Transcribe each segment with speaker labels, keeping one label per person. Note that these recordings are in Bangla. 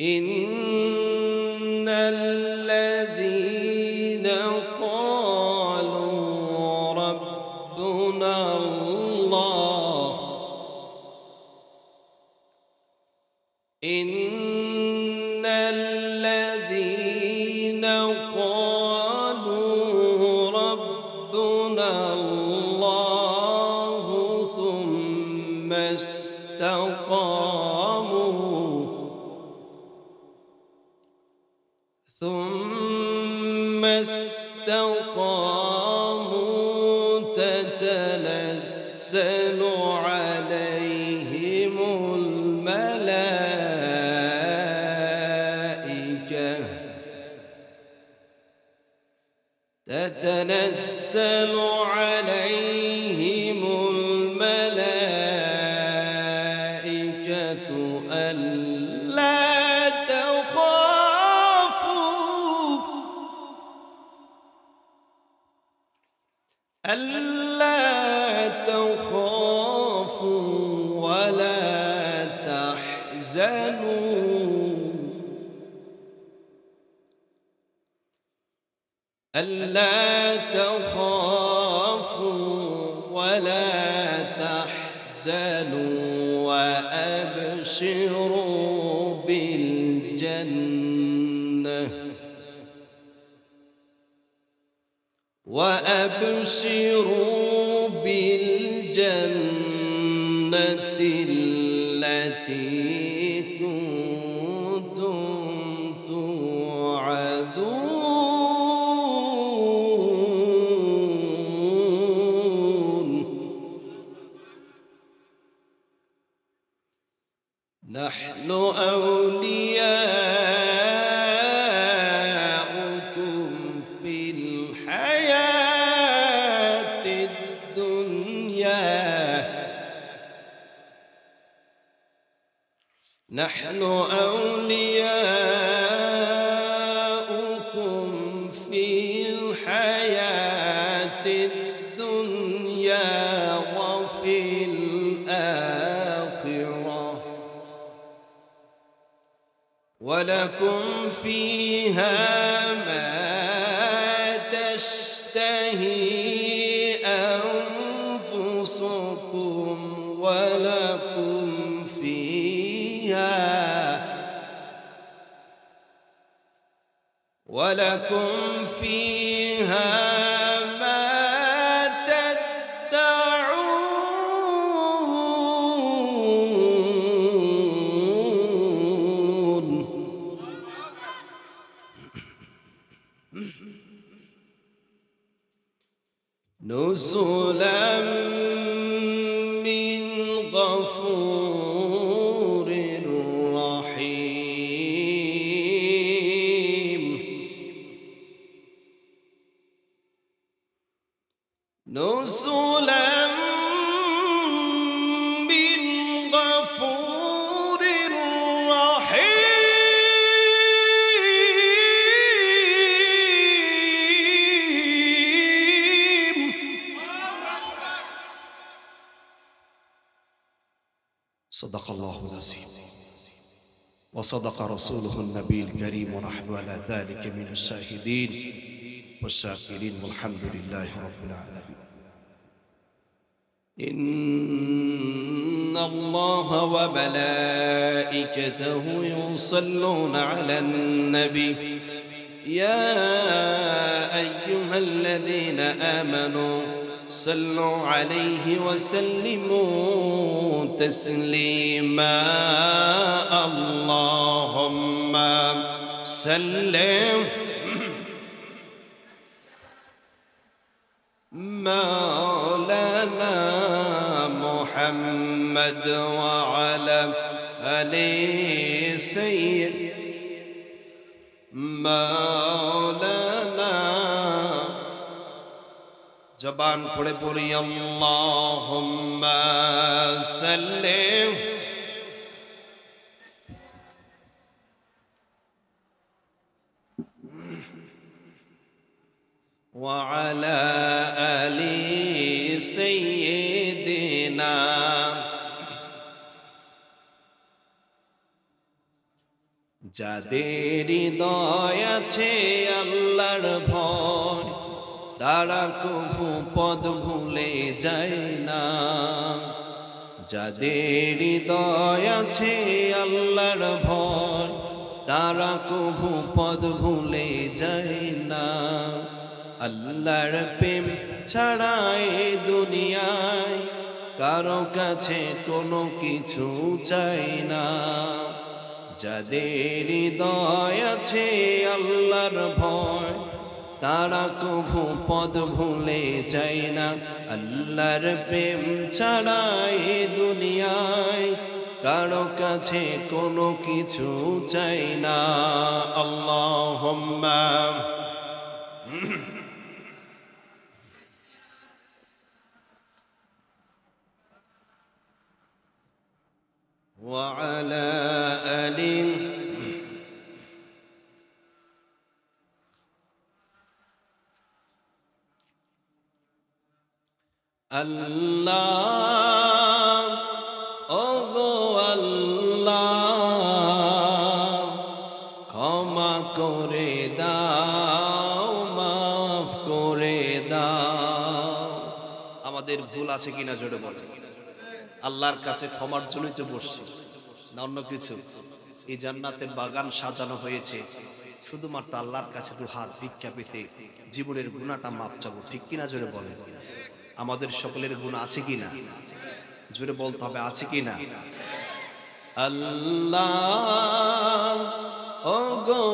Speaker 1: إن الذين قالوا ربنا الله إن الذين قالوا ربنا الله ثم استقاموا تتنزل عليهم الملائكة ألا تخافوا ولا تحزنوا ألا تخافوا ولا تحزنوا وأبشروا بالجنة التي كنتم توعدون نحن أولياؤكم في الحياة الدنيا نحن أولياؤكم في الحياة الدنيا وفي الآخرة ولكم فيها ما تشتهي أنفسكم ولكم فيها ما تدعون نزلا من غفور رحيم نزلا من غفور رحيم صدق الله العظيم وصدق رسوله النبي الكريم ونحن على ذلك من الشاهدين والشاكرين والحمد لله رب العالمين إن الله وملائكته يصلون على النبي يا أيها الذين آمنوا صلوا عليه وسلموا تسليما اللهم صل مولانا محمد وعلى آل سيد مولانا জবান পড়ে পড়ি আল্লাহুম্মা সাল্লি وعلى آل سيدنا যাদের হৃদয় আছে আল্লাহর ভয়, তারা কভু পদ ভুলে যায় না। যাদের হৃদয় আছে আল্লাহর ভয়, তারা কভু পদ ভুলে যায় না। আল্লাহর প্রেম ছাড়া এ দুনিয়ায় কারো কাছে কোনো কিছু চাই না। যাদের হৃদয় আছে আল্লাহর ভয়, তারা কভু পদ ভুলে যায় না। আল্লাহর প্রেম ছাড়া এ দুনিয়ায় কারো কাছে কোনো কিছু চাই না। আল্লাহুম্মা وعلى آل আল্লাহ, ওগো আল্লাহ, ক্ষমা করে দাও, মাফ করে দাও। আমাদের ভুল আছে কিনা জোরে বলো। আল্লাহর কাছে ক্ষমার জন্যই তো বসছি, না অন্য কিছু। এই জান্নাতের বাগান সাজানো হয়েছে শুধুমাত্র আল্লাহর কাছে দু হাত ভিক্ষা পেতে, জীবনের গুনাহটা মাপ চাবো, ঠিক কিনা জোরে বলেন। আমাদের সকলের গুনাহ আছে কিনা জোরে বলতে হবে, আছে কিনা। আল্লাহ, ও গো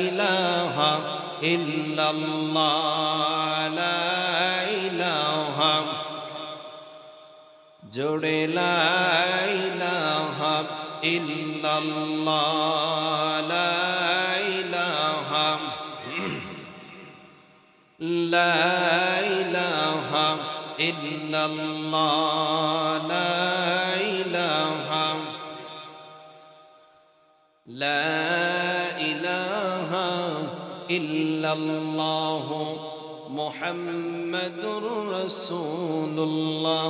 Speaker 1: ইলাহা ইল্লাল্লাহ, লা ইলাহা জোরে লা ইলাহা ইল্লাল্লাহ, লা ইলাহা লা ইলাহা ইল্লাল্লাহ, লা ইলাহা লা ইলাহা ইল্লাল্লাহ মুহাম্মাদুর রাসূলুল্লাহ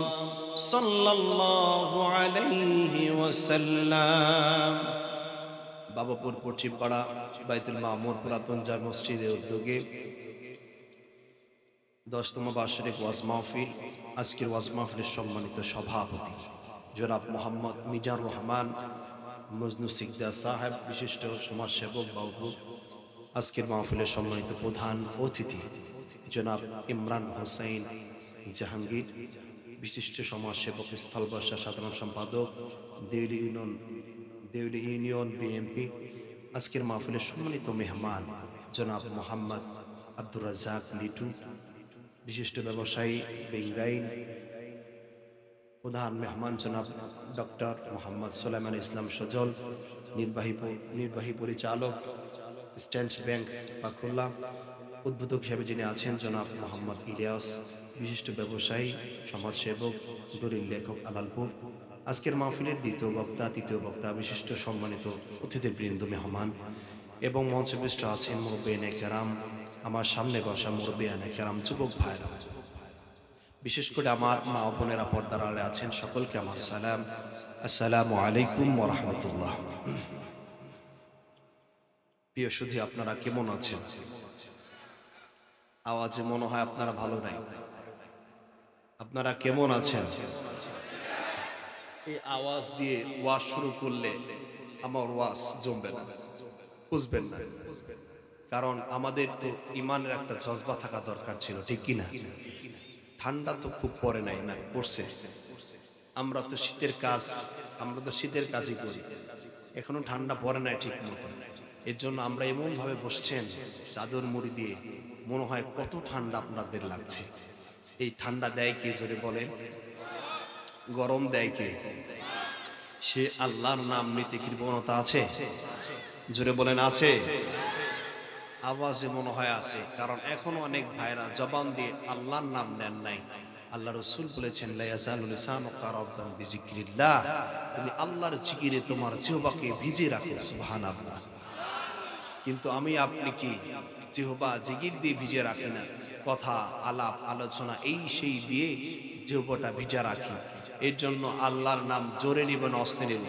Speaker 1: সাল্লাল্লাহু আলাইহি ওয়াসাল্লাম। বাবাপুর পশ্চিমপাড়া বাইতুল মামুর পুরাতন জামে মসজিদের উদ্যোগে 10তম বার্ষিক ওয়াজ মাহফিল। আজকের ওয়াজ মাহফিলের সম্মানিত সভাপতি জনাব মোহাম্মদ মিজান রহমান মজনু সিকদার সাহেব, বিশিষ্ট সমাজসেবক বাবু। আজকের মাহফিলের সম্মানিত প্রধান অতিথি জনাব ইমরান হোসেন জাহাঙ্গীর, বিশিষ্ট সমাজসেবক, স্থলবর্ষা সাধারণ সম্পাদক, দেউলি ইউনিয়ন বিএনপি। আজকের মাহফিলের সম্মানিত মেহমান জনাব মোহাম্মদ আব্দুর রাজ্জাক লিটু, বিশিষ্ট ব্যবসায়ী বেংরাইন। প্রধান মেহমান জনাব ডক্টর মোহাম্মদ সুলাইমান ইসলাম সজল, নির্বাহী পরিচালক, স্টেট ব্যাংক পাকুল্লা। উদ্বোধক হিসেবে যিনি আছেন জনাব মোহাম্মদ ইলিয়াস, বিশিষ্ট ব্যবসায়ী, সমাজসেবক, দলিল লেখক, আলালপুর। আজকের মাহফিলের দ্বিতীয় বক্তা, তৃতীয় বক্তা, বিশিষ্ট সম্মানিত অতিথিবৃন্দ, মেহমান এবং মঞ্চবিষ্ট আছেন মুরব্বিয়ানে কেরাম, আমার সামনে বসা মুরব্বিয়ানে কেরাম, যুবক ভাইরা, বিশেষ করে আমার মা ও বোনেরা পর্দার আড়ালে আছেন, সকলকে আমার সালাম। আসসালামু আলাইকুম ওয়া রাহমাতুল্লাহ। প্রিয় সুধী, আপনারা কেমন আছেন? আওয়াজে মনে হয় আপনারা ভালো নাই। আপনারা কেমন আছেন? এই আওয়াজ দিয়ে ওয়াজ শুরু করলে আমার ওয়াজ জমবে না, বুঝবেন না। কারণ আমাদের তো ইমানের একটা জজবা থাকা দরকার ছিল, ঠিক কিনা? ঠান্ডা তো খুব পড়ে নাই, না পড়ছে। আমরা তো শীতের কাজই করি, এখনো ঠান্ডা পড়ে নাই ঠিক মতো। এর জন্য আমরা এমন ভাবে বসছেন চাদর মুড়ি দিয়ে, মনে হয় কত ঠান্ডা আপনাদের লাগছে। এই ঠান্ডা দেয় কে জোরে বলেন? গরম দেয় কে? সে আল্লাহর নাম নিতে কৃপণতা আছে? জোরে বলেন আছে? আওয়াজে মনে হয় আছে, কারণ এখনো অনেক ভাইরা জবান দিয়ে আল্লাহর নাম নেন নাই। আল্লাহ রাসূল বলেছেন, লা ইয়াজালু লিসানুকা রাবদান বিযিকরিল্লাহ, তুমি আল্লাহর জিকিরে তোমার জিহ্বাকে ভিজিয়ে রাখো। সুবহানাল্লাহ। কিন্তু আমি আপনি কি জিহ্বা জিকির দিয়ে ভিজিয়ে রাখি না? কথা, আলাপ, আলোচনা এই সেই দিয়ে জিহ্বাটা ভিজা রাখি। এর জন্য আল্লাহর নাম জোরে নিব না অস্তে নিব?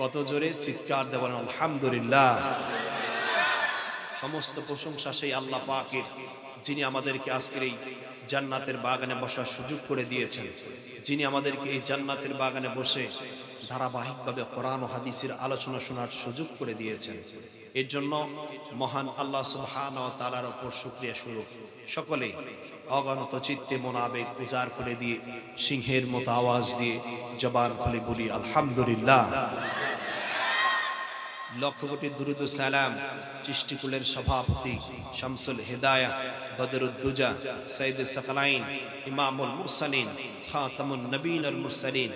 Speaker 1: কত জোরে চিৎকার দেবেন আলহামদুলিল্লাহ। সমস্ত প্রশংসা সেই আল্লাহ পাকের, যিনি আমাদেরকে আজকের এই জান্নাতের বাগানে বসার সুযোগ করে দিয়েছেন, যিনি আমাদেরকে এই জান্নাতের বাগানে বসে ধারাবাহিকভাবে কোরআন ও হাদিসের আলোচনা শোনার সুযোগ করে দিয়েছেন। এর জন্য মহান আল্লাহ সুবহানাহু ওয়া তাআলার উপর শুকরিয়া স্বরূপ সকলে অগণিত চিত্তে মোনাবেগ উজাড় করে দিয়ে সিংহের মতো আওয়াজ দিয়ে জবান খুলে বলি আলহামদুলিল্লাহ। লক্ষ কোটি দুরুদ ও সালাম সৃষ্টিকুলের সভাপতি শামসুল হিদায়াহ বদরুদ্দুজা সৈয়দ সাকালাইন ইমামুল মুরসালিন খাতামুন নবীন আল মুরসালিন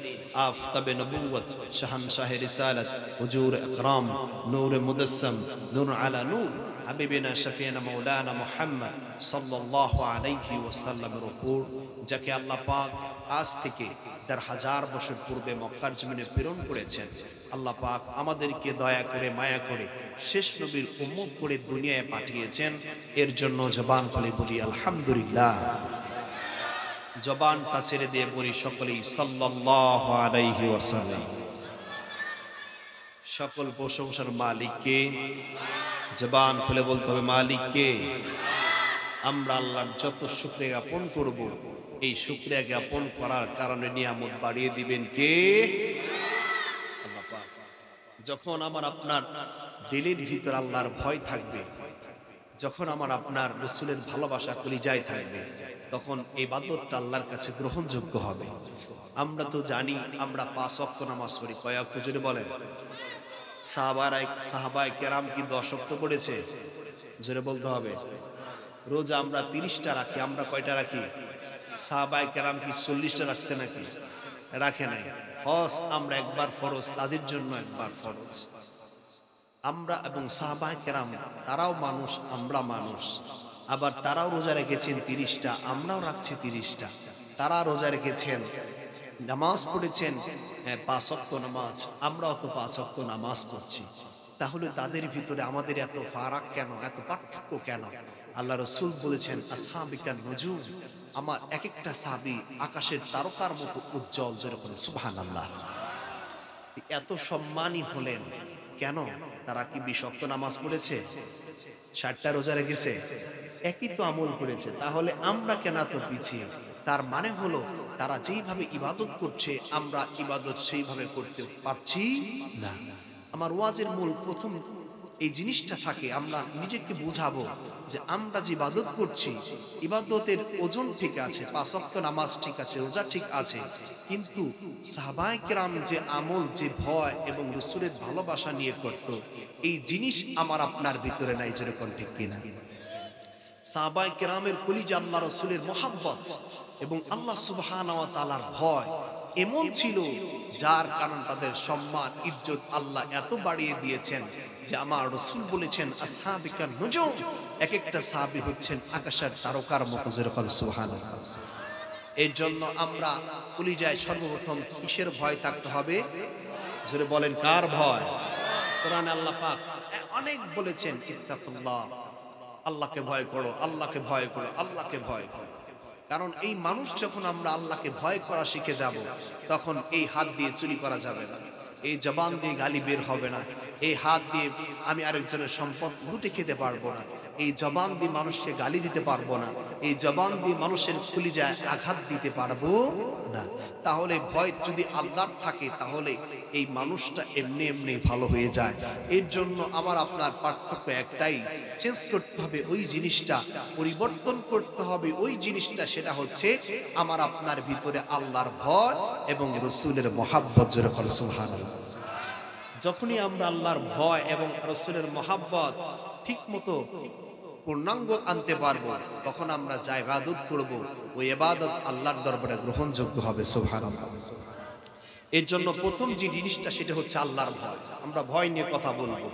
Speaker 1: আফতাবে নবুওয়াত শাহনশাহে রিসালাত হুজুর আকরাম নূর মুদাসসাম নূর আলা নূর হাবিবিনা শফিয়ানা মাওলানা মুহাম্মদ সাল্লাল্লাহু আলাইহি ওয়াসাল্লামের উপর, যাকে আল্লাহ পাক আজ থেকে ১,৫০০ বছর পূর্বে মক্কার জমিনে প্রেরণ করেছেন। আল্লাহ পাক আমাদেরকে দয়া করে মায়া করে শেষ নবীর উম্মত করে দুনিয়ায় পাঠিয়েছেন। এর জন্য জবান খুলে বলি আলহামদুলিল্লাহ। জবানটা ছেড়ে দিয়ে বলি সকলেই সাল্লাল্লাহু আলাইহি ওয়াসাল্লাম। সকল প্রশংসার মালিককে, জবান খুলে বলতে হবে মালিককে। আমরা আল্লাহর যত শুকরিয়া জ্ঞাপন করব, এই শুকরিয়া জ্ঞাপন করার কারণে নিয়ামত বাড়িয়ে দিবেন কে? আল্লাহ পাক। যখন আমার আপনার দিলের ভিতর আল্লাহর ভয় থাকবে, যখন আমার আপনার রাসূলের ভালোবাসা কলিজায় থাকবে, তখন এই ইবাদতটা আল্লাহর কাছে গ্রহণযোগ্য হবে। আমরা তো জানি আমরা ৫ ওয়াক্ত নামাজ পড়ি। কয় ওয়াক্ত জোরে বলেন? সাহাবায়ে কেরাম কি ১০ ওয়াক্ত পড়েছে? জোরে বলতে হবে। রোজা আমরা ৩০টা রাখি, আমরা কয়টা রাখি? সাহাবায়ে কেরাম কি ৪০টা রাখছে নাকি? রাখে নাই। হজ আমরা একবার ফরজ, তাদের জন্য একবার ফরজ। আমরা এবং সাহাবায়ে কেরাম তারাও মানুষ, আমরা মানুষ। আবার তারাও রোজা রেখেছেন ৩০টা, আমরাও রাখছি ৩০টা। তারা রোজা রেখেছেন, নামাজ পড়েছেন ৫ ওয়াক্ত নামাজ, আমরাও তো ৫ ওয়াক্ত নামাজ পড়ছি। তাহলে তাদের ভিতরে আমাদের এত ফারাক কেন, এত পার্থক্য কেন? আল্লাহ রাসূল বলেছেন আসহাবিকান নুজুম, আমার এক একটা সাহাবী আকাশের তারকার মতো উজ্জ্বল। যেরকম সুবহানাল্লাহ। এত সম্মানী হলেন কেন? তারা কি ২০ ওয়াক্ত নামাজ পড়েছে? ৬০টা রোজা রেখেছে? একই তো আমল করেছে। তাহলে আমরা কেন এত পিছিয়ে? তার মানে হলো তারা যেইভাবে ইবাদত করছে আমরা ইবাদত সেইভাবে করতে পারছি না। আমার ওয়াজের মূল প্রথম এই জিনিসটা থাকে, আমরা নিজেকে বুঝাবো যে আমরা যে ইবাদত করছি, ইবাদতের ওজন ঠিক আছে, ৫ ওয়াক্ত নামাজ ঠিক আছে, রোজা ঠিক আছে, কিন্তু সাহাবায়ে কেরাম যে আমল, যে ভয় এবং রাসূলের ভালোবাসা নিয়ে করত, এই জিনিস আমার আপনার ভিতরে নাই। যেরকম ঠিক কিনা? সাহাবায়ে কেরামের কলিজা আল্লাহ রাসূলের মহব্বত এবং আল্লাহ সুবহানাহু ওয়া তাআলার ভয় এমন ছিল, যার কারণ তাদের সম্মান ইজ্জত আল্লাহ এত বাড়িয়ে দিয়েছেন যে আমার রাসূল বলেছেন আসহাবিকান নুজুম, এক একটা সাহাবী হচ্ছেন আকাশের তারকার মতো। যেরকম সুবহানাল্লাহ। এর জন্য আমরা কলিজায় সর্বপ্রথম কিসের ভয় থাকতে হবে? জোরে বলেন, কার ভয়? কোরআনে আল্লাহ পাক অনেক বলেছেন ইত্তাকুল্লাহ, আল্লাহকে ভয় করো, আল্লাহকে ভয় করো, আল্লাহকে ভয় করো। কারণ এই মানুষ যখন আমরা আল্লাহকে ভয় করা শিখে যাব, তখন এই হাত দিয়ে চুরি করা যাবে না, এই জবান দিয়ে গালি বের হবে না, এই হাত দিয়ে আমি আরেকজনের সম্পদ লুটে খেতে পারবো না, এই জবান দিয়ে মানুষকে গালি দিতে পারবো না, এই জবান দিয়ে মানুষের কলিজায় আঘাত দিতে পারবো না। তাহলে ভয় যদি আল্লাহর থাকে, তাহলে এই মানুষটা এমনি এমনি ভালো হয়ে যায়। এর জন্য আমার আপনার পার্থক্য একটাই, চেঞ্জ করতে হবে ওই জিনিসটা, পরিবর্তন করতে হবে ওই জিনিসটা। সেটা হচ্ছে আমার আপনার ভিতরে আল্লাহর ভয় এবং রাসূলের মহব্বত। যেরকম সুবহানাল্লাহ। যখনই আমরা আল্লাহর ভয় এবং রাসূলের মহব্বত ঠিক মতো পূর্ণাঙ্গ আনতে পারবো, তখন আমরা যা ইবাদত করব, ওই ইবাদত আল্লাহর দরবারে গ্রহণযোগ্য হবে। সুবহানাল্লাহ। এর জন্য প্রথম যে জিনিসটা সেটা হচ্ছে আল্লাহর ভয়। আমরা ভয় নিয়ে কথা বলবো।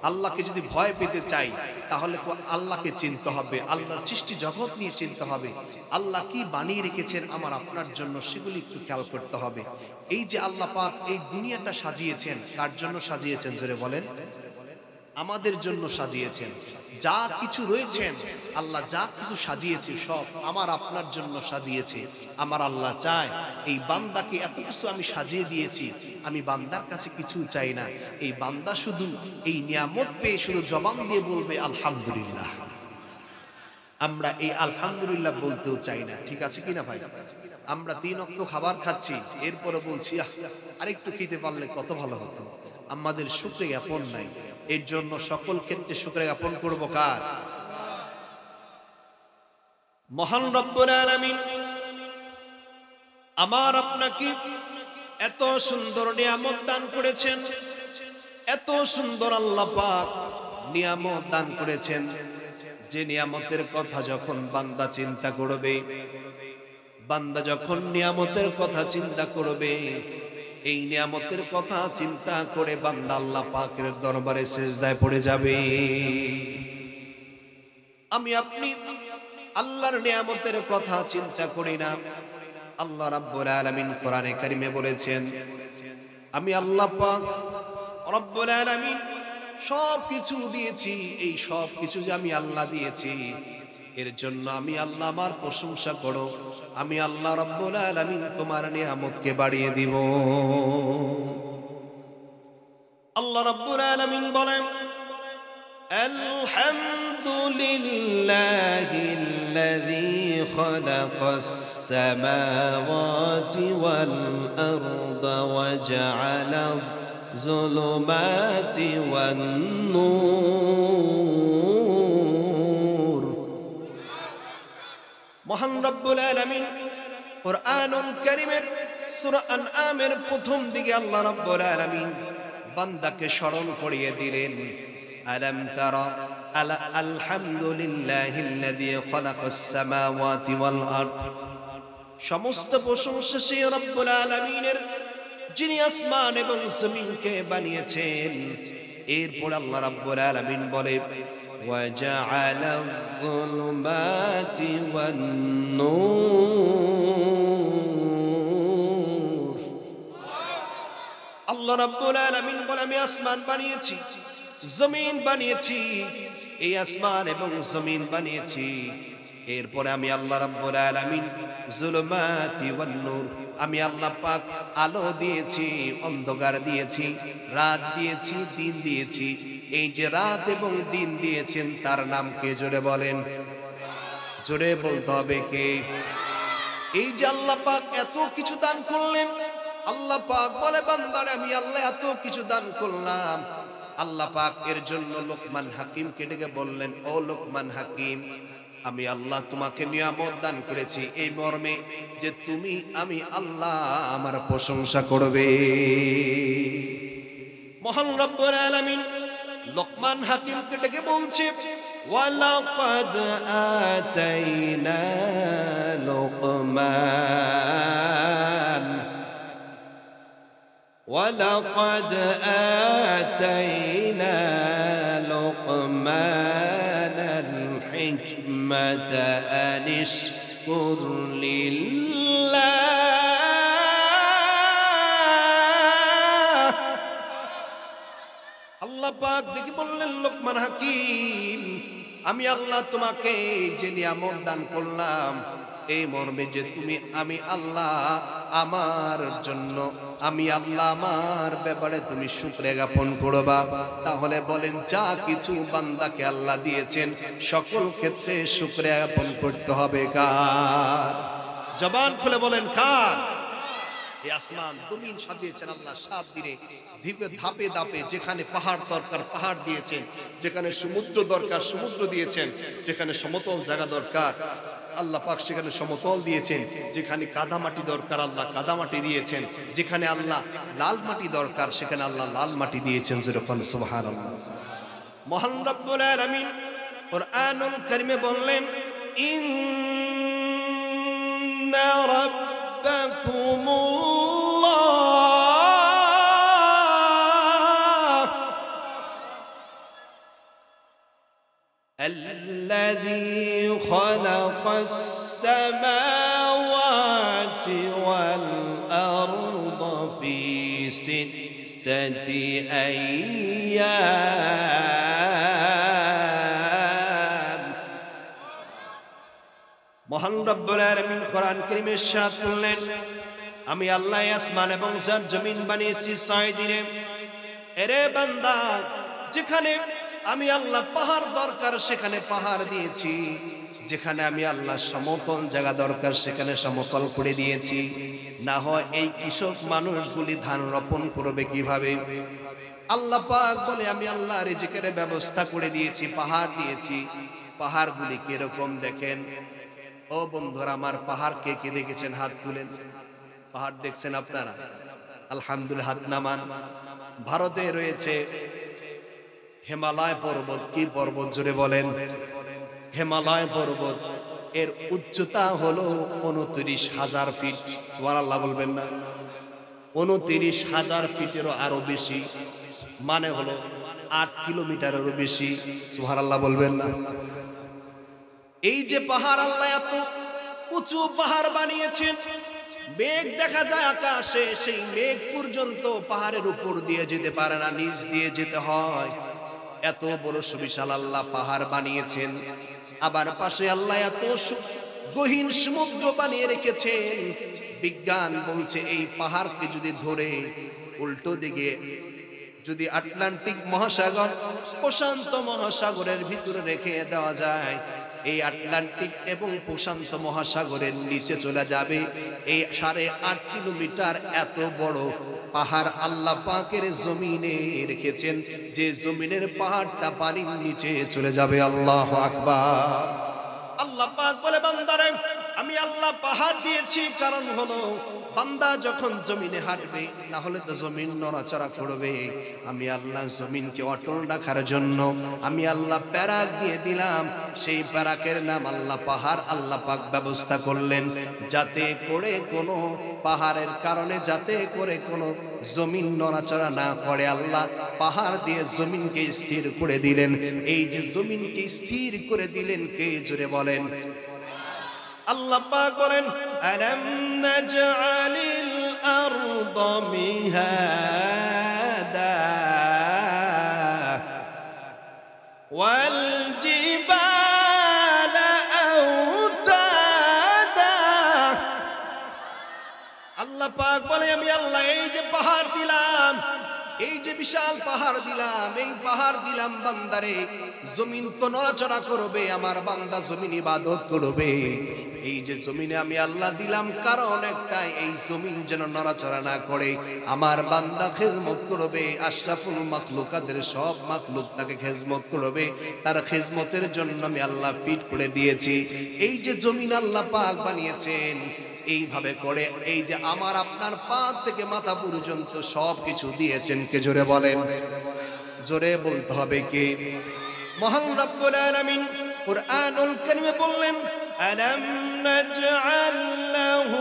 Speaker 1: আল্লাহকে যদি ভয় পেতে চাই, তাহলে আল্লাহকে চিনতে হবে, আল্লাহর সৃষ্টি জগৎ নিয়ে চিনতে হবে, আল্লাহ কি বানিয়ে রেখেছেন আমার আপনার জন্য, সেগুলি একটু খেয়াল করতে হবে। এই যে আল্লাহ পাক এই দুনিয়াটা সাজিয়েছেন, কার জন্য সাজিয়েছেন? জোরে বলেন। আমাদের জন্য সাজিয়েছেন। যা কিছু রয়েছেন, আল্লাহ যা কিছু সাজিয়েছে সব আমার আপনার জন্য সাজিয়েছে। আমার আল্লাহ চায় এই বান্দাকে এত কিছু আমি সাজিয়ে দিয়েছি, আমি বান্দার কাছে কিছু চাই না, এই বান্দা শুধু এই নিয়ামত পেয়ে শুধু জবান দিয়ে বলবে আলহামদুলিল্লাহ। আমরা এই আলহামদুলিল্লাহ বলতেও চাই না, ঠিক আছে কিনা ভাই? আমরা 3 ওয়াক্ত খাবার খাচ্ছি, এরপরে বলছি আরেকটু খেতে পারলে কত ভালো হতো। আমাদের শুকরিয়া জ্ঞাপন নাই। এর জন্য সকল ক্ষেত্রে শুকরিয়া জ্ঞাপন করব কার? মহান রব্বুল আলামিন আমার আপনাকে এত সুন্দর নিয়ামত দান করেছেন, এত সুন্দর আল্লাহ পাক নিয়ামত দান করেছেন, যে নিয়ামতের কথা যখন বান্দা চিন্তা করবে, বান্দা যখন নিয়ামতের কথা চিন্তা করবে, এই নিয়ামতের কথা চিন্তা করে বান্দা আল্লাহ পাকের দরবারে সিজদায় পড়ে যাবে। আমি আপনি আল্লাহর নিয়ামতের কথা চিন্তা করি না। আল্লাহ রাব্বুল আলামিন কোরআনে কারিমে বলেছেন, আমি আল্লাহ পাক রব্বুল আলামিন সব কিছু দিয়েছি, এই সব কিছু যে আমি আল্লাহ দিয়েছি, এর জন্য আমি আল্লাহ আমার প্রশংসা করো, আমি আল্লাহ রাব্বুল আলামিন তোমার নিয়ামতকে বাড়িয়ে দিব। আল্লাহ রাব্বুল আলামিন বলেন, আলহামদুলিল্লাহিল্লাযী খালাকাস সামাওয়াতি ওয়াল আরদা ওয়া জাআলাজ যুলুমাতি ওয়ান নূর। মহান রব্বুল আলামিন কুরআনুল কারীমের সূরা আনআমের প্রথম দিকে আল্লাহ রাব্বুল আলামিন বান্দাকে স্মরণ করিয়ে দিলেন, আলাম তারা আলহামদুলিল্লাহিল্লাযী খালাকাস সামাওয়াতি ওয়াল আরদ। সমস্ত প্রশংসা সেই রব্বুল আলামিনের, যিনি আসমান এবং জমিনকে বানিয়েছেন। এরপর আল্লাহ রাব্বুল আলামিন বলে, ওয়া জাআলাজ যুলুমাতি ওয়ান নূর। আল্লাহ রাব্বুল আলামিন বলে, আমি আসমান বানিয়েছি, জমিন বানিয়েছি, এই আসমান এবং জমিন বানিয়েছি। এরপরে আমি আল্লাহ রাব্বুল আলামিন যুলুমাতি ওয়ান নূর, আমি আল্লাহ পাক আলো দিয়েছি, অন্ধকার দিয়েছি, রাত দিয়েছি, দিন দিয়েছি। এই যে রাত এবং দিন দিয়েছেন, তার নাম কে? জোরে বলেন, জোরে বলতে হবে কে? এই যে আল্লাহ পাক এত কিছু দান করলেন, আল্লাহ পাক বলে, বান্দারে আমি আল্লাহ এত কিছু দান করলাম। আল্লাহ পাক এর জন্য লোকমান হাকিমকে ডেকে বললেন, ও লোকমান হাকিম, আমি আল্লাহ তোমাকে নিয়ামত দান করেছি এই মর্মে যে তুমি আমি আল্লাহ আমার প্রশংসা করবে। মহান রব্বুল আলামিন লোকমান হাকিমকে ডেকে বলছে, ওয়ালাকাদ আতাইনা লোকমান, ওয়ালাকাদ আতাইনা লোকমানাল হিকমাতা আনিশকুর লিল্লাহ। আল্লাহ পাক দেখি বললেন, লোকমান হাকিম, আমি আল্লাহ তোমাকে যে নিয়ামত দান করলাম এই মর্মে যে তুমি আমি আল্লাহ আমার জন্য, আমি আল্লাহ আমার ব্যাপারে তুমি শুকরিয়া জ্ঞাপন করবা। তাহলে বলেন, যা কিছু বান্দাকে আল্লাহ দিয়েছেন সকল ক্ষেত্রে শুকরিয়া জ্ঞাপন করতে হবে কার? জবান খুলে বলেন, কার? এই আসমান জমিন সাজিয়েছেন আল্লাহ 7 দিনে, ধাপে ধাপে। যেখানে পাহাড় দরকার পাহাড় দিয়েছেন, যেখানে সমুদ্র দরকার সমুদ্র দিয়েছেন, যেখানে সমতল জায়গা দরকার আল্লাহ পাক সেখানে সমতল দিয়েছেন, যেখানে কাদা মাটি দরকার আল্লাহ কাদা মাটি দিয়েছেন, যেখানে আল্লাহ লাল মাটি দরকার সেখানে আল্লাহ লাল মাটি দিয়েছেন। যেরকম সুবহানাল্লাহ। মহান রব্বুল আলামিন কুরআনুল কারীমে বললেন, ইন্না রাব্বাকুমুল্লাহ الذي خلق السماوات والأرض في 6 أيام। মহান রব্বুল আলামিন কোরআন কারীমে ইরশাদ করলেন, আমি আল্লাহ আসমান এবং জমিন বানিয়েছি 6 দিনে। এরে বান্দা, যেখানে আমি আল্লাহ পাহাড় দরকার সেখানে পাহাড় দিয়েছি, যেখানে আমি আল্লাহ সমতল জায়গা দরকার সেখানে সমতল করে দিয়েছি। না হয় এই কৃষক মানুষগুলি ধান রোপণ করবে কিভাবে? আল্লাহ পাক বলে আমি আল্লাহ রিজিকের ব্যবস্থা করে দিয়েছি, পাহাড় দিয়েছি। পাহাড়গুলি কিরকম দেখেন ও বন্ধুরা আমার, পাহাড় কে কে দেখেছেন হাত তুলেন। পাহাড় দেখছেন আপনারা? আলহামদুলিল্লাহ, হাত নামান। ভারতে রয়েছে হিমালয় পর্বত। কি পর্বত জোরে বলেন? হিমালয় পর্বত। এর উচ্চতা হলো 29,000 ফিট। সুবহানাল্লাহ বলবেন না? 29,000 ফিটেরও আরো বেশি, মানে হলো 8 কিলোমিটারেরও বেশি। সুবহানাল্লাহ বলবেন না? এই যে পাহাড়, আল্লাহ এত উঁচু পাহাড় বানিয়েছেন, মেঘ দেখা যায় আকাশে, সেই মেঘ পর্যন্ত পাহাড়ের উপর দিয়ে যেতে পারে না, নিচ দিয়ে যেতে হয়। এত বড় সুবিশাল আল্লাহ পাহাড় বানিয়েছেন। আবার পাশে আল্লাহ এত গহীন সমুদ্র বানিয়ে রেখেছেন। বিজ্ঞান বলছে এই পাহাড়কে যদি ধরে উল্টো দিকে যদি আটলান্টিক মহাসাগর, প্রশান্ত মহাসাগরের ভিতরে রেখে দেওয়া যায়, এই আটলান্টিক এবং প্রশান্ত মহাসাগরের নিচে চলে যাবে। এই 8.5 কিলোমিটার এত বড় পাহাড় আল্লাহ পাকের জমিনে রেখেছেন, যে জমিনের পাহাড়টা পানির নিচে চলে যাবে। আল্লাহু আকবার। আল্লাহ পাক বলে বান্দারে আমি আল্লাহ পাহাড় দিয়েছি, কারণ হলো বান্দা যখন জমিনে হাঁটবে না হলে তো জমিন নড়াচড়া করবে। আমি আল্লাহ জমিনকে অটল রাখার জন্য আমি আল্লাহ প্যারাক দিয়ে দিলাম। সেই প্যারাকের নাম আল্লাহ পাহাড়। আল্লাহ পাক ব্যবস্থা করলেন যাতে করে কোনো পাহাড়ের কারণে যাতে করে কোনো জমিন নড়াচড়া না করে। আল্লাহ পাহাড় দিয়ে জমিনকে স্থির করে দিলেন। এই যে জমিনকে স্থির করে দিলেন, কে জোরে বলেন? আল্লাহ পাক বলেন আলাম নাজআলিল আরদা মিহাদা ওয়াল জিবালা আওতাদা। আল্লাহ পাক বলে আমি আল্লাহ এই যে পাহাড় দিলাম, এই যে বিশাল পাহাড় দিলাম, এই পাহাড় দিলাম বান্দারে, জমিন তো নড়াচড়া করবে, আমার বান্দা জমিন ইবাদত করবে। এই যে জমিনে আমি আল্লাহ দিলাম কারণ একটাই, এই জমিন যেন নড়াচড়া না করে, আমার বান্দা খেজমত করবে। আশরাফুল মাখলুকাতের সব মাখলুক তাকে খেজমত করবে, তার খেজমতের জন্য আমি আল্লাহ ফিট করে দিয়েছি। এই যে জমিন আল্লাহ পাক বানিয়েছেন, এইভাবে করে এই যে আমার আপনার পা থেকে মাথা পর্যন্ত সব কিছু দিয়েছেন। কে জোরে বলেন? জোরে বলতে হবে কে? মহান রব্বুল আলামিন কুরআনুল কারীমে বললেন আলাম নাজআল লাহু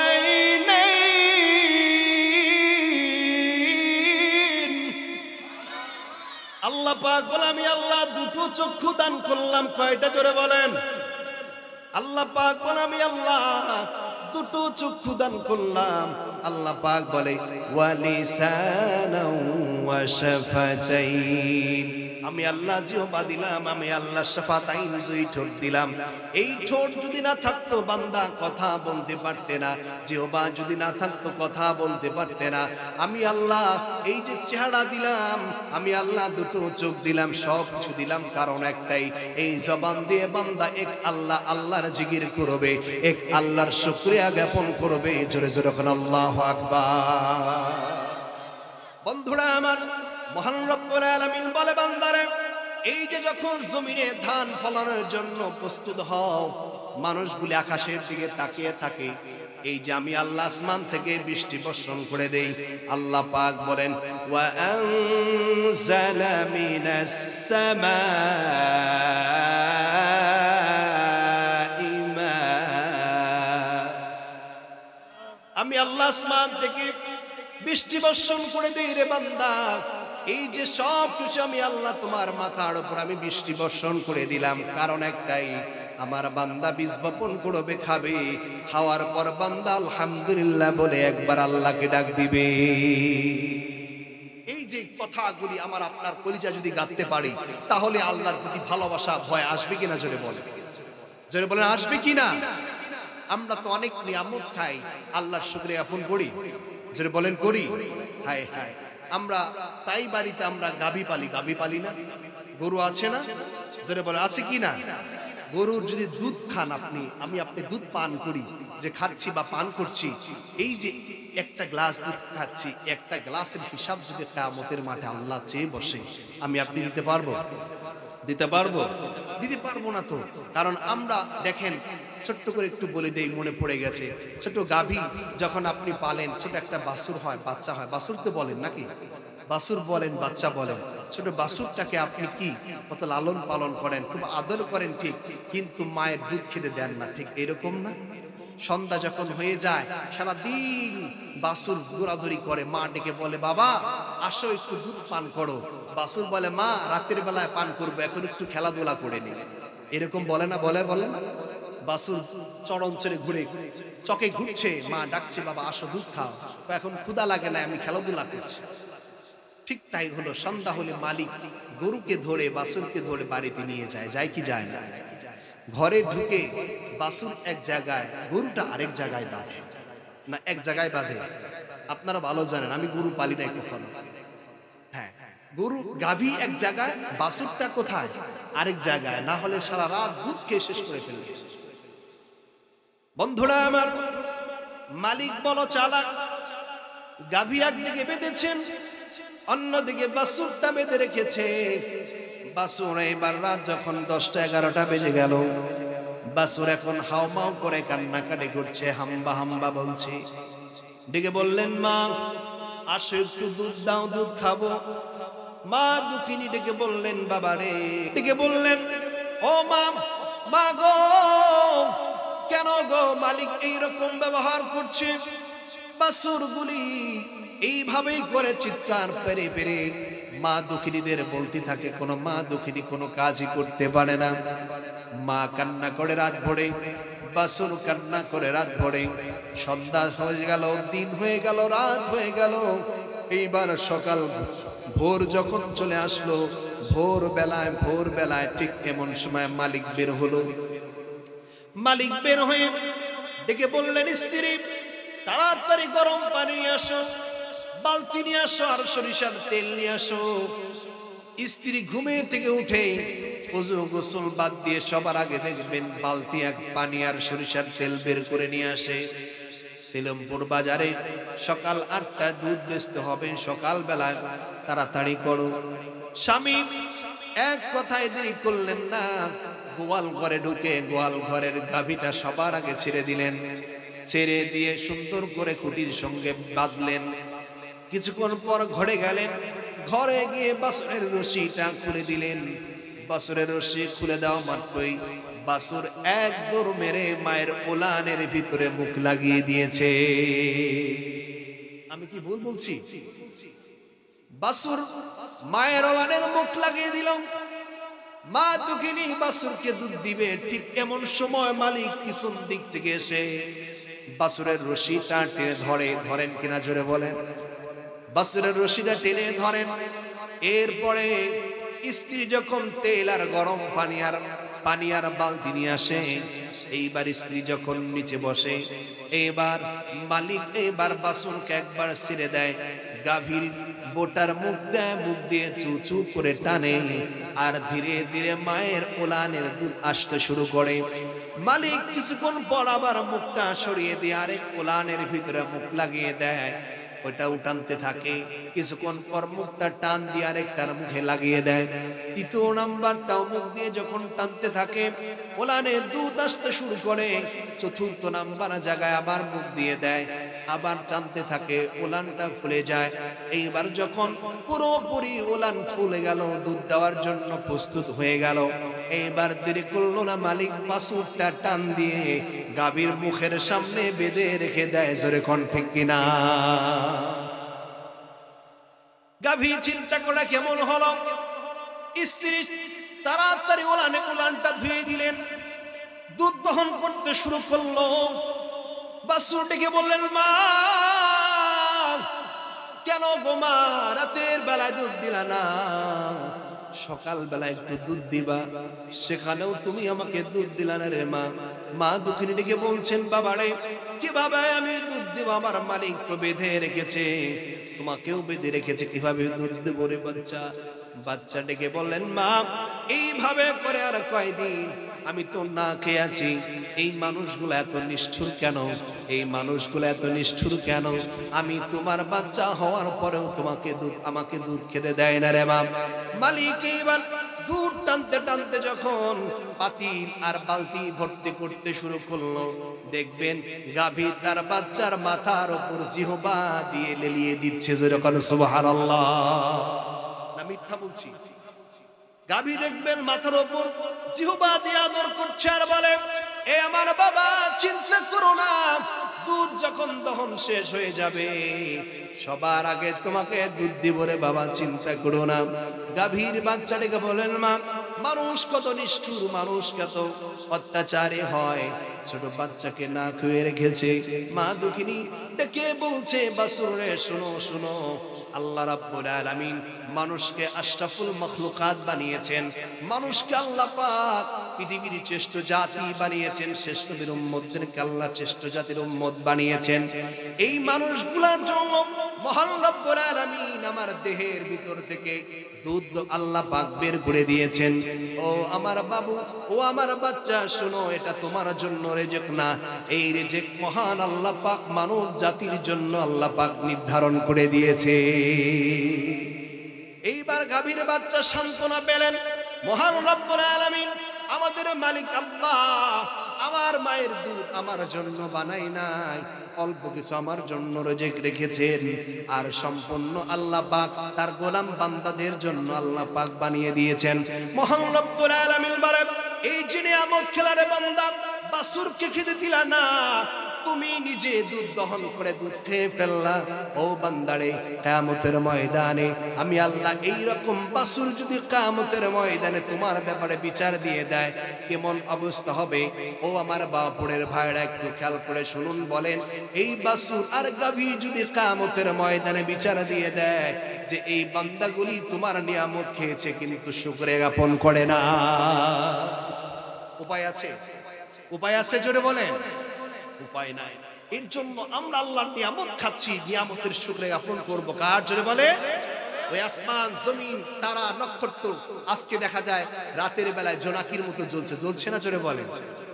Speaker 1: আইনাইন। আল্লাহ পাক বলে আমি আল্লাহ দুটো চক্ষু দান করলাম। কয়টা জোরে বলেন? আল্লাহ পাক বলে আমি আল্লাহ দুটো চক্ষু দান করলাম। আল্লাহ পাক বলে ওয়ালিসানাও ওয়া শাফাতাইন। আমি আল্লাহ জিহ্বা দিলাম, আমি আল্লাহ শাফাতাইন, 2 ঠোঁট দিলাম। এই ঠোঁট যদি না থাকতো বান্দা কথা বলতে পারতে না, জিহ্বা যদি না থাকতো কথা বলতে পারতে না। আমি আল্লাহ এই যে চেহারা দিলাম, আমি আল্লাহ দুটো চোখ দিলাম, সব কিছু দিলাম কারণ একটাই, এই জবান দিয়ে বান্দা এক আল্লাহ আল্লাহর জিকির করবে, এক আল্লাহর শুকরিয়া জ্ঞাপন করবে। জোরে জোরে এখন আল্লাহু আকবার। বন্ধুরা আমার, মহান রব্বুল আলামিন বলে বান্দারে এই যে যখন জমিনে ধান ফলানোর জন্য প্রস্তুত হও, মানুষগুলি আকাশের দিকে তাকিয়ে থাকে। এই যে আমি আল্লাহ আসমান থেকে বৃষ্টি বর্ষণ করে দেই। আল্লাহ পাক বলেন ওয়া আনজালা মিনাস সামাই মা। আমি আল্লাহ আসমান থেকে বৃষ্টি বর্ষণ করে দেই রে বান্দা। এই যে সব কিছু আমি আল্লাহ তোমার মাথার উপর আমি বৃষ্টি বর্ষণ করে দিলাম কারণ একটাই, আমার বান্দা বীজ বপন করবে, খাবে, খাওয়ার পর বান্দা আলহামদুলিল্লাহ বলে একবার আল্লাহকে ডাক দিবে। এই যে কথাগুলি আমার আপনার কলিজা যদি গাঁথতে পারি, তাহলে আল্লাহর প্রতি ভালোবাসা ভয় আসবে কিনা? জোরে বলে, জোরে বলেন আসবে কিনা? আমরা তো অনেক নিয়ামত খাই, আল্লাহর শুকরিয়া আপন করি, যেটা বলেন করি। হায় হায়, আমরা তাই বাড়িতে আমরা গাভী পালি না, গরু আছে না, যেটা বলে আছে কি না। গরুর যদি দুধ খান আপনি দুধ পান করি, যে খাচ্ছি বা পান করছি, এই যে একটা গ্লাস দুধ খাচ্ছি, একটা গ্লাসের হিসাব যদি কিয়ামতের মাঠে আল্লাহ চেয়ে বসে, আপনি দিতে পারবো? দিতে পারবো? দিতে পারবো না তো। কারণ আমরা দেখেন, ছোট্ট করে একটু বলে দেই, মনে পড়ে গেছে, ছোট গাভী যখন আপনি পালেন, ছোট একটা বাছুর হয়, বাচ্চা হয়, বাছুর তো বলেন নাকি, বাছুর বলেন, বাচ্চা বলেন, ছোট বাছুরটাকে আপনি কি কত লালন পালন করেন, খুব আদর করেন, ঠিক, কিন্তু মায়ের দুধ খেতে দেন না, ঠিক এরকম না? সন্ধ্যা যখন হয়ে যায়, সারাদিন বাছুর দৌড়াদৌড়ি করে, মা ডেকে বলে, বাবা আসো একটু দুধ পান করো। বাছুর বলে, মা রাতের বেলায় পান করবো, এখন একটু খেলাধুলা করে নি। এরকম বলে না? বলে না? বাছুর চরণ ছেড়ে ঘুরে চকে ঘুরছে, মা ডাকছে, বাবা আসো দুধ খাও, এখন ক্ষুধা লাগে না, আমি খেলাধুলা করছি। ঠিক তাই হলো, সন্ধ্যা হলে মালিক গরুকে ধরে, বাছুরকে ধরে বাড়িতে নিয়ে যায় কি যায় না? ঘরে ঢুকে বাছুর এক জায়গায়, গরুটা আরেক জায়গায় বাঁধে না, এক জায়গায় বাঁধে। আপনারা ভালো জানেন, আমি গরু পালি নাই কখনো। হ্যাঁ, গরু গাভী এক জায়গায়, বাছুরটা কোথায়? আরেক জায়গায়, না হলে সারা রাত দুধ খেয়ে শেষ করে ফেলবে। বন্ধুরা আমার, মালিক বলো চালাক, গাভী একদিকে বেঁধেছেন, অন্যদিকে বাছুরটা বেঁধে রেখেছে। বাছুর এবার রাত যখন 10টা-11টা বেজে গেল, বাছুর এখন হাউমাউ করে কান্নাকাটি করছে, হাম্বা হাম্বা বলছে। ডেকে বললেন, মা আসো একটু দুধ দাও, দুধ খাবো। মা দুঃখিনী ডেকে বললেন, বাবা রে, ডেকে বললেন, ও মা, মা গো, কেন গো মালিক এইরকম ব্যবহার করছে? বাছুরগুলি এইভাবেই করে চিৎকার পেরে পেরে মা দুঃখিনীদের বলতে থাকে, কোনো মা দুঃখিনী কোনো কাজই করতে পারে না। মা কান্না করে রাত ভরে, বাছুর কান্না করে রাত ভরে। সন্ধ্যা হয়ে গেল, দিন হয়ে গেল, রাত হয়ে গেল। এইবার সকাল ভোর যখন চলে আসলো, ভোর বেলায় ঠিক এমন সময় মালিক বের হলো। মালিক বের হয়ে ডেকে বললেন, স্ত্রী তাড়াতাড়ি গরম পানি নিয়ে আসো, বালতি নিয়ে আসো, আর সরিষার তেল নিয়ে আসো। স্ত্রী ঘুমে থেকে উঠে ওযু গোসল বাদ দিয়ে সবার আগে দেখবেন বালতি এক পানি আর সরিষার তেল বের করে নিয়ে আসে। সিলমপুর বাজারে সকাল 8টায় দুধ বেচতে হবে, সকাল বেলায় তাড়াতাড়ি করো। স্বামী এক কথায় দেরি করলেন না, গোয়াল ঘরে ঢুকে গোয়াল ঘরের গাভীটা সবার আগে ছেড়ে দিলেন। ছেড়ে দিয়ে সুন্দর করে খুঁটির সঙ্গে বাঁধলেন। কিছুক্ষণ পর ঘরে গেলেন, ঘরে গিয়ে বাছুরের রশিটা খুলে দিলেন। বাছুরের রশি খুলে দেওয়া মাত্রই বাছুর এক দৌড় মেরে মায়ের ওলানের ভিতরে মুখ লাগিয়ে দিয়েছে। আমি কি ভুল বলছি? বাছুর মায়ের ওলানের মুখ লাগিয়ে দিল। মা দুঃখিনী বাছুরকে দুধ দিবে, ঠিক এমন সময় মালিক পিছন দিক থেকে এসে বাছুরের রশিটা টেনে ধরেন কিনা জোরে বলেন। বাছুরের রশিটা টেনে ধরেন। এরপরে স্ত্রী যখন তেল আর গরম পানি আর বালতি নিয়ে আসে, এইবার স্ত্রী যখন নিচে বসে, এবার মালিক বাছুরকে একবার ছেড়ে দেয়, গাভীর বোটার মুখ দিয়ে চু চু করে টানে, আর ধীরে ধীরে মায়ের ওলানের দুধ আসতে শুরু করে। মালিক কিছুক্ষণ পর আবার মুখটা সরিয়ে দিয়ে আরেক ওলানের ভিতরে মুখ লাগিয়ে দেয়, ওটাও টানতে থাকে। কিছুক্ষণ পর মুখটা টান দিয়ে আরেকটার মুখে লাগিয়ে দেয়। তৃতীয় নাম্বারটাও মুখ দিয়ে যখন টানতে থাকে, ওলানে দুধ আসতে শুরু করে। চতুর্থ নাম্বার জায়গায় আবার মুখ দিয়ে দেয়, আবার টানতে থাকে, ওলানটা ফুলে যায়। এইবার যখন পুরোপুরি ওলান ফুলে গেল, দুধ দেওয়ার জন্য প্রস্তুত হয়ে গেল, এইবার দেরি করলো না, মালিক বাছুরটা টান দিয়ে গাভীর মুখের সামনে বেঁধে রেখে দেয়। জোরে কোন ঠিক কিনা? গাভী চিন্তা করে কেমন হলো। স্ত্রী তাড়াতাড়ি ওলানটা ধুয়ে দিলেন, দুধ দহন করতে শুরু করলো। বাছুর ডেকে বললেন, মা কেন গো মা, রাতের বেলায় দুধ দিলা না? সকালবেলা একটু দুধ দিবা, সেখানেও তুমি আমাকে দুধ দিলা না রে মা। মা দুঃখিনীটিকে বলছেন, বাবা রে কিভাবে আমি দুধ দেব, আমার মালিক তো বেঁধে রেখেছে, তোমাকেও বেঁধে রেখেছে, কিভাবে দুধ দেবো রে বাচ্চা। বাচ্চা ডেকে বললেন, মা এইভাবে করে আর কয়দিন, আমি তো না খেয়ে আছি। এই মানুষগুলো এত নিষ্ঠুর কেন, এই মানুষগুলো এত নিষ্ঠুর কেন? আমি তোমার বাচ্চা হওয়ার পরেও আমাকে দুধ খেতে দেয় না রে মা। মালিক এইবার দুধ টানতে টানতে যখন পাতিল আর বালতি ভর্তি করতে শুরু করলো, দেখবেন গাভী তার বাচ্চার মাথার উপর জিহ্বা দিয়ে লেলিয়ে দিচ্ছে, যেরকম সুবহানাল্লাহ। না মিথ্যা বলছি? গাভী দেখবেন মাথার উপর জিহ্বা দিয়ে আদর করছে আর বলে, এ আমার বাবা চিন্তা করো না, দুধ যখন দহন শেষ হয়ে যাবে সবার আগে তোমাকে দুধ দিব রে বাবা, চিন্তা করো না। গাভীর বাচ্চাটাকে বলেন, মা মানুষ কত নিষ্ঠুর, মানুষ কত অত্যাচারী হয়, ছোট বাচ্চাকে না খুঁয়ে রেখেছে। মা দুঃখিনী ডেকে বলছে, বাছুর রে শোনো শোনো, আল্লাহ রাব্বুল আলামিন মানুষকে আশরাফুল মাখলুকাত বানিয়েছেন, মানুষকে আল্লাহ পাক পৃথিবীর শ্রেষ্ঠ জাতি বানিয়েছেন, শ্রেষ্ঠ নবীর উম্মতদেরকে আল্লাহ শ্রেষ্ঠ জাতির উম্মত বানিয়েছেন। এই মানুষগুলোর জন্য মহান রব্বুল আলামিন আমার দেহের ভিতর থেকে দুধ আল্লাহ পাক বের করে দিয়েছেন। ও আমার বাবু, ও আমার বাচ্চা শোনো, এটা তোমার জন্য রিজিক না, এই রিজিক মহান আল্লাহ পাক মানব জাতির জন্য আল্লাহ পাক নির্ধারণ করে দিয়েছে। এইবার গাভীর বাচ্চা সান্ত্বনা পেলেন, মহান রব্বুল আলামিন আমাদের মালিক আল্লাহ আমার মায়ের দুধ আমার জন্য বানাই নাই, অল্প কিছু আমার জন্য রিজিক রেখেছেন, আর সম্পূর্ণ আল্লাহ পাক তার গোলাম বান্দাদের জন্য আল্লাহ পাক বানিয়ে দিয়েছেন। মহান রব্বুল আলামিন বলেন, এই যে নিয়ামত খেলারে বান্দা, বাছুরকে খেতে দিলা না, তুমি নিজে দুধ দহন করে দুধ খেয়ে ফেললা। ও বান্দারে, কিয়ামতের ময়দানে আমি আল্লাহ এই রকম বাছুর যদি কিয়ামতের ময়দানে তোমার ব্যাপারে বিচার দিয়ে দেয়, কেমন অবস্থা হবে? ও আমার বাপুরের ভাইরা একটু খেয়াল করে শুনুন, বলেন এই বাছুর আর গাভী যদি কিয়ামতের ময়দানে বিচার দিয়ে দেয় যে এই বান্দাগুলি তোমার নিয়ামত খেয়েছে কিন্তু শুকরিয়া জ্ঞাপন করে না, উপায় আছে? উপায় আছে জোরে বলেন? উপায় নাই। এর জন্য আমরা আল্লাহর নিয়ামত খাচ্ছি, নিয়ামতের শুকরিয়া জ্ঞাপন করব কার? জোরে বলে। ওই আসমান জমিন তারা নক্ষত্র আজকে দেখা যায় রাতের বেলায় জোনাকির মতো জ্বলছে, জ্বলছে না? জোরে বলে।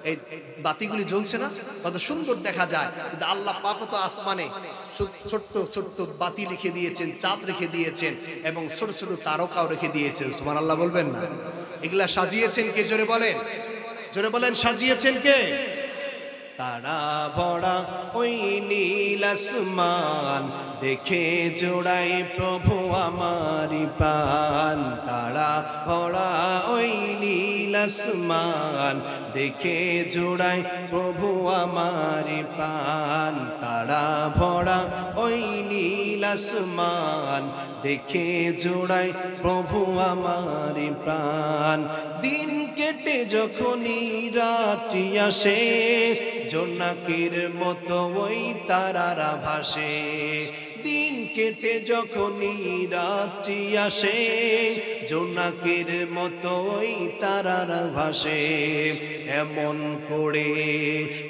Speaker 1: এই বাতিগুলি জ্বলছে না? কত সুন্দর দেখা যায়, কিন্তু আল্লাহ পাক তো আসমানে ছোট্ট ছোট্ট বাতি রেখে দিয়েছেন, চাঁদ রেখে দিয়েছেন, এবং ছোট ছোট তারকাও রেখে দিয়েছেন। সুবহানাল্লাহ বলবেন না? এগুলা সাজিয়েছেন কে? জোরে বলেন, জোরে বলেন, সাজিয়েছেন কে? তারা ভরা ওই নীল আসমান দেখে জোড়াই প্রভু আমারি প্রাণ। তারা ভরা ওই নীল আসমান দেখে জোড়াই প্রভু আমারি প্রাণ। তারা ভরা ওই নীল আসমান দেখে জোড়াই প্রভু আমারি প্রাণ। দিন কেটে যখনই রাত্রি আসে, জোনাকির মতো ওই তারারা ভাসে। দিন কেটে যখনই রাত্রি আসে, জোনাকির মতো ওই তারারা ভাসে। এমন করে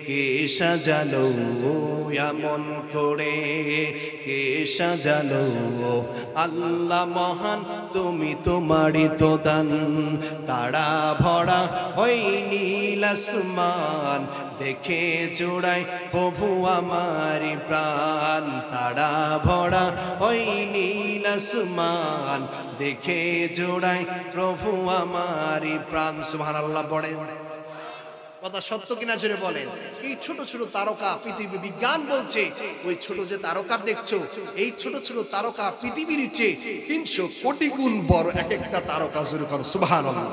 Speaker 1: কে সাজালো, এমন করে কে সাজালো, আল্লাহ মহান তুমি তোমারই তো দান। তারা ভরা ওই নীল আসমান দেখে জোড়াই প্রভু আমারি প্রাণ। তারা ভরা ওই নীল আসমান দেখে জোড়াই প্রভু আমারি প্রাণ। সুবহানাল্লাহ পড়েন। কথা সত্য কিনা জোরে বলেন। এই ছোট ছোট তারকা, পৃথিবী বিজ্ঞান বলছে ওই ছোট যে তারকা দেখছো, এই ছোট ছোট তারকা পৃথিবীর চেয়ে 300 কোটি গুণ বড় এক একটা তারকা। জোরে করো সুবহানাল্লাহ।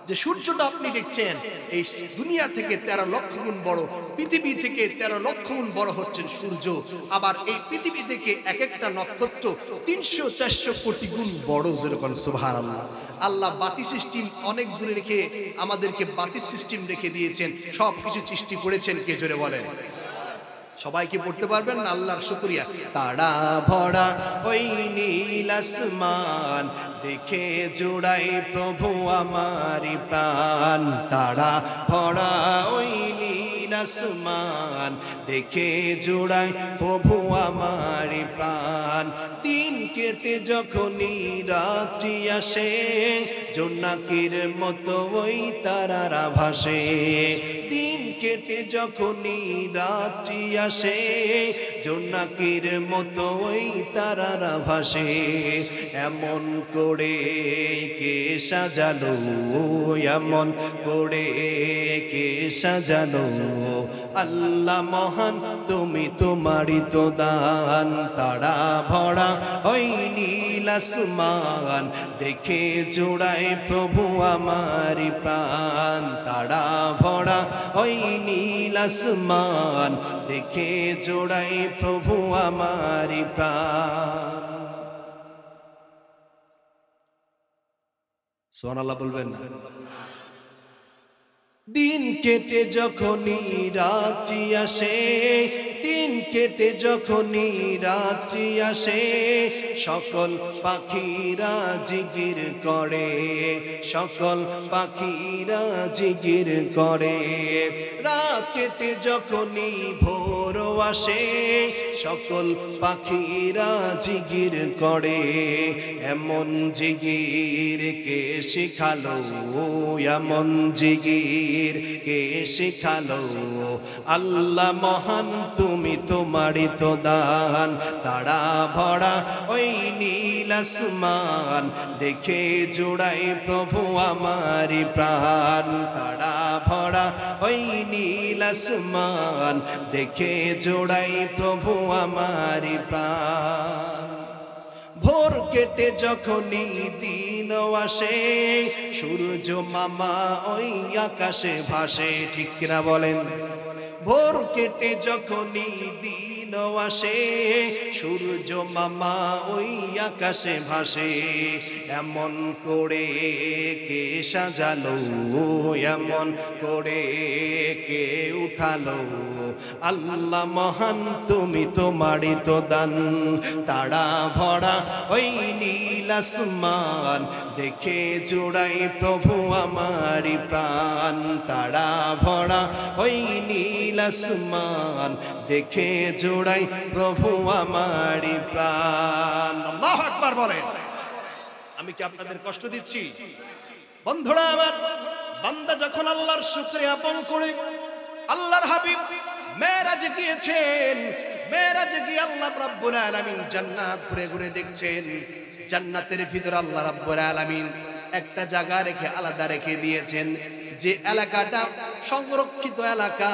Speaker 1: যে সূর্যটা আপনি দেখছেন এই দুনিয়া থেকে 13 লক্ষ গুণ বড়, পৃথিবী থেকে 13 লক্ষ গুণ বড় হচ্ছেন সূর্য। আবার এই পৃথিবী থেকে এক একটা নক্ষত্র 300-400 কোটি গুণ বড়। যেরকম সুবহানাল্লাহ। আল্লাহ বাতি সিস্টেম অনেক দূরে রেখে আমাদেরকে বাতি সিস্টেম রেখে দিয়েছেন, সব কিছু সৃষ্টি করেছেন কে? জোরে বলেন। সবাই কি পড়তে পারবেন না? আল্লাহর শুকরিয়া। তারা ভরা ওই নীল আসমান, দেখে জোড়াই প্রভু আমারি প্রাণ। তারা ভরা ওই নীল আসমান, দেখে জোড়াই প্রভু আমারি প্রাণ। দিন কেটে যখনই রাত্রি আসে, জোনাকির মতো ওই তারারা ভাসে। দিন কেটে যখনই রাত্রি আসে, জোনাকির মতো ওই তারারা ভাসে। এমন করে কে সাজালো, এমন করে কে সাজালো, আল্লাহ মহান তুমি, তোমারই তো দান। তারা ভরা ওই নীল আসমান, দেখে জোড়ায় প্রভু আমারি প্রাণ। তারা ভরা ওই নীল আসমান, দেখে জোড়ায় প্রভু আমারি প্রাণ। সুবহানাল্লাহ বলবেন না? দিন কেটে যখনই রাত্রি আসে, দিন কেটে যখনই রাত্রি আসে, সকল পাখিরা জিগির করে, সকল পাখিরা জিগির করে। রাত কেটে যখনই ভোর আসে, সকল পাখিরা জিগির করে। এমন জিগির কে শিখালো, এমন জিগির কে শিখালো, আল্লাহ মহান তুমি, তোমারই তো দান। তারা ভরা ওই নীল আসমান, দেখে জোড়াই প্রভু আমারি প্রাণ। তারা ভরা ওই নীল আসমান, দেখে জোড়াই প্রভু আমারি প্রাণ। ভোর কেটে যখনই দিন আসে, সূর্য মামা ওই আকাশে ভাসে। ঠিক কিনা বলেন? ভোর কেটে যখনই দিন আসে, সূর্য মামা ওই আকাশে ভাসে। এমন করে কে সাজালো, এমন করে কে উঠালো, আল্লাহ মহান তুমি, তোমারই তো দান। তারা ভরা ওই নীল আসমান, দেখে জোড়াই প্রভু আমারি প্রাণ। তারা ভরা ওই নীল আসমান, দেখে জোড়াই প্রভু আমারি প্রাণ। আল্লাহু আকবার বলেন। আমি কি আপনাদের কষ্ট দিচ্ছি? বন্ধুরা আমার, বান্দা যখন আল্লাহর শুকরিয়া জ্ঞাপন করে, আল্লাহর হাবিব মেরাজে গিয়েছেন। মেরাজে গিয়ে আল্লাহ রাব্বুল আলামিন জান্নাত ঘুরে ঘুরে দেখছেন। জান্নাতের ভিতর আল্লাহ রাব্বুল আলামিন একটা জায়গা রেখে আলাদা রেখে দিয়েছেন, যে এলাকাটা সংরক্ষিত এলাকা।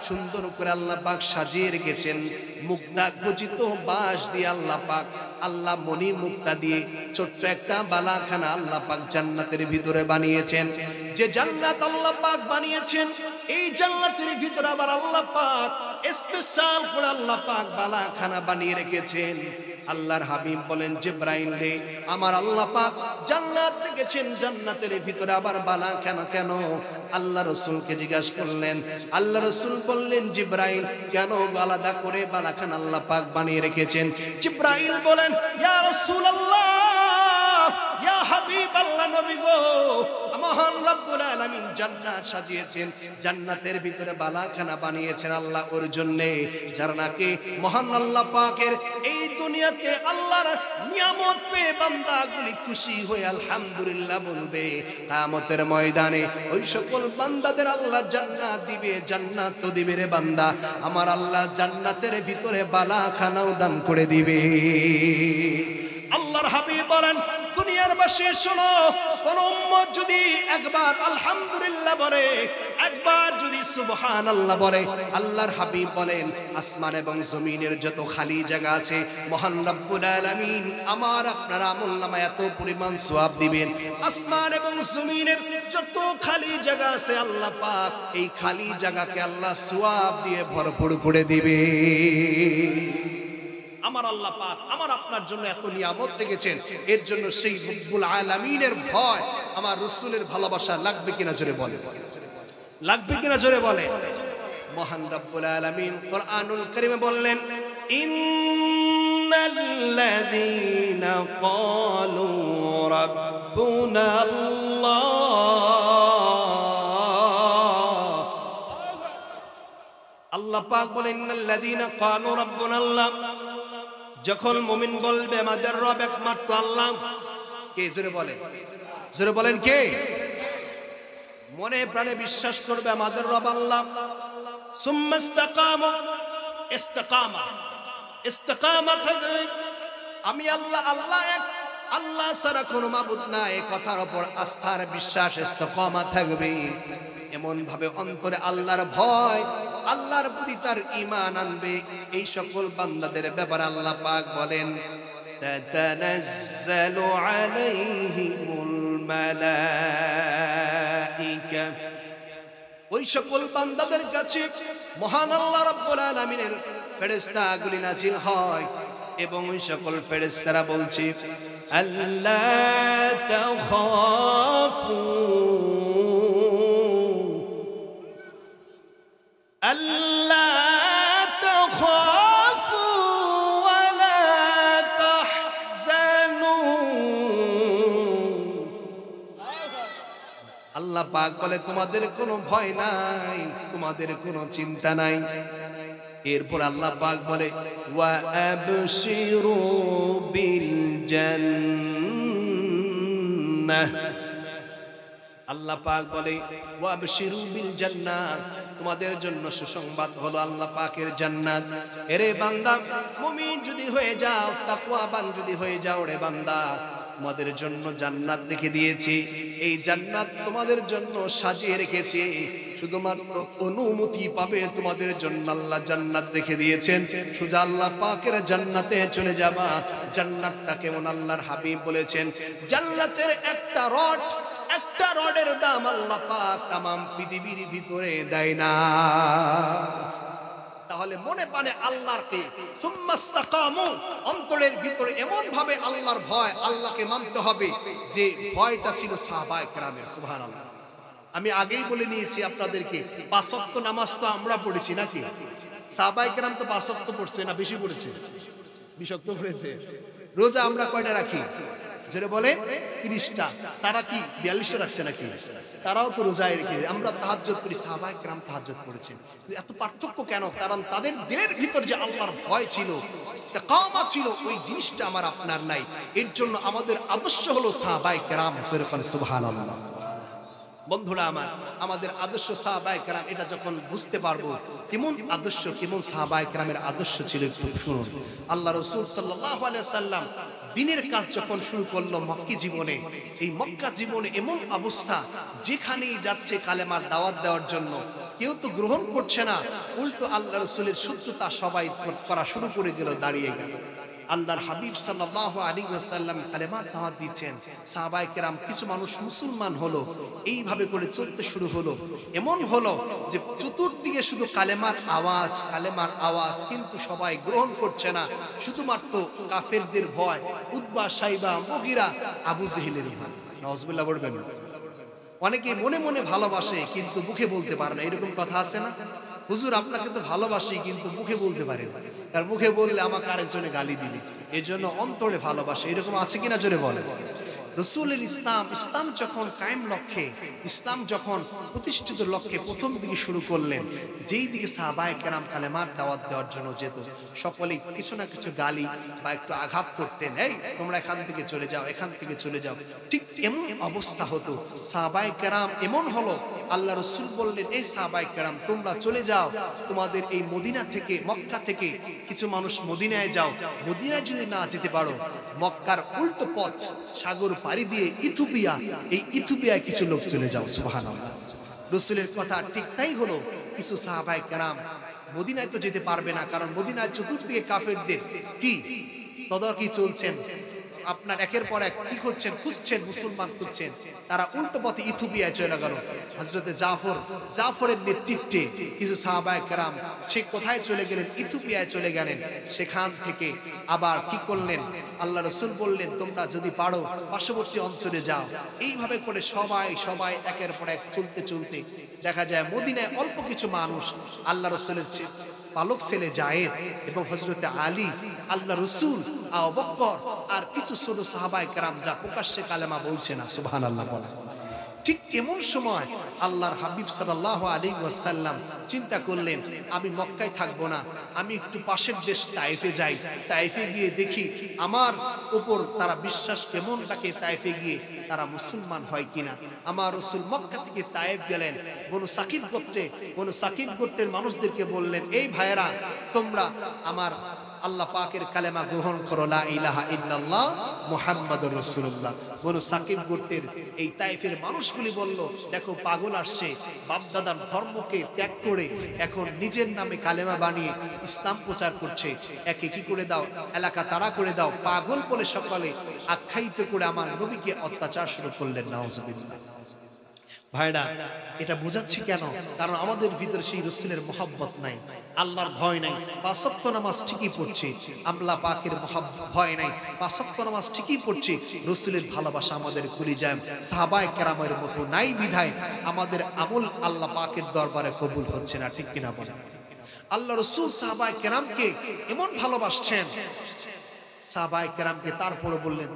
Speaker 1: সুন্দর করে আল্লাহ পাক সাজিয়ে রেখেছেন। মুক্তা খচিত বাঁশ দিয়ে আল্লাহ পাক, আল্লাহ মণি মুক্তা দিয়ে ছোট্ট একটা বালাখানা আল্লাহ পাক জান্নাতের ভিতরে বানিয়েছেন। যে জান্নাত আল্লাহ পাক বানিয়েছেন, এই জান্নাতের ভিতরে আবার আল্লাহ পাক স্পেশাল করে আল্লাহ পাক বালাখানা বানিয়ে রেখেছেন। আল্লাহর হাবিব বলেন, জিবরাইল রে, আমার আল্লাহ পাক জান্নাত রেখেছেন, জান্নাতের ভিতরে আবার বালাখানা কেন? আল্লাহ রাসূলকে জিজ্ঞাসা করলেন। আল্লাহ রাসূল বললেন, জিবরাইল, কেন আলাদা করে বালাখানা আল্লাহ পাক বানিয়ে রেখেছেন? জিবরাইল বলেন, ইয়া রাসূলুল্লাহ, ইয়া হাবিব আল্লাহ, নবী গো, মহান রব্বুল আলামিন জান্নাত সাজিয়েছেন, জান্নাতের ভিতরে বালাখানা বানিয়েছেন আল্লাহ ওর জন্য, যারা নাকি মহান আল্লাহ পাকের এই দুনিয়াতে আল্লাহর নিয়ামত পেয়ে বান্দাগুলি খুশি হয়ে আলহামদুলিল্লাহ বলবে, কিয়ামতের ময়দানে ওই সকল বান্দাদের আল্লাহ জান্নাত দিবে। জান্নাত তো দিবে রে বান্দা, আমার আল্লাহ জান্নাতের ভিতরে বালাখানাও দান করে দিবে। আল্লাহর হাবিব বলেন, দুনিয়ার বাসী শোনো, কোন উম্মত যদি একবার আলহামদুলিল্লাহ বলে, একবার যদি সুবহানাল্লাহ বলে, আল্লাহর হাবিব বলেন, আসমান এবং জমিনের যত খালি জায়গা আছে মহান রব্বুল আলামিন আমার আপনার আমলনামায় এত পরিমাণ সওয়াব দিবেন। আসমান এবং জমিনের যত খালি জায়গা আছে আল্লাহ পাক এই খালি জায়গাকে আল্লাহ সওয়াব দিয়ে ভরপুর করে দিবে। আমার আল্লাহ পাক আমার আপনার জন্য এত নিয়ামত রেখেছেন, এর জন্য সেই রব্বুল আলামিনের ভয়, আমার রাসূলের ভালোবাসা লাগবে কিনা জোরে বলে, লাগবে কিনা জোরে বলে। মহান রব্বুল আলামিন কোরআনুল কারীমে বললেন, ইন্নাল্লাযীনা ক্বালু রাব্বুনা আল্লাহ, আল্লাহ পাক বলেন ইন্নাল্লাযীনা ক্বালু রাব্বুনা আল্লাহ, যখন মুমিন বলবে আমাদের রব একমাত্র আল্লাহ, কে জোরে বলেন, জোরে বলেন কে? মনে প্রাণে বিশ্বাস করবে আমাদের রব আল্লাহ। সুম্মা ইসতাকামু, ইস্তিকামা, ইস্তিকামা থাকবে আমি আল্লাহ, আল্লাহ এক, আল্লাহ ছাড়া কোনো মাবুদ নাই, কথার উপর আস্থার বিশ্বাস ইস্তিকামা থাকবে। এমন ভাবে অন্তরে আল্লাহর ভয়, আল্লাহর প্রতি তার ঈমান আনবে। এই সকল বান্দাদের ব্যাপারে আল্লাহ পাক বলেন, তাতানাজ্জালু আলাইহিমুল মালাইকা, ওই সকল বান্দাদের কাছে মহান আল্লাহ রাব্বুল আলামিনের ফেরেশতাগুলি নাজিল হয় এবং ওই সকল ফেরেশতারা বলছে, আল্লা তাখাফু আল্লা তাখাফু ওয়া লা তাহজানু। আল্লাহ পাক বলে তোমাদের কোনো ভয় নাই, তোমাদের কোনো চিন্তা নাই। এরপর আল্লাহ পাক বলে ওয়া আবশিরু বিল জান্নাহ, আল্লাহ পাক বলে ওয়া আবশিরু বিল জান্নাহ, তোমাদের জন্য সুসংবাদ হলো আল্লাহ পাকের জান্নাত। এরে বান্দা, মুমিন যদি হয়ে যাও, তাকওয়াবান যদি হয়ে যাও রে বান্দা, তোমাদের জন্য জান্নাত রেখে দিয়েছি। এই জান্নাত তোমাদের জন্য সাজিয়ে রেখেছি, শুধুমাত্র অনুমতি পাবে তোমাদের জন্য আল্লাহ জান্নাত রেখে দিয়েছেন। সোজা আল্লাহ পাকের জান্নাতে চলে যাবা। জান্নাতটা কেমন আল্লাহর হাবিব বলেছেন, জান্নাতের একটা রড, একটা রডের দাম আল্লাহ পাক তামাম পৃথিবীর ভিতরে দেয় না। তাহলে মনে প্রাণে আল্লাহকে সুম্মাস্তাকামু, অন্তরের ভিতরে এমন ভাবে আল্লাহর ভয়, আল্লাহকে মানতে হবে যে ভয়টা ছিল সাহাবায়ে কেরামের। সুবহানাল্লাহ। আমি আগেই বলে নিয়েছি আপনাদেরকে, ৫ ওয়াক্ত নামাজ তো আমরা পড়েছি নাকি? সাহাবায়ে কেরাম তো ৫ ওয়াক্ত পড়ছে না, বেশি পড়েছে? ২০ ওয়াক্ত পড়েছে। রোজা আমরা কয়টা রাখি? যেটা বলে ৩০টা। তারা কি ৪২টা রাখছে নাকি? তারাও তো রোজায় রেখে। আমরা তাহাজ্জুদ করি, সাহাবায়ে কেরাম তাহাজ্জুদ করেছেন। এত পার্থক্য কেন? কারণ তাদের দিলের ভিতর যে আল্লাহর ভয় ছিল, ইস্তিকামা ছিল, ওই জিনিসটা আমার আপনার নাই। এর জন্য আমাদের আদর্শ হলো সাহাবায়ে কেরাম। সুবহানাল্লাহ। বন্ধুরা আমার, আমাদের আদর্শ সাহাবায়ে কেরাম, এটা যখন বুঝতে পারবো কেমন আদর্শ, কেমন সাহাবায়ে কেরামের আদর্শ ছিল, একটু শুনুন। আল্লাহ রাসূল সাল্লাল্লাহু আলাইহি সাল্লাম দিনের কাজ যখন শুরু করলো মক্কি জীবনে, এই মক্কা জীবনে এমন অবস্থা, যেখানেই যাচ্ছে কালেমার দাওয়াত দেওয়ার জন্য, কেউ তো গ্রহণ করছে না, উল্টো আল্লাহ রাসূলের শত্রুতা সবাই করা শুরু করে গেল, দাঁড়িয়ে গেল। আল্লাহর হাবিব সাল্লাল্লাহু আলাইহি ওয়াসাল্লাম কালেমার দাওয়াত দিচ্ছেন, সাহাবায়ে কেরাম কিছু মানুষ মুসলমান হলো, এইভাবে করে চলতে শুরু হলো। এমন হলো যে চতুর্দিকে শুধু কালেমার আওয়াজ, কালেমার আওয়াজ, কিন্তু সবাই গ্রহণ করছে না। শুধুমাত্র কাফেরদের ভয়, উতবা, সাইবা, মুগীরা, আবু জেহেলের ভয়। নাউজুবিল্লাহ বলবেন। অনেকে মনে মনে ভালোবাসে কিন্তু মুখে বলতে পারে না, এরকম কথা আছে না? হুজুর আপনাকে তো ভালোবাসি কিন্তু মুখে বলতে পারে না, আর মুখে বললে আমাকে আরেকজনে গালি দিবে, এর জন্য অন্তরে ভালোবাসে। এরকম আছে কিনা জোরে বলে। রাসূলের ইসলাম, ইসলাম যখন কায়েম লক্ষ্যে, ইসলাম যখন প্রতিষ্ঠিত লক্ষ্যে প্রথম দিকে শুরু করলেন, যেই দিকে সাহাবায়ে কেরাম কালেমার দাওয়াত দেওয়ার জন্য যেত, সকলেই কিছু না কিছু গালি বা একটু আঘাত করতেন, এই তোমরা এখান থেকে চলে যাও, এখান থেকে চলে যাও। ঠিক এমন অবস্থা হতো। সাহাবায়ে কেরাম এমন হলো, আল্লাহ রাসূল বললেন, এই সাহাবায়ে কেরাম তোমরা চলে যাও, তোমাদের এই মদিনা থেকে, মক্কা থেকে কিছু মানুষ মদিনায় যাও। মদিনায় যদি না যেতে পারো, মক্কার উল্টো পথ সাগর পাড়ি দিয়ে ইথিওপিয়া, এই ইথিওপিয়ায় কিছু লোক চলে যাও। সুবহানাল্লাহ। রাসূলের কথা ঠিক তাই হলো। কিছু সাহাবায়ে কেরাম মদিনায় তো যেতে পারবে না, কারণ মদিনায় চতুর্দিকে কাফেরদের কি তদারকি চলছেন, আপনার একের পর এক কি করছেন, খুঁজছেন, মুসলমান খুঁজছেন। তারা উল্টো পথে ইথিওপিয়ায় চলে গেল। হযরতে জাফরের নেতৃত্বে কিছু সাহাবায়ে কেরাম সে কোথায় চলে গেলেন, ইথিওপিয়ায় চলে গেলেন। সেখান থেকে আবার কি করলেন, আল্লাহ রাসূল বললেন তোমরা যদি পারো পার্শ্ববর্তী অঞ্চলে যাও। এইভাবে করে সবাই একের পর এক চলতে চলতে দেখা যায় মদিনায় অল্প কিছু মানুষ আল্লাহ রাসূলের পালক ছেলে যায়েদ এবং হযরতে আলী, আল্লাহ রাসূল, আবু বকর আর কিছু ছোট সাহাবায়ে কেরাম যা প্রকাশ্যে কালেমা বলছে না, সুবহানাল্লাহ বলেন। ঠিক এমন সময় আল্লাহর হাবিব সাল্লাল্লাহু আলাইহি ওয়াসাল্লাম চিন্তা করলেন আমি মক্কায় থাকবো না, আমি একটু পাশের দেশ তায়েফে যাই। তায়েফে গিয়ে দেখি আমার উপর তারা বিশ্বাস কেমন রাখে, তায়েফে গিয়ে তারা মুসলমান হয় কিনা। আমার রাসূল মক্কা থেকে তায়েফ গেলেন। বনু সাকিব গোত্রের মানুষদেরকে বললেন এই ভাইয়েরা তোমরা আমার আল্লাহ পাকের কালেমা গ্রহণ করো, লা ইলাহা ইল্লাল্লাহ মুহাম্মাদুর রাসূলুল্লাহ। বনু সাকিব গোত্রের এই তায়েফের মানুষগুলি বলল দেখো পাগল আসছে, বাপদাদার ধর্মকে ত্যাগ করে এখন নিজের নামে কালেমা বানিয়ে ইসলাম প্রচার করছে, একে কি করে দাও, এলাকা তাড়া করে দাও। পাগল বলে সকলে আখ্যায়িত করে আমার নবীকে অত্যাচার শুরু করলেন, নাউজুবিল্লাহ। ভাইরা এটা বোঝাচ্ছি কেন, কারণ আমাদের ভিতরে সেই রাসূলের মহব্বত নাই, আল্লাহর ভয় নাই। পাঁচ ওয়াক্ত নামাজ ঠিকই পড়ছি, আল্লাহ পাকের ভয় নাই, পাঁচ ওয়াক্ত নামাজ ঠিকই পড়ছি, রাসূলের ভালোবাসা আমাদের কলিজায় সাহাবায়ে কেরামের মতো নাই বিধায় আমাদের আমল আল্লাহ পাকের দরবারে কবুল হচ্ছে না, ঠিক কিনা বলেন। আল্লাহ রাসূল সাহাবায়ে কেরামকে এমন ভালোবাসছেন, সাহাবায়ে কেরামকে তারপরে বললেন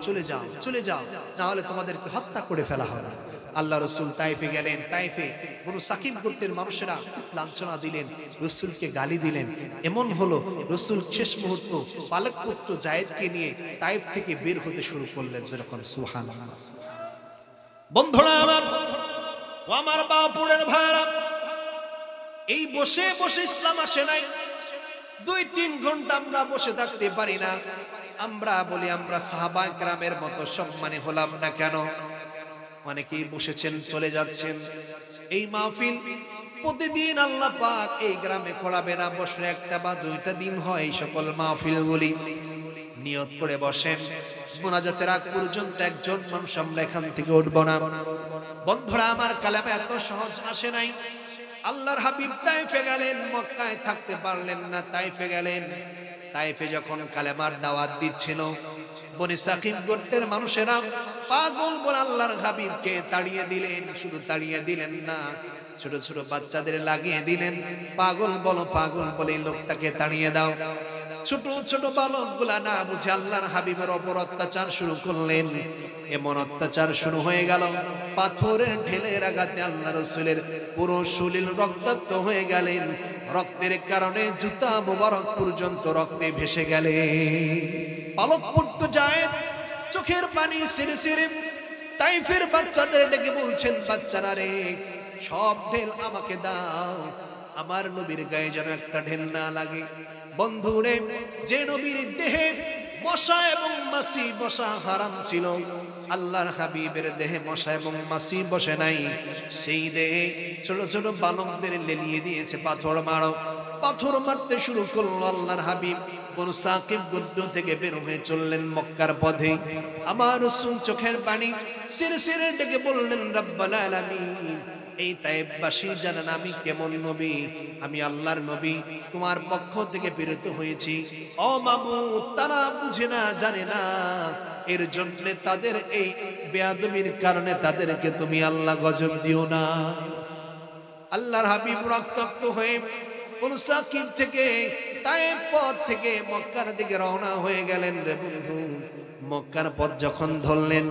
Speaker 1: চলে যাও না হলে তোমাদেরকে হত্যা করে ফেলা হবে। আল্লাহ রাসূল তায়েফে গেলেন। তায়েফে বনু সাকিব গোত্রের মানুষেরা লাঞ্ছনা দিলেন, রাসূলকে গালি দিলেন। এমন হলো রাসূল শেষ মুহূর্ত পালক পুত্র যায়েদকে নিয়ে তায়েফ থেকে বের হতে শুরু করলেন, যেরকম সুবহানাল্লাহ। বন্ধুরা আমার বাপুরের ভাইরা, এই বসে ইসলাম আসে নাই। 2-3 ঘন্টা আমরা বসে থাকতে পারি না। আমরা বলি আমরা সাহাবায়ে কেরামের মতো সম্মানী হলাম না কেন? অনেকেই বসেছেন চলে যাচ্ছেন। এই মাহফিল প্রতিদিন আল্লাহ পাক এই গ্রামে পড়াবে না, বছরে 1টা বা 2টা দিন হয় এই সকল মাহফিলগুলি। নিয়ত করে বসেন মুনাজাতের আগ পর্যন্ত একজন মানুষ আমরা এখান থেকে উঠব না। বন্ধুরা আমার কালেমা এত সহজ আসে নাই। আল্লাহর হাবিব তায়েফে গেলেন, মক্কায় থাকতে পারলেন না, তায়েফে গেলেন। তায়েফে যখন কালেমার দাওয়াত দিচ্ছিল বনি সাকিব গোত্রের মানুষেরা পাগল বলে আল্লাহর হাবিবকে তাড়িয়ে দিলেন। শুধু তাড়িয়ে দিলেন না, ছোট ছোট বাচ্চাদের লাগিয়ে দিলেন, পাগল বলে এই লোকটাকে তাড়িয়ে দাও। ছোট ছোট বালকগুলা না বুঝে আল্লাহর হাবিবের উপর অত্যাচার শুরু করলেন। এমন অত্যাচার শুরু হয়ে গেল, পাথরের ঢেলের আঘাতে আল্লাহ রাসূলের পুরো শরীর রক্তাক্ত হয়ে গেলেন। রক্তের কারণে জুতা মোবারক পর্যন্ত রক্তে ভেসে গেলে। পালক পুত্র যায়েদ চোখের পানি ছিঁড়ে তায়েফের বাচ্চাদের ডেকে বলছেন, বাচ্চারা রে সব ঢেল আমাকে দাও, আমার নবীর গায়ে যেন একটা ঢেল না লাগে। বন্ধুরে, যে নবীর দেহে মশা এবং মাছি বসা হারাম ছিল, আল্লাহর হাবিবের দেহে মশা এবং মাছি বসে নাই। সেই দেহে ছোট ছোট বালকদের লেলিয়ে দিয়েছে পাথর মারতে শুরু করলো। আল্লাহর হাবিব বনু সাকিব গোত্র থেকে বের হয়ে চললেন মক্কার পথে। আমার রাসূল চোখের পানি ছিঁড়ে ডেকে বললেন, রব্বুল আলামিন, এই তায়েফবাসী জানেন আমি কেমন নবী, আমি আল্লাহর নবী, তোমার পক্ষ থেকে প্রেরিত হয়েছি। ও মাবুদ, তারা বুঝে না, জানে না, এর জন্য তাদের এই বেয়াদবির কারণে তাদেরকে তুমি আল্লাহ গজব দিও না। আল্লাহর হাবিব রক্তাক্ত হয়ে বনু সাকিব থেকে তায়েফ পথ থেকে মক্কার দিকে রওনা হয়ে গেলেন। রে বন্ধু, মক্কার পথ যখন ধরলেন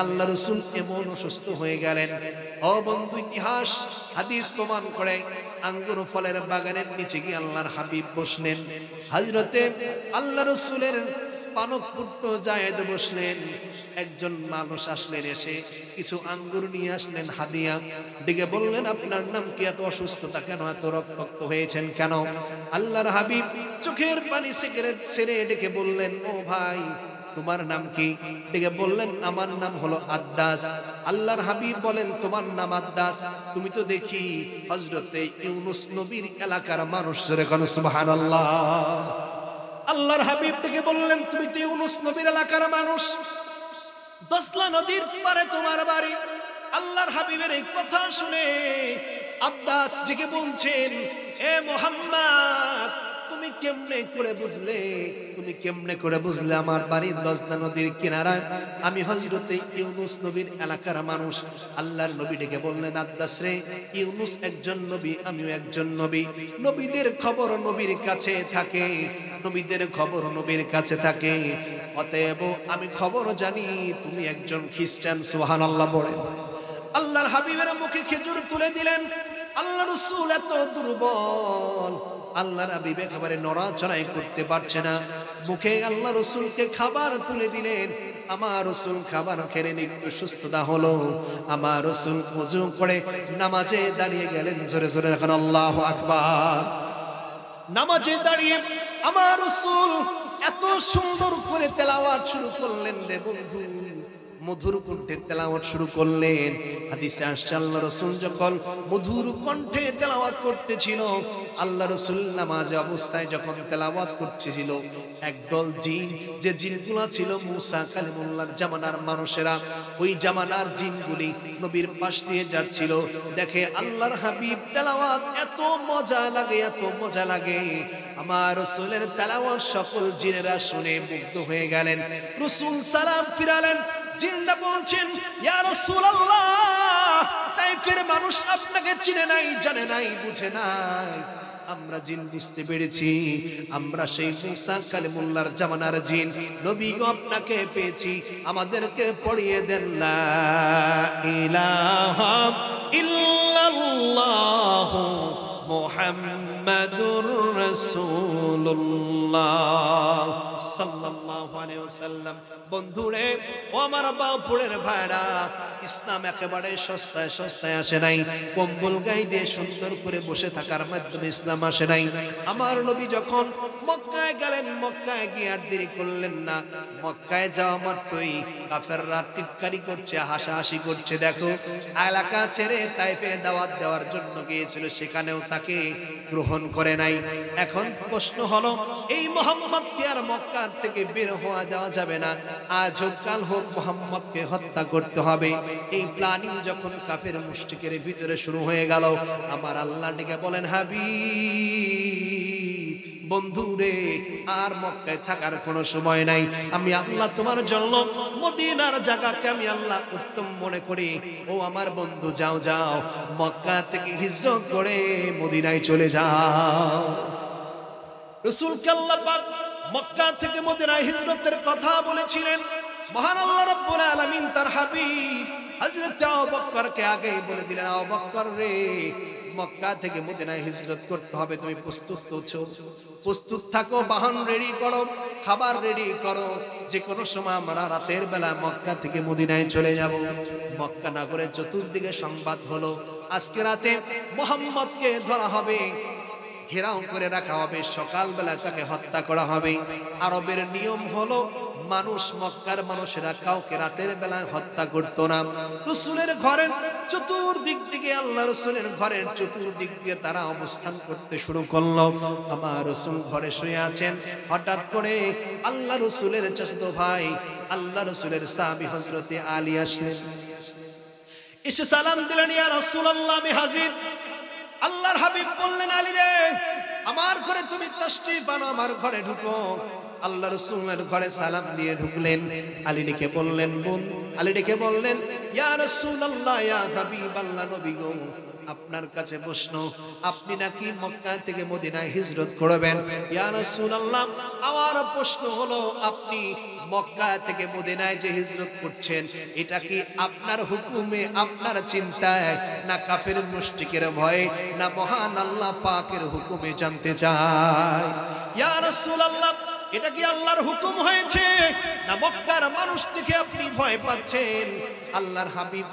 Speaker 1: আল্লাহ রাসূল এমন অসুস্থ হয়ে গেলেন। ও বন্ধু, ইতিহাস হাদিস প্রমাণ করে আঙ্গুর ফলের বাগানের নিচে গিয়ে আল্লাহর হাবিব বসলেন। হযরতে আল্লাহ রাসূলের পালক পুত্র যায়েদ বসলেন। একজন মানুষ আসলেন, এসে কিছু আঙ্গুর নিয়ে আসলেন হাদিয়া, ডেকে বললেন, আপনার নাম কি? এত অসুস্থতা কেন? এত রক্তাক্ত হয়েছেন কেন? আল্লাহর হাবিব চোখের পানি ছেড়ে ডেকে বললেন, ও ভাই, তোমার নাম কি? ডেকে বললেন, আমার নাম হলো আদ্দাস। আল্লাহর হাবিব বলেন, তোমার নাম আদ্দাস? তুমি তো দেখি হযরতে ইউনূস নবীর এলাকার মানুষ। সুবহানাল্লাহ। আল্লাহর হাবিব থেকে বললেন, তুমি তো ইউনুস নবীর এলাকার মানুষ, দশলা নদীর পারে তোমার বাড়ি। আল্লাহর হাবিবের এই কথা শুনে আব্বাস ডেকে বলছেন, এ মুহাম্মদ, তুমি কেমনে করে বুঝলে, তুমি কেমনে করে বুঝলে আমার বাড়ি দশলা নদীর কিনারায়, আমি হযরতে ইউনুস নবীর এলাকার মানুষ। আল্লাহর নবী ডেকে বললেন, আব্বাস রে, ইউনুস একজন নবী, আমিও একজন নবী। নবীদের খবর নবীর কাছে থাকে, নবীদের খবর নবীর কাছে থাকে, অতএব আমি খবর জানি তুমি একজন খ্রিস্টান। সুবহানাল্লাহ বলেন। আল্লাহর হাবিবের মুখে খেজুর তুলে দিলেন। আল্লাহ রাসূল এত দুর্বল, আল্লাহর হাবিব একেবারে নড়াচড়াই করতে পারছে না। মুখে আল্লাহ রাসূলকে খাবার তুলে দিলেন। আমার রাসূল খাবার খেলেন, একটু সুস্থতা হলো। আমার রাসূল ওযু করে নামাজে দাঁড়িয়ে গেলেন। জোরে জোরে এখন আল্লাহু আকবার। নামাজে দাঁড়িয়ে আমার রাসূল এত সুন্দর করে তেলাওয়াত শুরু করলেন রে বন্ধু, মধুর কণ্ঠে তেলাওয়াত শুরু করলেন। হাদিসে আসছে, আল্লাহ রাসূল যখন মধুর কণ্ঠে তেলাওয়াত করতেছিল, আল্লাহ রাসূল নামাজে অবস্থায় যখন তেলাওয়াত করতেছিল, একদল জিন, যে জিনগুলো ছিল মুসা কালিমুল্লাহর জামানার মানুষেরা, ওই জামানার জিনগুলি নবীর পাশ দিয়ে যাচ্ছিল। দেখে আল্লাহর হাবিব তেলাওয়াত এত মজা লাগে, এত মজা লাগে। আমার রাসূলের তেলাওয়াত সকল জিনেরা শুনে মুগ্ধ হয়ে গেলেন। রাসূল সালাম ফিরালেন। জিনরা বলছেন, ইয়া রাসূলুল্লাহ, তাইফের মানুষ আপনাকে চিনে নাই, জানে নাই, বুঝে নাই। আমরা জিন বুঝতে পেরেছি, আমরা সেই মুসা কালিমুল্লাহর জামানার জিন। নবী গো, আপনাকে পেয়েছি, আমাদেরকে পড়িয়ে দেন লা ইলাহা ইল্লাল্লাহ মুহাম্মাদুর রাসূলুল্লাহ সাল্লাল্লাহু আলাইহি ওয়াসাল্লাম। বন্ধুরে, ও আমার বাপুরের ভাইরা, ইসলাম একেবারে সস্তায় সস্তায় আসে নাই। কম্বল গায়ে দিয়ে সুন্দর করে বসে থাকার মাধ্যমে ইসলাম আসে নাই। আমার নবী যখন মক্কায় গেলেন, মক্কায় গিয়ে আর দেরি করলেন না। মক্কায় যাওয়া মাত্রই কাফেররা টিটকারি করছে, হাসাহাসি করছে। দেখো, এলাকা ছেড়ে তাইফে দাওয়াত দেওয়ার জন্য গিয়েছিল, সেখানেও তাকে গ্রহণ করে নাই। এখন প্রশ্ন হলো, এই মুহাম্মদকে আর মক্কা থেকে বের হওয়া দেওয়া যাবে না। আজ হোক কাল হোক মুহাম্মদকে হত্যা করতে হবে। এই প্ল্যানিং যখন কাফের মুশরিকের ভিতরে শুরু হয়ে গেল, আমার আল্লাহ ডেকে বলেন, হাবিব বন্ধু রে, আর মক্কায় থাকার কোনো সময় নাই। আমি আল্লাহ তোমার জন্য মদিনার জায়গাকে আমি আল্লাহ উত্তম মনে করি। ও আমার বন্ধু, যাও যাও, মক্কা থেকে হিজরত করে মদিনায় চলে যাও। রাসূলকে আল্লাহ পাক মক্কা থেকে মদিনায় হিজরতের কথা বলেছিলেন। মহান আল্লাহ রাব্বুল আলামিন তার হাবিব হযরত আবু বকরকে আগেই বলে দিলেন, আবু বকর রে, মক্কা থেকে মদিনায় হিজরত করতে হবে, তুমি প্রস্তুত আছো? প্রস্তুত থাকো, বাহন রেডি করো, খাবার রেডি করো। যে কোনো সময় আমরা রাতের বেলা মক্কা থেকে মদিনায় চলে যাব। মক্কা নগরে চতুর্দিকে সংবাদ হলো, আজকে রাতে মুহাম্মদকে ধরা হবে, ঘেরাও করে রাখা হবে, সকালবেলা তাকে হত্যা করা হবে। আরবের নিয়ম হলো, মানুষ, মক্কার মানুষেরা কাউকে রাতের বেলায় হত্যা করত না। রাসূলের ঘরের চতুর্দিক দিকে, আল্লাহ রাসূলের ঘরের চতুর্দিক দিয়ে তারা অবস্থান করতে শুরু করলো। আমার রাসূল ঘরে শুয়ে আছেন। হঠাৎ করে আল্লাহ রাসূলের চাচাতো ভাই, আল্লাহ রাসূলের সাহাবী হযরতে আলী আসলেন। এসে সালাম দিলেন, ইয়া রাসূলুল্লাহ, আমি হাজির। আল্লাহর হাবিব বললেন, আলী রে, আমার ঘরে তুমি তাশরীফ আনো, আমার ঘরে ঢুকো। আল্লাহ রাসূলের ঘরে সালাম দিয়ে ঢুকলেন। আলী ডেকে বললেন, বোন, আলী ডেকে বললেন, ইয়া রাসূলুল্লাহ, ইয়া হাবিবাল্লাহ, নবী গো, আপনার কাছে প্রশ্ন, আপনি নাকি মক্কা থেকে মদিনায় হিজরত করবেন? ইয়া রাসূলুল্লাহ, আমার প্রশ্ন হলো, আপনি মক্কা থেকে মদিনায় যে হিজরত করছেন, এটা কি আপনার হুকুমে, আপনার চিন্তায়, না কাফের মুশরিকের ভয়ে, না মহান আল্লাহ পাকের হুকুমে জানতে চাই? ইয়া রাসূলুল্লাহ, এটা কি আল্লাহর হুকুম হয়েছে, না মক্কার মানুষ থেকে আপনি ভয় পাচ্ছেন? আল্লাহর হাবিব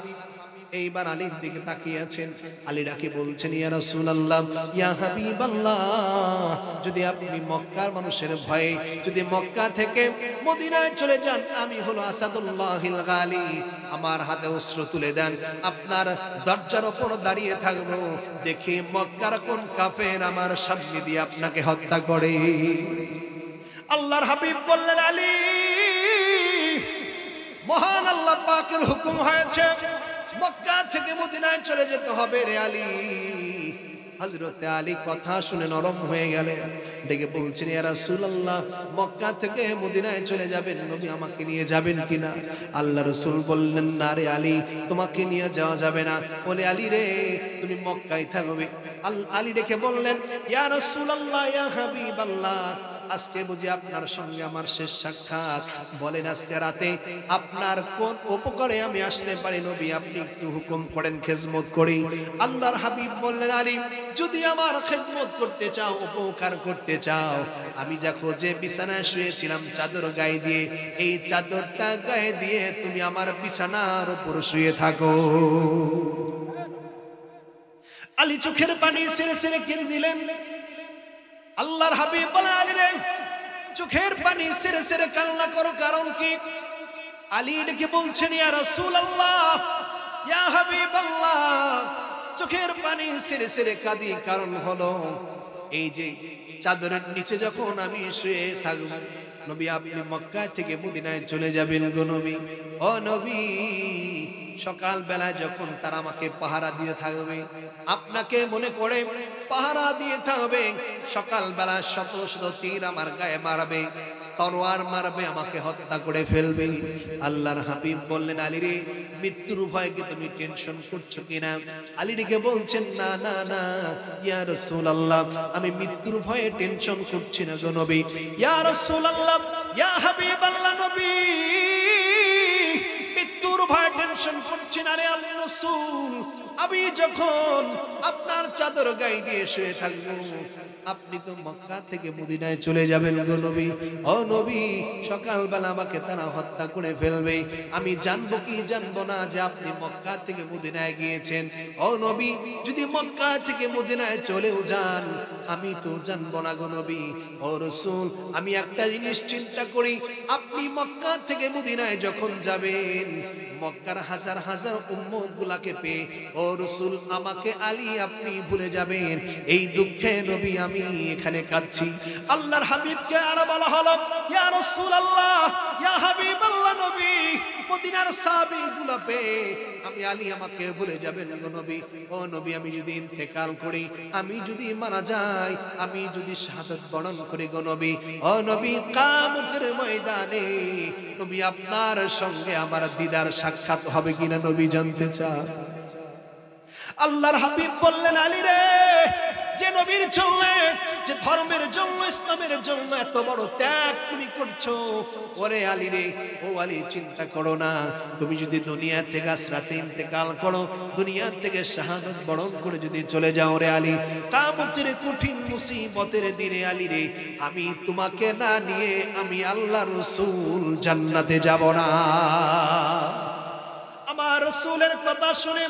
Speaker 1: এইবার আলীর দিকে তাকিয়ে আছেন। আলী ডাকে বলছেন, ইয়া রাসূলুল্লাহ, ইয়া হাবিবাল্লাহ, যদি আপনি মক্কার মানুষের ভয়ে যদি মক্কা থেকে মদিনায় চলে যান, আমি হলো আসাদুল্লাহিল গালি, আমার হাতে অস্ত্র তুলে দেন, আপনার দরজার উপর দাঁড়িয়ে থাকবো, দেখি মক্কার কোন কাফের আমার সামনে দিয়ে আপনাকে হত্যা করে। আল্লাহর হাবিব বললেন, আলী, মহান আল্লাহ পাকের হুকুম হয়েছে মক্কা থেকে মদিনায় চলে যেতে হবে রে আলী। হযরত আলী কথা শুনে নরম হয়ে গেলেন, ডেকে বলছেন, ইয়া রাসূলুল্লাহ, মক্কা থেকে মদিনায় চলে যাবেন, নবী আমাকে নিয়ে যাবেন কিনা? আল্লাহ রাসূল বললেন, না রে আলী, তোমাকে নিয়ে যাওয়া যাবে না। বলে, আলী রে, তুমি মক্কায় থাকবে। আলী ডেকে বললেন, ইয়া রাসূলুল্লাহ, ইয়া হাবিবাল্লাহ, আজকে বুঝি আপনার সঙ্গে আমার শেষ সাক্ষাৎ, বলেন আজকে রাতে আপনার কোন উপকারে আমি আসতে পারি নবী, আপনি একটু হুকুম করেন, খেজমত করি। আল্লাহর হাবিব বললেন, আলী, যদি আমার খেজমত করতে চাও, উপকার করতে চাও, আমি দেখো যে বিছানায় শুয়েছিলাম চাদর গায়ে দিয়ে, এই চাদরটা গায়ে দিয়ে তুমি আমার বিছানার উপর শুয়ে থাকো। আলী চোখের পানি ছেড়ে ছেড়ে কেঁদে দিলেন। আল্লাহর হাবিব বলেন, আলী রে, চোখের পানি ছেড়ে ছেড়ে কান্না করো, কারণ কি? আলী ডেকে বলছেন, ইয়া রাসূলুল্লাহ, ইয়া হাবিবাল্লাহ, চোখের পানি ছেড়ে ছেড়ে কাঁদি, কারণ হলো এই যে চাদরের নিচে যখন আমি শুয়ে থাকব, নবী আপনি মক্কা থেকে মদিনায় চলে যাবেন গো নবী। ও নবী, সকাল বেলা যখন তারা আমাকে পাহারা দিয়ে থাকবে, আপনাকে মনে করে পাহারা দিয়ে থাকবে, সকাল বেলা শত শত তীর আমার গায়ে মারবে, তরোয়ার মারবে, আমাকে হত্যা করে ফেলবে। আল্লাহর হাবিব বললেন, আলী রে, মৃত্যুর ভয়ে কি তুমি টেনশন করছো কিনা? আলী রেখে বলছেন, না না না ইয়া রাসূলুল্লাহ, আমি মৃত্যুর ভয়ে টেনশন করছি না গো নবী। ইয়া রাসূলুল্লাহ, ইয়া হাবিবাল্লাহ, নবী, মৃত্যুর ভয়ে টেনশন করছি না রে আল্লাহর রাসূল, আমি যখন আপনার চাদর গায়ে দিয়ে শুয়ে থাকবো, আপনি তো মক্কা থেকে মদিনায় চলে যাবেন গো নবী। ও নবী, সকালবেলা আমাকে তারা হত্যা করে ফেলবে, আমি জানবো কি জানবো না যে আপনি মক্কা থেকে মদিনায় গিয়েছেন? ও নবী, যদি মক্কা থেকে মদিনায় চলেও যান, আমি তো জানবো না গো নবী। ও রাসূল, আমি একটা জিনিস চিন্তা করি, আপনি মক্কা থেকে মদিনায় যখন যাবেন, মক্কার হাজার হাজার উম্মত গুলাকে পেয়ে, ও রাসূল, আমাকে আলী আপনি ভুলে যাবেন, এই দুঃখে নবী আমি এখানে কাঁদছি। আল্লাহর হাবিবকে আর বলা হলো, ইয়া রাসূলুল্লাহ, ইয়া হাবিবাল্লাহ, নবী, মদিনার সাহাবীগুলা পেয়ে আমি আলী আমাকে ভুলে যাবেন গো নবী। ও নবী, আমি যদি ইন্তেকাল করি, আমি যদি মারা যাই, আমি যদি শাহাদাত বরণ করি গো নবী, ও নবী, কিয়ামতের ময়দানে নবী আপনার সঙ্গে আমার দিদার সাক্ষাৎ হবে কিনা নবী জানতে চান। আল্লাহর হাবিব বললেন, আলী রে, যে নবীর জন্য, যে ধর্মের জন্য, ইসলামের জন্য এত বড় ত্যাগ তুমি করছো, ওরে আলী রে, ও আলী, চিন্তা করো না, তুমি যদি দুনিয়া থেকে আজ রাতে ইন্তেকাল করো, দুনিয়া থেকে শাহাদাত বরণ করে যদি চলে যাও রে আলী, কিয়ামতের কঠিন মুসিবতের দিনে আলী রে, আমি তোমাকে না নিয়ে আমি আল্লাহর রাসূল জান্নাতে যাব না। আমার রাসূলের কথা শুনে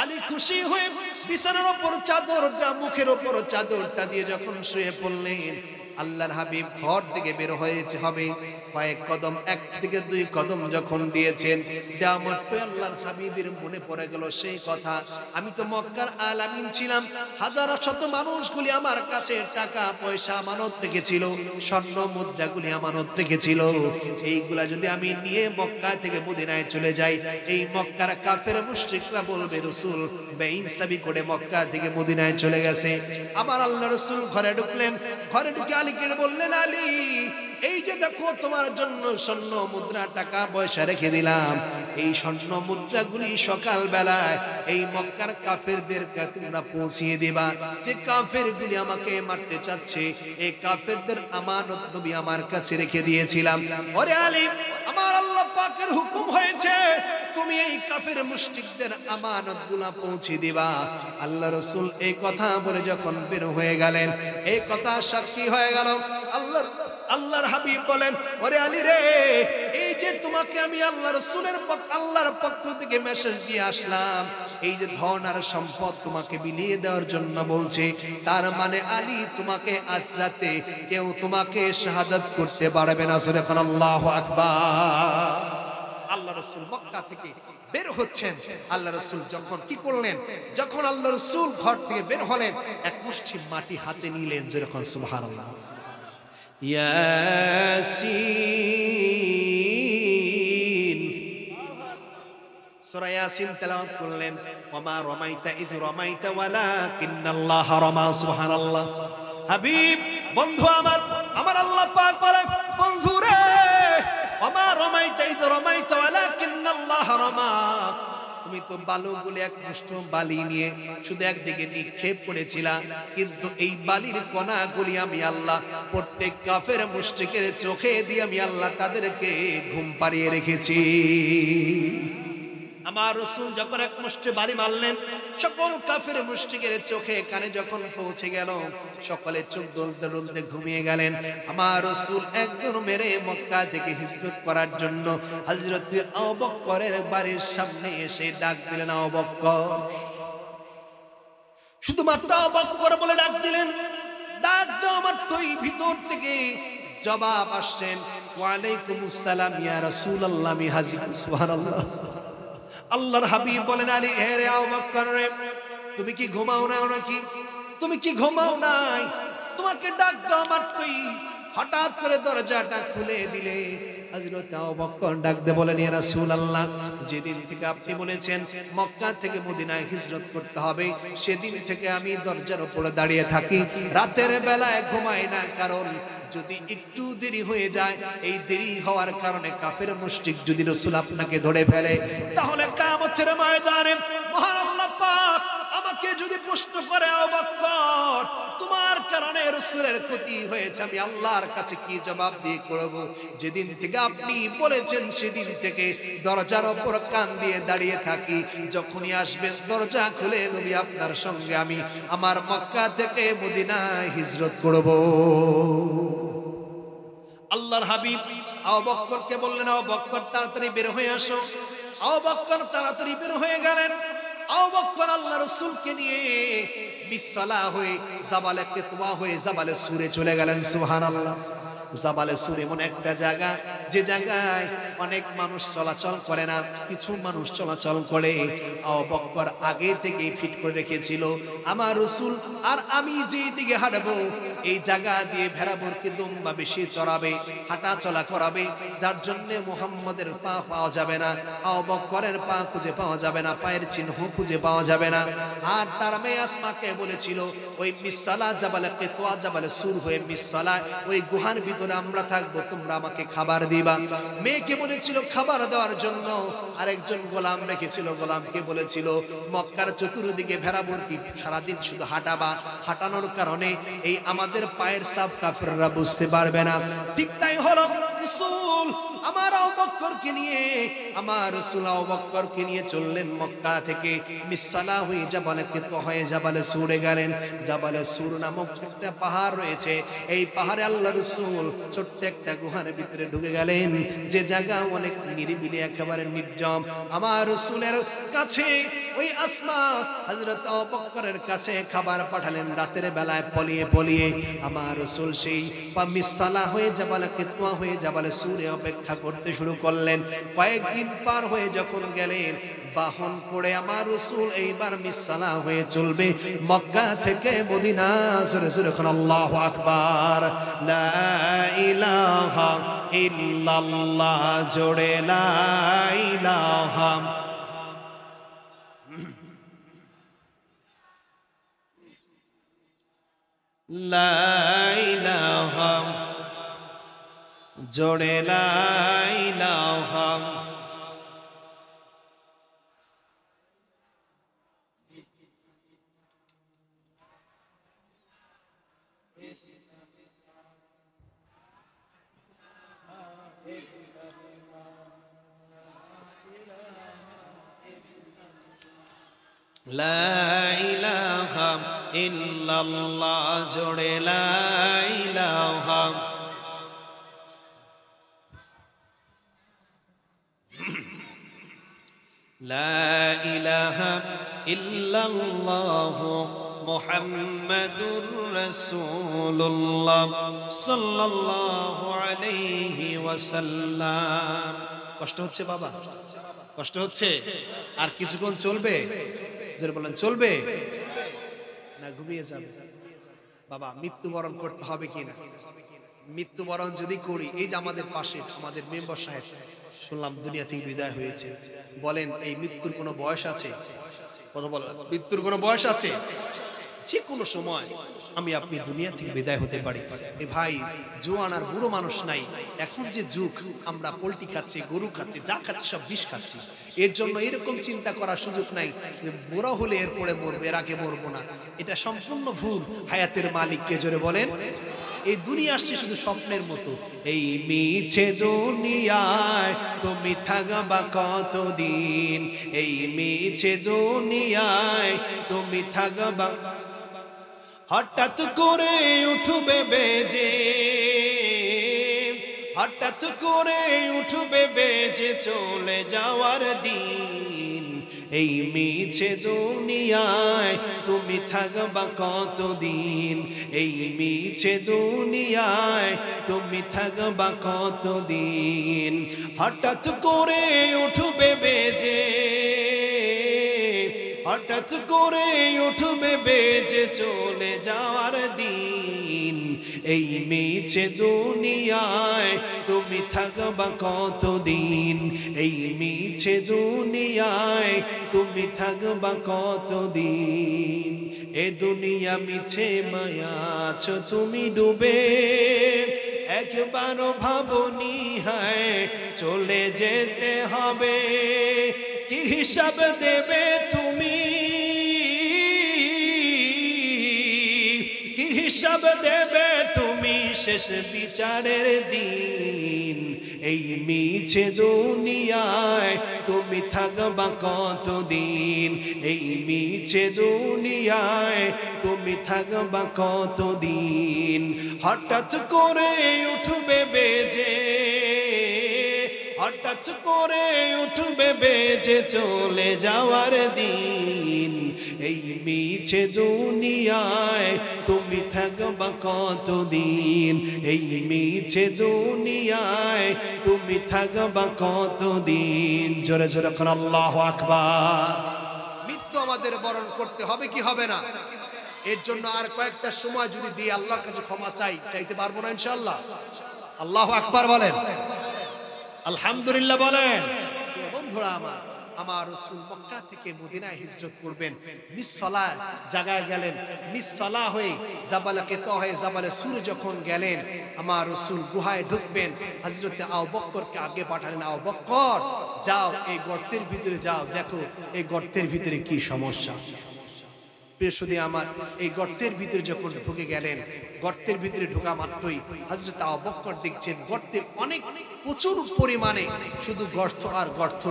Speaker 1: আলী খুশি হয়ে বিছানার উপর চাদরটা, মুখের উপর চাদরটা দিয়ে যখন শুয়ে পড়লেন, আল্লাহর হাবিব ঘর থেকে বের হয়েছে হবে কয়েক কদম, এক থেকে দুই কদম যখন দিয়েছেন, দেওয়া মাত্র আল্লাহর হাবিবের মনে পড়ে গেল সেই কথা, আমি তো মক্কার আলামিন ছিলাম, হাজার শত মানুষগুলি আমার কাছে টাকা পয়সা আমানত রেখেছিল, স্বর্ণ মুদ্রাগুলি আমানত রেখেছিল, এইগুলা যদি আমি নিয়ে মক্কা থেকে মদিনায় চলে যাই, এই মক্কার কাফের মুশরিকরা বলবে রাসূল বেইনসাফি করে মক্কা থেকে মদিনায় চলে গেছে। আমার আল্লাহর রাসূল ঘরে ঢুকলেন, ঘরে ঢুকে আলীকে বললেন, আলী, এই যে দেখো তোমার জন্য স্বর্ণ মুদ্রা টাকা পয়সা রেখে দিলাম, এই স্বর্ণ মুদ্রাগুলি সকাল বেলায় এই মক্কার কাফেরদেরকে তোমরা পৌঁছিয়ে দিবা, যে কাফেরগুলি আমাকে মারতে চাচ্ছে, এই কাফেরদের আমানত নবী আমার কাছে রেখে দিয়েছিলাম। ওরে আলী, আমার আল্লাহ পাকের হুকুম হয়েছে তুমি এই কাফের মুশরিকদের আমানতগুলো পৌঁছে দিবা। আল্লাহ রাসূল এই কথা বলে যখন বের হয়ে গেলেন, এই কথা সাক্ষী হয়ে গেল আল্লাহর হাবিব বলেন, ওরে আলী রে, এই যে তোমাকে আমি আল্লাহর পক্ষ থেকে মেসেজ দিয়ে আসলাম, এই যে ধন আর সম্পদ তোমাকে বিলিয়ে দেওয়ার জন্য বলছে, তার মানে আলী তোমাকে আজ রাতে কেউ তোমাকে শাহাদাত করতে পারবে না। সুবহানাল্লাহু আকবার। আল্লাহ রাসূল মক্কা থেকে বের হচ্ছেন, আল্লাহ রাসূল যখন কি করলেন, যখন আল্লাহ রাসূল ঘর থেকে বের হলেন, এক মুষ্টি মাটি হাতে নিলেন, যেরকম সুবহানাল্লাহ, ইয়াসিন। সূরা ইয়াসিন তেলাওয়াত করলেন, ওয়ামা রামাইতা ইজ রামাইতা ওয়ালাকিন্নাল্লাহ রামা। সুবহানাল্লাহ। হাবিব বন্ধু আমার, আমার আল্লাহ পাক বলে, বন্ধু রে, ওয়ামা রামাইতা ইজ রামাইতা ওয়ালাকিন্নাল্লাহ রামা। তুমি তো বালুগুলো এক মুষ্ঠ বালি নিয়ে শুধু একদিকে নিক্ষেপ করেছিলা, কিন্তু এই বালির কণাগুলি আমি আল্লাহ প্রত্যেক কাফের মুশরিকের চোখে দিয়ে আমি আল্লাহ তাদেরকে ঘুম পাড়িয়ে রেখেছি। আমার রাসূল যখন এক মুষ্টি বালি মারলেন, সকল কাফের মুশরিকের চোখে কানে যখন পৌঁছে গেল, সকলে চোখ দুলতে দুলতে ঘুমিয়ে গেলেন। আমার রাসূল একজন মেরে মক্কা থেকে হিজরত করার জন্য হযরত আবু বকরের বাড়ির সামনে এসে ডাক দিলেন, আবু বকর। শুধুমাত্র আবু বকর বলে ডাক দিলেন। ডাক দাও, আমার তুই ভিতর থেকে জবাব আসছেন, ওয়া আলাইকুমুস সালাম ইয়া রাসূলুল্লাহ, আমি হাজির। সুবহানাল্লাহ। আল্লাহর হাবিব বলেন, আলী হে রে আবু বকর রে, তুমি কি ঘুমাও না নাকি? তুমি কি ঘুমাও নাই? তোমাকে ডাক দাও মাত্রই হঠাৎ করে দরজাটা খুলে দিলে। হযরত আবু বকর ডাক দিয়ে বলেন, ইয়া রাসূলুল্লাহ, যেদিন থেকে আপনি বলেছেন মক্কা থেকে মদিনায় হিজরত করতে হবে, সেদিন থেকে আমি দরজার উপরে দাঁড়িয়ে থাকি, রাতের বেলায় ঘুমাই না। কারণ যদি একটু দেরি হয়ে যায়, এই দেরি হওয়ার কারণে কাফের মুশরিক যদি রাসূল আপনাকে ধরে ফেলে, তাহলে কিয়ামতের ময়দানে মহান আল্লাহ পাক আমাকে যদি প্রশ্ন করে, আবু বকর তোমার কারণে রাসূলের ক্ষতি হয়েছে, আমি আল্লাহর কাছে কি জবাব দিয়ে করব? যেদিন থেকে আপনি বলেছেন সেদিন থেকে দরজার উপর কান দিয়ে দাঁড়িয়ে থাকি, যখনই আসবেন দরজা খুলে নবী আপনার সঙ্গে আমি আমার মক্কা থেকে মদিনায় হিজরত করব। আল্লাহর হাবিব আবু বকরকে বললেন, আবু বকর তাড়াতাড়ি বের হয়ে আসো। আবু বকর তাড়াতাড়ি বের হয়ে গেলেন। আবু বকর আল্লাহ রাসূলকে নিয়ে বিসসালাহ হয়ে জাবালে কিতওয়া হয়ে জাবালে সুরে চলে গেলেন। সুবহানাল্লাহ। জাবালে সুর এমন একটা জায়গা, যে জায়গায় অনেক মানুষ চলাচল করে না, কিছু মানুষ চলাচল করে। আবু বকর আগে থেকেই ফিট করে রেখেছিল, আমার রাসূল আর আমি যেই দিকে হাঁটবো এই জায়গা দিয়ে ভেড়াভর্তি দুম্বা বেশি চড়াবে, হাঁটা চলা করাবে, যার জন্য মুহাম্মদের পা পাওয়া যাবে না, আবু বকরের পা খুঁজে পাওয়া যাবে না, পায়ের চিহ্ন খুঁজে পাওয়া যাবে না। আর তার মেয়ে আসমাকে বলেছিল, ওই মিসসালা জাবালে কিতওয়া জাবালে সুর হয়ে মিসসালা ওই গুহার ভিতরে আমরা থাকবো, তোমরা আমাকে খাবার দিবা। মেয়েকে বলেছিল খাবার দেওয়ার জন্য, আরেকজন গোলাম রেখেছিল, গোলামকে বলেছিল মক্কার চতুর্দিকে ভেড়াভর্তি সারাদিন শুধু হাঁটাবা, হাঁটানোর কারণে এই আমাদের পায়ের ছাপ কাফেররা বুঝতে পারবে না। ঠিক তাই হলো, রাসূল আমার আবু বকরকে নিয়ে, আমার রাসূল আবু বকরকে নিয়ে চললেন মক্কা থেকে মিসসালা হয়ে জাবালে কিতওয়া হয়ে জাবালে সুরে গেলেন। জাবালে সুর নামক একটা পাহাড় রয়েছে, এই পাহাড়ে আল্লাহ রাসূল ছোট্ট একটা গুহার ভিতরে ঢুকে গেলেন, যে জায়গা অনেক নিরিবিলি, একেবারে নির্জন। আমার রাসূলের কাছে ওই আসমা হযরত আবু বকরের কাছে খাবার পাঠালেন রাতের বেলায় পলিয়ে পলিয়ে। আমার রাসূল সেই মিসসালা হয়ে জাবালে কিতওয়া হয়ে জাবালে সুরে অপেক্ষা করতে শুরু করলেন। কয়েকদিন পার হয়ে যখন গেলেন, বাহন করে আমার রাসূল এইবার মিসসালা হয়ে চলবে মক্কা থেকে মদিনা। জোরে জোরে এখন আল্লাহু আকবার। লা ইলাহা ইল্লাল্লাহ, জোরে লা ইলাহা। লা ইলাহা, জোরে লা ইলাহা। লা ইলাহা ইল্লাল্লাহ, জোরে লা ইলাহা। লা ইলাহা ইল্লাল্লাহ মুহাম্মাদুর রাসূলুল্লাহ সাল্লাল্লাহু আলাইহি ওয়াসাল্লাম। কষ্ট হচ্ছে বাবা? কষ্ট হচ্ছে? আর কিছুক্ষণ চলবে? জোরে বলেন, চলবে না ঘুমিয়ে যাবে? বাবা মৃত্যুবরণ করতে হবে কিনা? মৃত্যুবরণ যদি করি, এই যে আমাদের পাশে আমাদের মেম্বার সাহেব শুনলাম দুনিয়া থেকে বিদায় হয়েছে, বলেন এই মৃত্যুর কোনো বয়স আছে? কথা বলেন, মৃত্যুর কোনো বয়স আছে? যে কোনো সময় আমি আপনি দুনিয়া থেকে বিদায় হতে পারি। এ ভাই, জোয়ান আর বুড়ো মানুষ নাই। এখন যে যুগ, আমরা পোল্ট্রি খাচ্ছি, গরু খাচ্ছি, যা খাচ্ছি সব বিষ খাচ্ছি। এর জন্য এরকম চিন্তা করার সুযোগ নাই যে বুড়ো হলে এরপরে মরবো, এর আগে মরবো না। এটা সম্পূর্ণ ভুল। হায়াতের মালিককে জোরে বলেন। এই দুনিয়া আসছে শুধু স্বপ্নের মতো। এই মিছে দুনিয়ায় তুমি থাকবা কতদিন, এই মিছে দুনিয়ায় তুমি থাকবা। হঠাৎ করে উঠবে বেজে, হঠাৎ করে উঠবে বেজে চলে যাওয়ার দিন। এই মিছে দুনিয়ায় তুমি থাকবা কতদিন, এই মিছে দুনিয়ায় তুমি থাকবা কতদিন। হঠাৎ করে উঠবে বেজে, হঠাৎ করে উঠবে বেজে চলে যাওয়ার দিন। এই মিছে দুনিয়ায় তুমি থাকবা কতদিন, এই মিছে দুনিয়ায় তুমি থাকবা কতদিন। এ দুনিয়া মিছে মায়া আছো তুমি ডুবে, একবারও ভাবনি হায় চলে যেতে হবে। কি হিসাব দেবে তুমি, কি হিসাব দেবে তুমি শেষ বিচারের দিন। এই মিছে দুনিয়ায় তুমি থাকবা কতদিন, এই মিছে দুনিয়ায় তুমি থাকবা কতদিন। হঠাৎ করে উঠবে বেজে, হঠাৎ করে উঠবে বেজে চলে যাওয়ার দিন। এই মিছে দুনিয়ায় তুমি থাকবা কতদিন, এই মিছে দুনিয়ায় তুমি থাকবা কতদিন। জোরে জোরে করে আল্লাহু আকবার। মৃত্যু আমাদের বরণ করতে হবে কি হবে না? এর জন্য আর কয়েকটা সময় যদি দিয়ে আল্লাহর কাছে ক্ষমা চাইতে পারবো না ইনশাআল্লাহ? আল্লাহু আকবার বলেন, আলহামদুলিল্লাহ বলেন। বন্ধুরা আমার, আমার রাসূল মক্কা থেকে মদিনায় হিজরত করবেন, মিসসালা জায়গায় গেলেন। মিসসালা হয়ে জাবালে কেতা হয়ে জাবালে সুর যখন গেলেন, আমার রাসূল গুহায় ঢুকবেন। হযরতে আবু বকরকে আগে পাঠালেন, আবু বকর যাও এই গর্তের ভিতরে যাও, দেখো এই গর্তের ভিতরে কি সমস্যা। প্রিয়সুধী আমার, এই গর্তের ভিতরে যখন ঢুকে গেলেন, গর্তের ভিতরে ঢোকা মাত্রই হযরত আবু বকর দেখছেন গর্তে অনেক প্রচুর পরিমাণে শুধু গর্ত আর গর্ত।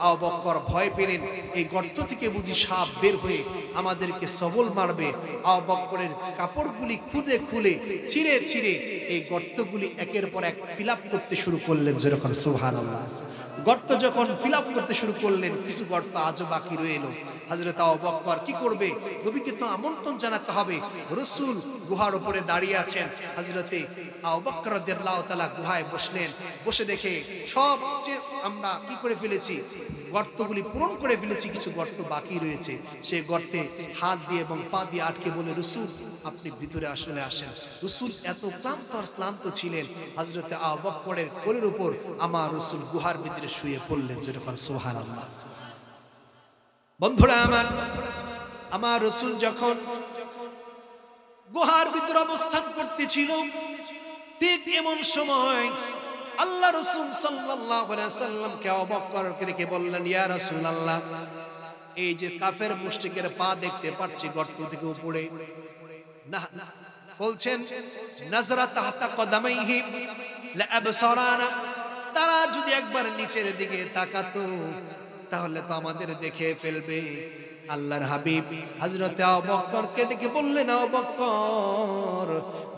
Speaker 1: আবু বকর ভয় পেলেন, এই গর্ত থেকে বুঝি সাপ বের হয়ে আমাদেরকে সবল মারবে। আবু বকরের কাপড়গুলি খুলে খুলে ছিঁড়ে ছিঁড়ে এই গর্তগুলি একের পর এক ফিল আপ করতে শুরু করলেন। যেরকম সুবহানাল্লাহ। গর্ত যখন ফিল আপ করতে শুরু করলেন, কিছু গর্ত আজও বাকি রয়ে এলো। হযরত আবু বকর কি করবে? নবীকে তো আমন্ত্রণ জানাতে হবে। রাসূল গুহার উপরে দাঁড়িয়ে আছেন। হযরতে আবু বকর রাদিয়াল্লাহু তাআলা গুহায় বসলেন। বসে দেখে সব যে আমরা কি করে ফেলেছি, গর্তগুলি পূরণ করে ফেলেছি, কিছু গর্ত বাকি রয়েছে। সেই গর্তে হাত দিয়ে এবং পা দিয়ে আটকে বলে, রাসূল আপনি ভিতরে আসলে আসেন। রাসূল এত ক্লান্ত আর শ্রান্ত ছিলেন, হযরতে আবু বকরের কোলের উপর আমার রাসূল গুহার ভিতরে শুয়ে পড়লেন। যেরকম সুবহানাল্লাহ। বন্ধুরা আমার, আমার রাসূল যখন গুহার ভিতরে অবস্থান করতেছিল, ঠিক এমন সময় আল্লাহ রাসূল সাল্লাল্লাহু আলাইহি সাল্লামকে আবু বকরকে রেখে বললেন, ইয়া রাসূলুল্লাহ, এই যে কাফের মুশরিকের পা দেখতে পাচ্ছি গর্ত থেকে উপরে, না বলছেন নাজরা তাহতা কদামাইহি লা আবসারানা, তারা যদি একবার নিচের দিকে তাকাতো তাহলে তো আমাদের দেখে ফেলবে। আল্লাহর হাবিব হযরত আবু বকরকে ডেকে বললেন, আবু বকর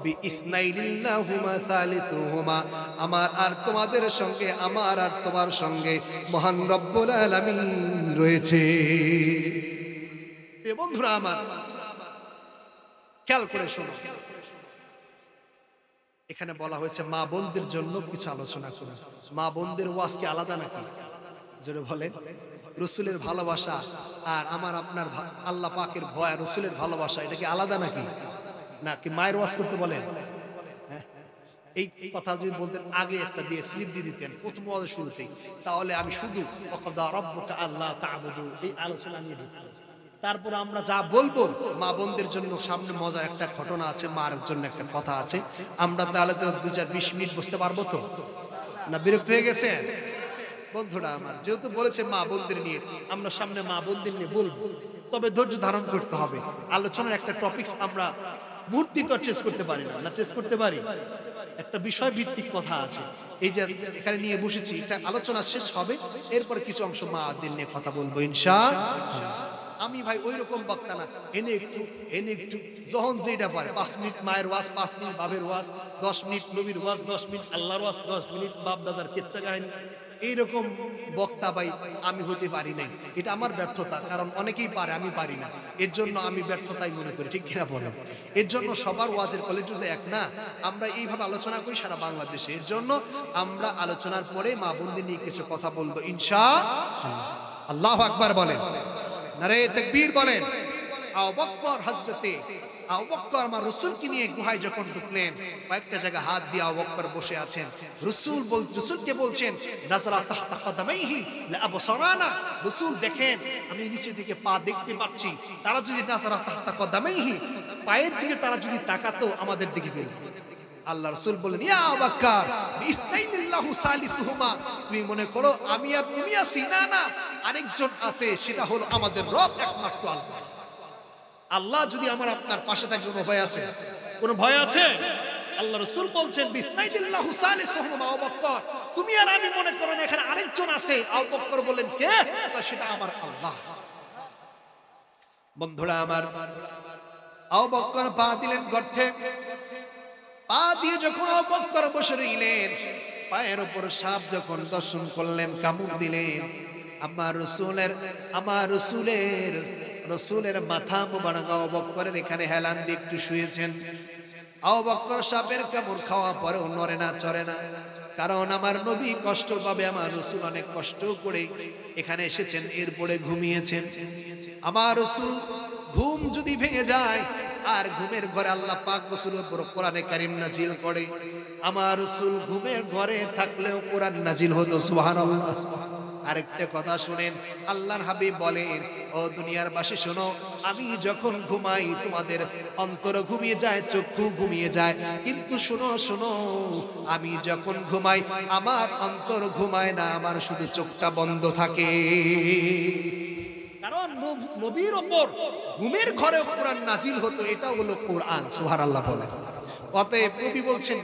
Speaker 1: বিইসনাইলিল্লাহুমা সালিসুহুমা, আমার আর তোমাদের সঙ্গে, আমার আর তোমার সঙ্গে মহান রব্বুল আলামিন রয়েছে। এ বন্ধুরা আমার, খেয়াল করে শোনো, এখানে বলা হয়েছে মা বোনদের জন্য কিছু আলোচনা করুন। মা বোনদের ওয়াজ কি আলাদা নাকি? জোরে বলেন। রাসূলের ভালোবাসা আর আমার আপনার আল্লাহ পাকের ভয়, রাসূলের ভালোবাসা, এটা কি আলাদা নাকি? না কি মায়ের ওয়াজ করতে বলেন? এই কথা যদি বলতেন আগে একটা দিয়ে স্লিপ দিয়ে দিতেন প্রথম ওয়াজের শুরুতেই, তাহলে আমি শুধু ওয়াকাদা রাব্বুকা আল্লা তা'বুদু এই আলোচনা নিয়ে ঢুকতাম। তারপর আমরা যা বলবো মা বোনদের জন্য সামনে মজার একটা ঘটনা আছে, মার জন্য একটা কথা আছে, আমরা তাহলে তো ২-২০ মিনিট বসতে পারবো তো না? বিরক্ত হয়ে গেছে বন্ধুরা আমার? যেহেতু বলেছে মা বোনদের নিয়ে, আমরা সামনে মা বোনদের নিয়ে বলবো, তবে ধৈর্য ধারণ করতে হবে। আলোচনার একটা টপিকস আমরা মূর্তি তো চেস করতে পারি না, চেস করতে পারি? একটা বিষয় ভিত্তিক কথা আছে, এই যে এখানে নিয়ে বসেছি, এটা আলোচনা শেষ হবে, এরপরে কিছু অংশ মাদের নিয়ে কথা বলবো ইনশাআল্লাহ। আমি ভাই ওই রকম বক্তা না, এনে একটু যখন যেটা পারে, 5 মিনিট মায়ের ওয়াজ, 5 মিনিট বাবের ওয়াজ, 10 মিনিট নবীর ওয়াজ, 10 মিনিট আল্লাহর ওয়াজ, 10 মিনিট বাপ দাদার কিচ্ছা কাহিনী, এইরকম বক্তা ভাই আমি হতে পারি নাই। এটা আমার ব্যর্থতা, কারণ অনেকেই পারে, আমি পারি না। এর জন্য আমি ব্যর্থতাই মনে করি, ঠিক কিনা বলেন? এর জন্য সবার ওয়াজের কোয়ালিটি তো এক না। আমরা এইভাবে আলোচনা করি সারা বাংলাদেশে। এর জন্য আমরা আলোচনার পরে মা বোনদের নিয়ে কিছু কথা বলবো ইনশাআল্লাহ। আল্লাহু আকবার বলেন, নারে তাকবীর বলেন। আবু বকর হযরতে আবু বকর আমার রাসূলকে নিয়ে গুহায় যখন ঢুকলেন, কয়েকটা জায়গা হাত দিয়ে আবু বকর বসে আছেন। রাসূলকে বলছেন নাযরা তাহতা কদামাইহি লা আবসারানা, রাসূল দেখেন আমি নিচে থেকে পা দেখতে পাচ্ছি, তারা যদি নাযরা তাহতা কদামাইহি, পায়ের দিকে তারা যদি তাকাতো আমাদের দিকে ফিরবে। আল্লাহ রাসূল বললেন ইয়া আবু বকর বিসমিল্লাহু সালিসুহুমা, তুমি মনে করো আমি আর তুমি আছি? না, আরেকজন আছে, সেটা হলো আমাদের রব একমাত্র আল্লাহ। আল্লাহ যদি আমার আপনার পাশে থাকে, কোনো ভয় আছে? কোনো ভয় আছে? আল্লাহ রাসূল বলছেন বিসমিল্লাহু সালিসুহুমা, আবু বকর তুমি আর আমি মনে করো না এখানে আরেকজন আছে। আবু বকর বললেন কে? সেটা আমার আল্লাহ। বন্ধুরা আমার, আবু বকর পা দিলেন গর্তে, পা দিয়ে যখন আবু বকর বসে রইলেন, পায়ের উপর সাপ যখন দর্শন করলেন, কামড় দিলেন, আমার রসুলের মাথা মোবারক আবু বকরের এখানে হেলান দিয়ে একটু শুয়েছেন। আবু বকর সাপের কামড় খাওয়া পরেও নড়ে না, চড়ে না, কারণ আমার নবী কষ্ট পাবে, আমার রসুল অনেক কষ্ট করে এখানে এসেছেন, এরপরে ঘুমিয়েছেন। আমার রসুল ঘুম যদি ভেঙে যায়, আর ঘুমের ঘরে আল্লাহ পাক রাসূলের উপর কোরআনে কারীম নাজিল করে, আমার রাসূল ঘুমের ঘরে থাকলেও কোরআন নাজিল হতো, সুবহানাল্লাহ। আরেকটা কথা শুনেন, আল্লাহর হাবিব বলেন ও দুনিয়ার বাসী শোনো, আমি যখন ঘুমাই তোমাদের অন্তর ঘুমিয়ে যায়, চক্ষু ঘুমিয়ে যায়, কিন্তু শোনো আমি যখন ঘুমাই আমার অন্তর ঘুমায় না, আমার শুধু চোখটা বন্ধ থাকে। কারণ নবীর উপর ঘুমের ঘরে কোরআন নাজিল হতো, এটা হলো কোরআন, সুবহানাল্লাহ বলেন। অতএব নবী বলছেন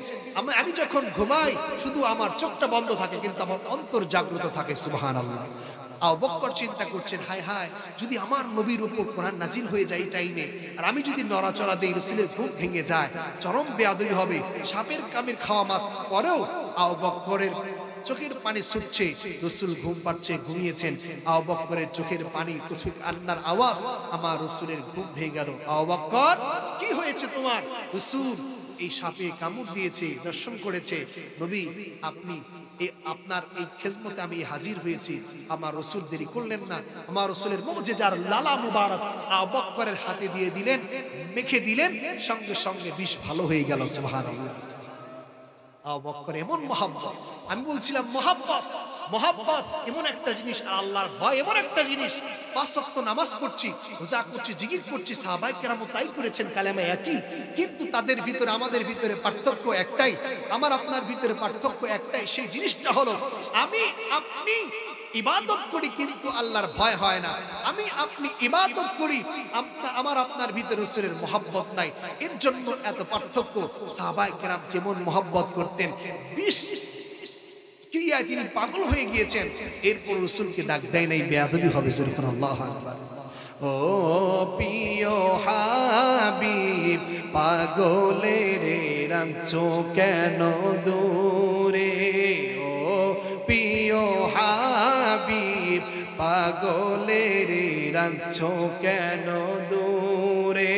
Speaker 1: আমি যখন ঘুমাই শুধু আমার চোখটা বন্ধ থাকে, কিন্তু আমার অন্তর জাগ্রত থাকে, সুবহানাল্লাহ। আবু বকর চিন্তা করছেন, হায় হায় যদি আমার নবীর উপর কোরআন নাজিল হয়ে যায় এই টাইমে, আর আমি যদি নড়াচড়া দেই, রাসূলের ঘুম ভেঙে যায়, চরম বেয়াদবি হবে। সাপের কামড় খাওয়া মাত্র পরেও আবু বকরের চোখের পানি ছুটছে, রাসূল ঘুম পাচ্ছে, ঘুমিয়েছেন। আবু বকরের চোখের পানি কুসুক কান্নার আওয়াজ, আমার রাসূলের ঘুম ভেঙে গেল। আবু বকর কি হয়েছে তোমার? রাসূল এই সাপে কামড় দিয়েছে, দর্শন করেছে, নবী আপনি আপনার এই খেজমতে আমি হাজির হয়েছি। আমার রাসূল দেরি করলেন না, আমার রাসূলের মুজিজার লালা মুবারক আবু বকরের হাতে দিয়ে দিলেন, মেখে দিলেন, সঙ্গে সঙ্গে বিষ ভালো হয়ে গেল, সুবহানাল্লাহ। আবু বকর এমন মহব্বত, আমি বলছিলাম মহব্বত এমন একটা জিনিস, আর আল্লাহর ভয় এমন একটা জিনিস। 5 ওয়াক্ত নামাজ পড়ছি, রোজা করছি, জিকির করছি, সাহাবায়ে কেরামও তাই করেছেন, কালেমা একই, কিন্তু তাদের ভিতরে আমাদের ভিতরে পার্থক্য একটাই, আমার আপনার ভিতরে পার্থক্য একটাই, সেই জিনিসটা হলো আমি আপনি ইবাদত করি কিন্তু আল্লাহর ভয় হয় না। আমি আপনি ইবাদত করি, আমার আপনার ভিতরে রাসূলের মহব্বত নাই, এর জন্য এত পার্থক্য। সাহাবায়ে কেরাম কেমন মহব্বত করতেন, 20 ক্রিয়ায় তিনি পাগল হয়ে গিয়েছেন, এরপর রাসূলকে ডাক দেয় নাই, বেয়াদবি হবে। সুবহানাল্লাহু আকবার। ও প্রিয় হাবিব পাগলের রাখছো কেন দূরে, ও প্রিয় হাবিব পাগলের রাখছো কেন দূরে,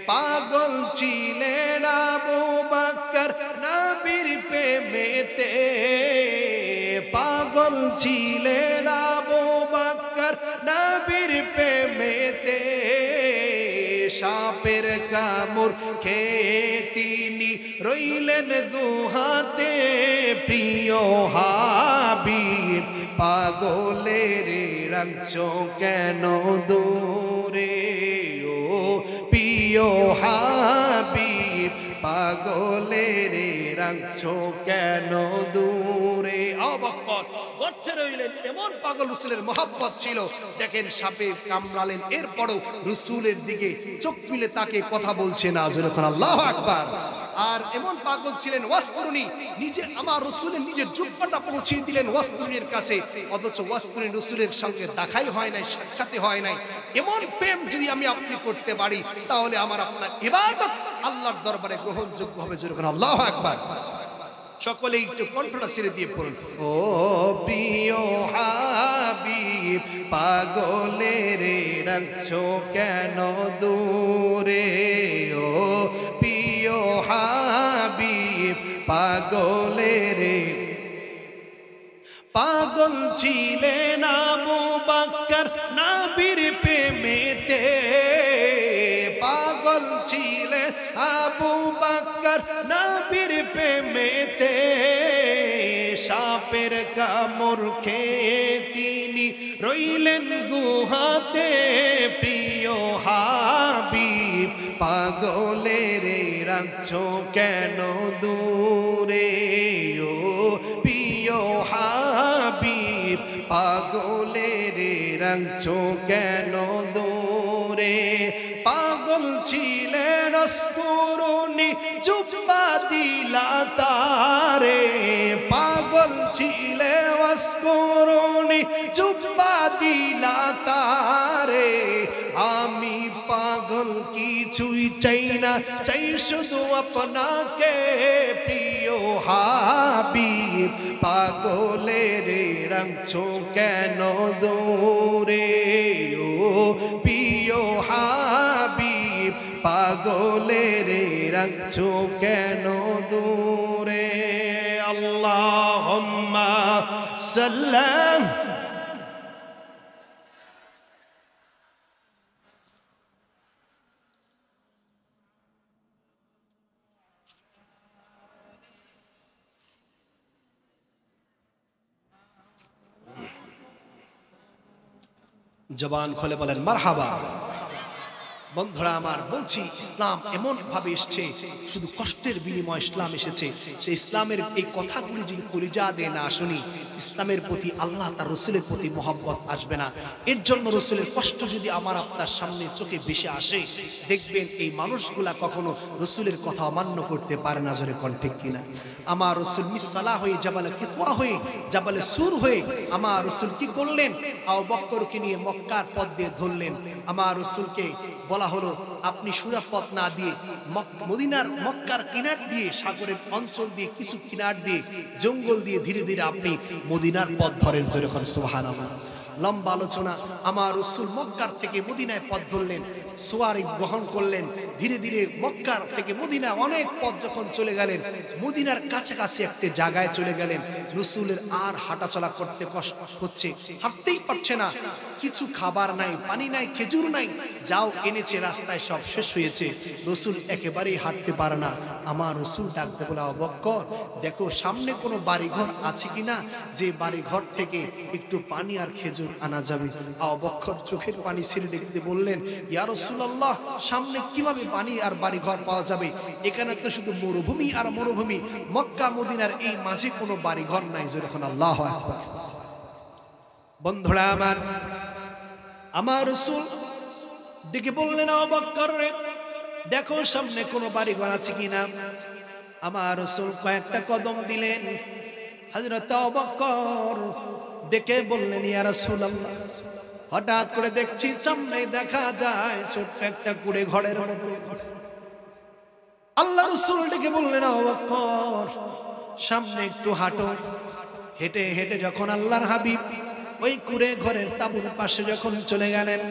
Speaker 1: পাগল ছিলেন আবু বকর নবীর প্রেমেতে, পাগল ছিলেন আবু বকর নবীর প্রেমেতে, সাপের কামড় খেয়ে তিনি রইলেন গুহাতে প্রিয় হাবিব পাগলের রাখছো কেন দূরে ও প্রিয় হাবিব পাগলের রাখছো কেন দূরে অবক্কর গর্তে রইলেন এমন পাগল রাসূলের মহব্বত ছিল দেখেন সাপে কামড়ালেন এরপরও রাসূলের দিকে চোখ মিলে তাকে কথা বলছে না যখন আল্লাহু আকবার আর এমন পাগল ছিলেন ওয়াসকুরুনি নিজে আমার রাসূলের নিজের জুব্বাটা পৌঁছে দিলেন ওয়াসকুরুনির কাছে অথচ ওয়াসকুরুনি রাসূলের সঙ্গে দেখাই হয় নাই সাক্ষাৎই হয় নাই এমন প্রেম যদি আমি আপনি করতে পারি তাহলে আমার আপনার ইবাদত আল্লাহর দরবারে গ্রহণযোগ্য হবে যখন আল্লাহু আকবার সকলে একটু কণ্ঠটা ছেড়ে দিয়ে পড়ুন ও প্রিয় হাবিব পাগলের রাখছো কেন দূরে ও প্রিয় হাবিব পাগলের পাগল ছিলেন আবু বকর নবীর প্রেমেতে পাগল ছিলেন আবু বকর নবীর প্রেমেতে সাপের কামড় খেয়ে তিনি রইলেন গুহাতে প্রিয় হাবিব পাগলের রাখছো কেন দূরে ও প্রিয় হাবিব পাগলের রাখছো কেন দূরে পাগল ছিলেন অস্কুরুনি জুব্বা দিলা তারে পাগল ছিলেন অস্কুরুনি জুব্বা দিলা তারে আমি পাগল কিছুই চাই না চাই শুধু আপনাকে প্রিয় হাবিব পাগলের রাখছো কেন দূরে ও প্রিয় হাবিব পাগলের রাখছো কেন দূরে আল্লাহুম্মা সাল্লাম জবান খুলে বলেন মারহাবা বন্ধুরা আমার বলছি ইসলাম এমন ভাবে এসেছে শুধু কষ্টের বিনিময়ে ইসলাম এসেছে সেই ইসলামের এই কথাগুলি যদি কলিজা দিয়ে না শুনি ইসলামের প্রতি আল্লাহ তার রাসূলের প্রতি মহব্বত আসবে না এর জন্য রাসূলের কষ্ট যদি আমার আপনার সামনে চোখে ভেসে আসে দেখবেন এই মানুষগুলা কখনো রাসূলের কথা অমান্য করতে পারে না জোরে কোন ঠিক কিনা আমার রাসূল মিসলা হয়ে জাবালে কিতওয়া হয়ে জাবালে সুর হয়ে আমার রাসূল কি করলেন আবু বকরকে নিয়ে মক্কার পথ দিয়ে ধরলেন আমার রাসূলকে বলা হলো আপনি সোজা পথ না দিয়ে মদিনার মক্কার কিনার দিয়ে সাগরের অঞ্চল দিয়ে কিছু কিনার দিয়ে জঙ্গল দিয়ে ধীরে ধীরে আপনি মদিনার পথ ধরেন যেরকম সুবহানাল্লাহ লম্বা আলোচনা আমার রাসূল মক্কার থেকে মদিনায় পথ ধরলেন সোয়ারি গ্রহণ করলেন ধীরে ধীরে মক্কার থেকে মদিনা অনেক পথ যখন চলে গেলেন মদিনার কাছাকাছি একটা জায়গায় চলে গেলেন রাসূলের আর হাঁটাচলা করতে কষ্ট হচ্ছে হাঁটতেই পারছে না কিছু খাবার নাই পানি নাই খেজুর নাই যাও এনেছে রাস্তায় সব শেষ হয়েছে রাসূল একেবারেই হাঁটতে পারে না আমার রাসূল ডাকতে বলে আবু বকর দেখো সামনে কোনো বাড়িঘর আছে কিনা যে বাড়িঘর থেকে একটু পানি আর খেজুর আনা যাবে আবু বকর চোখের পানি ছেড়ে দেখতে বললেন ইয়া রাসূলুল্লাহ সামনে কিভাবে পানি আর বাড়িঘর পাওয়া যাবে এখানে তো শুধু মরুভূমি আর মরুভূমি মক্কা মদিনার এই মাঝে কোনো বাড়িঘর নাই যেরকম আল্লাহু আকবার বন্ধুরা আমার রাসূল ডেকে বললেন আবু বকর রে দেখো সামনে কোনো বাড়িঘর আছে কিনা আমার রাসূল কয়েকটা কদম দিলেন হযরত আবু বকর ডেকে বললেন ইয়া রাসূলুল্লাহ হঠাৎ করে দেখছি সামনে দেখা যায় ছোট্ট একটা কুড়ে ঘরের মতো আল্লাহ রাসূল ডেকে বললেন আবু বকর সামনে একটু হাঁটো হেঁটে হেঁটে যখন আল্লাহর হাবিব ওই কুড়ে ঘরের তাঁবুর পাশে যখন চলে গেলেন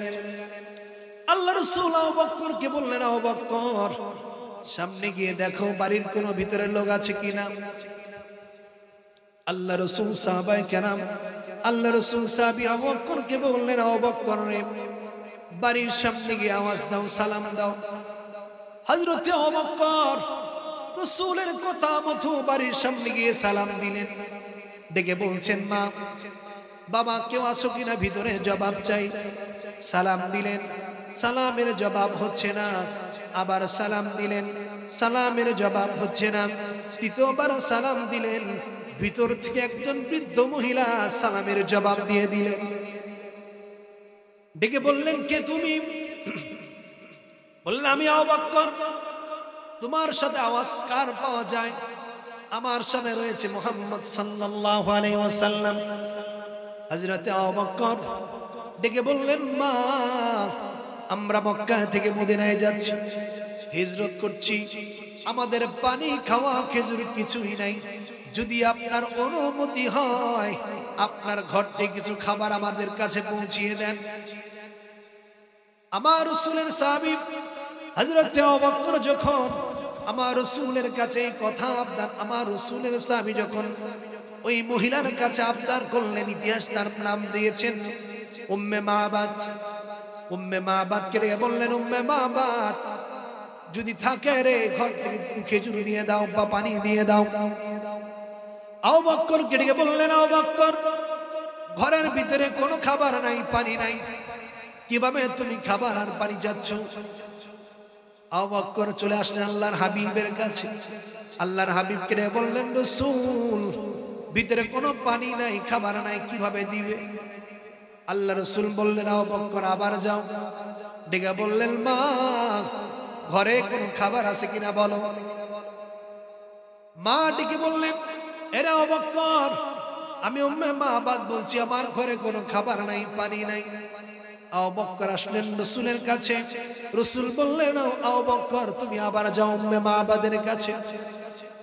Speaker 1: আল্লাহ রাসূল আবু বকরকে বললেন আবু বকর সামনে গিয়ে দেখো বাড়ির কোনো ভিতরে লোক আছে কিনা আল্লাহ রাসূল সাহাবায়ে কেরাম আল্লাহ রাসূল সাহাবী আবু বকরকে বললেন আবু বকর রে বাড়ির সামনে গিয়ে আওয়াজ দাও, সালাম দাও। হযরতে আবু বকর রাসূলের কথা মতো বাড়ির সামনে গিয়ে সালাম দিলেন। ডেকে বলছেন, মা বাবা কেউ আছো কিনা, ভিতরে জবাব চাই। সালাম দিলেন, সালামের জবাব হচ্ছে না। আবার সালাম দিলেন, সালামের জবাব হচ্ছে না। তৃতীয়বার সালাম দিলেন, ভিতর থেকে একজন বৃদ্ধ মহিলা সালামের জবাব দিয়ে দিলেন। ডেকে বললেন, কে তুমি? বললেন, আমি আবু বকর। তোমার সাথে আওয়াজ কার পাওয়া যায়? আমার সাথে রয়েছে মুহাম্মদ সাল্লাল্লাহু আলাইহি ওয়াসাল্লাম। হযরতে আবু বকর ডেকে বললেন, মা আমরা মক্কা থেকে মদিনায় যাচ্ছি, হিজরত করছি, আমাদের পানি খাওয়া খেজুর কিছুই নাই। যদি আপনার অনুমতি হয় আপনার ঘর থেকে কিছু খাবার আমাদের কাছে পৌঁছিয়ে দেন। আমার রাসূলের সাহাবী হযরতে আবু বকর যখন আমার রাসূলের কাছে এই কথা আবদার, আমার রাসূলের সাহাবী যখন ওই মহিলার কাছে আবদার করলেন, ইতিহাস তার নাম দিয়েছেন উম্মে মাবাদ। উম্মে মাবাদ কে বললেন, উম্মে মাবাদ যদি থাকে রে ঘর থেকে খেজুর দিয়ে দাও বা পানি দিয়ে দাও। আবু বকর কে বললেন, আবু বকর ঘরের ভিতরে কোনো খাবার নাই, পানি নাই, কিভাবে তুমি খাবার আর পানি যাচ্ছ? আবু বকর চলে আসলেন আল্লাহর হাবিবের কাছে। আল্লাহর হাবিব কে বললেন, রাসূল ভিতরে কোনো পানি নাই, খাবার নাই, কিভাবে দিবে? আল্লাহ রাসূল বললেন, আবু বকর আবার যাও। ডেকে বললেন, মা ঘরে কোনো খাবার আছে কিনা বলো। মা ডেকে বললেন, এরা আবু বকর আমি উম্মে মাবাদ বলছি, আমার ঘরে কোনো খাবার নাই, পানি নাই। আবু বকর আসলেন রাসূলের কাছে। রাসূল বললেন, আবু বকর তুমি আবার যাও উম্মে মাবাদের কাছে।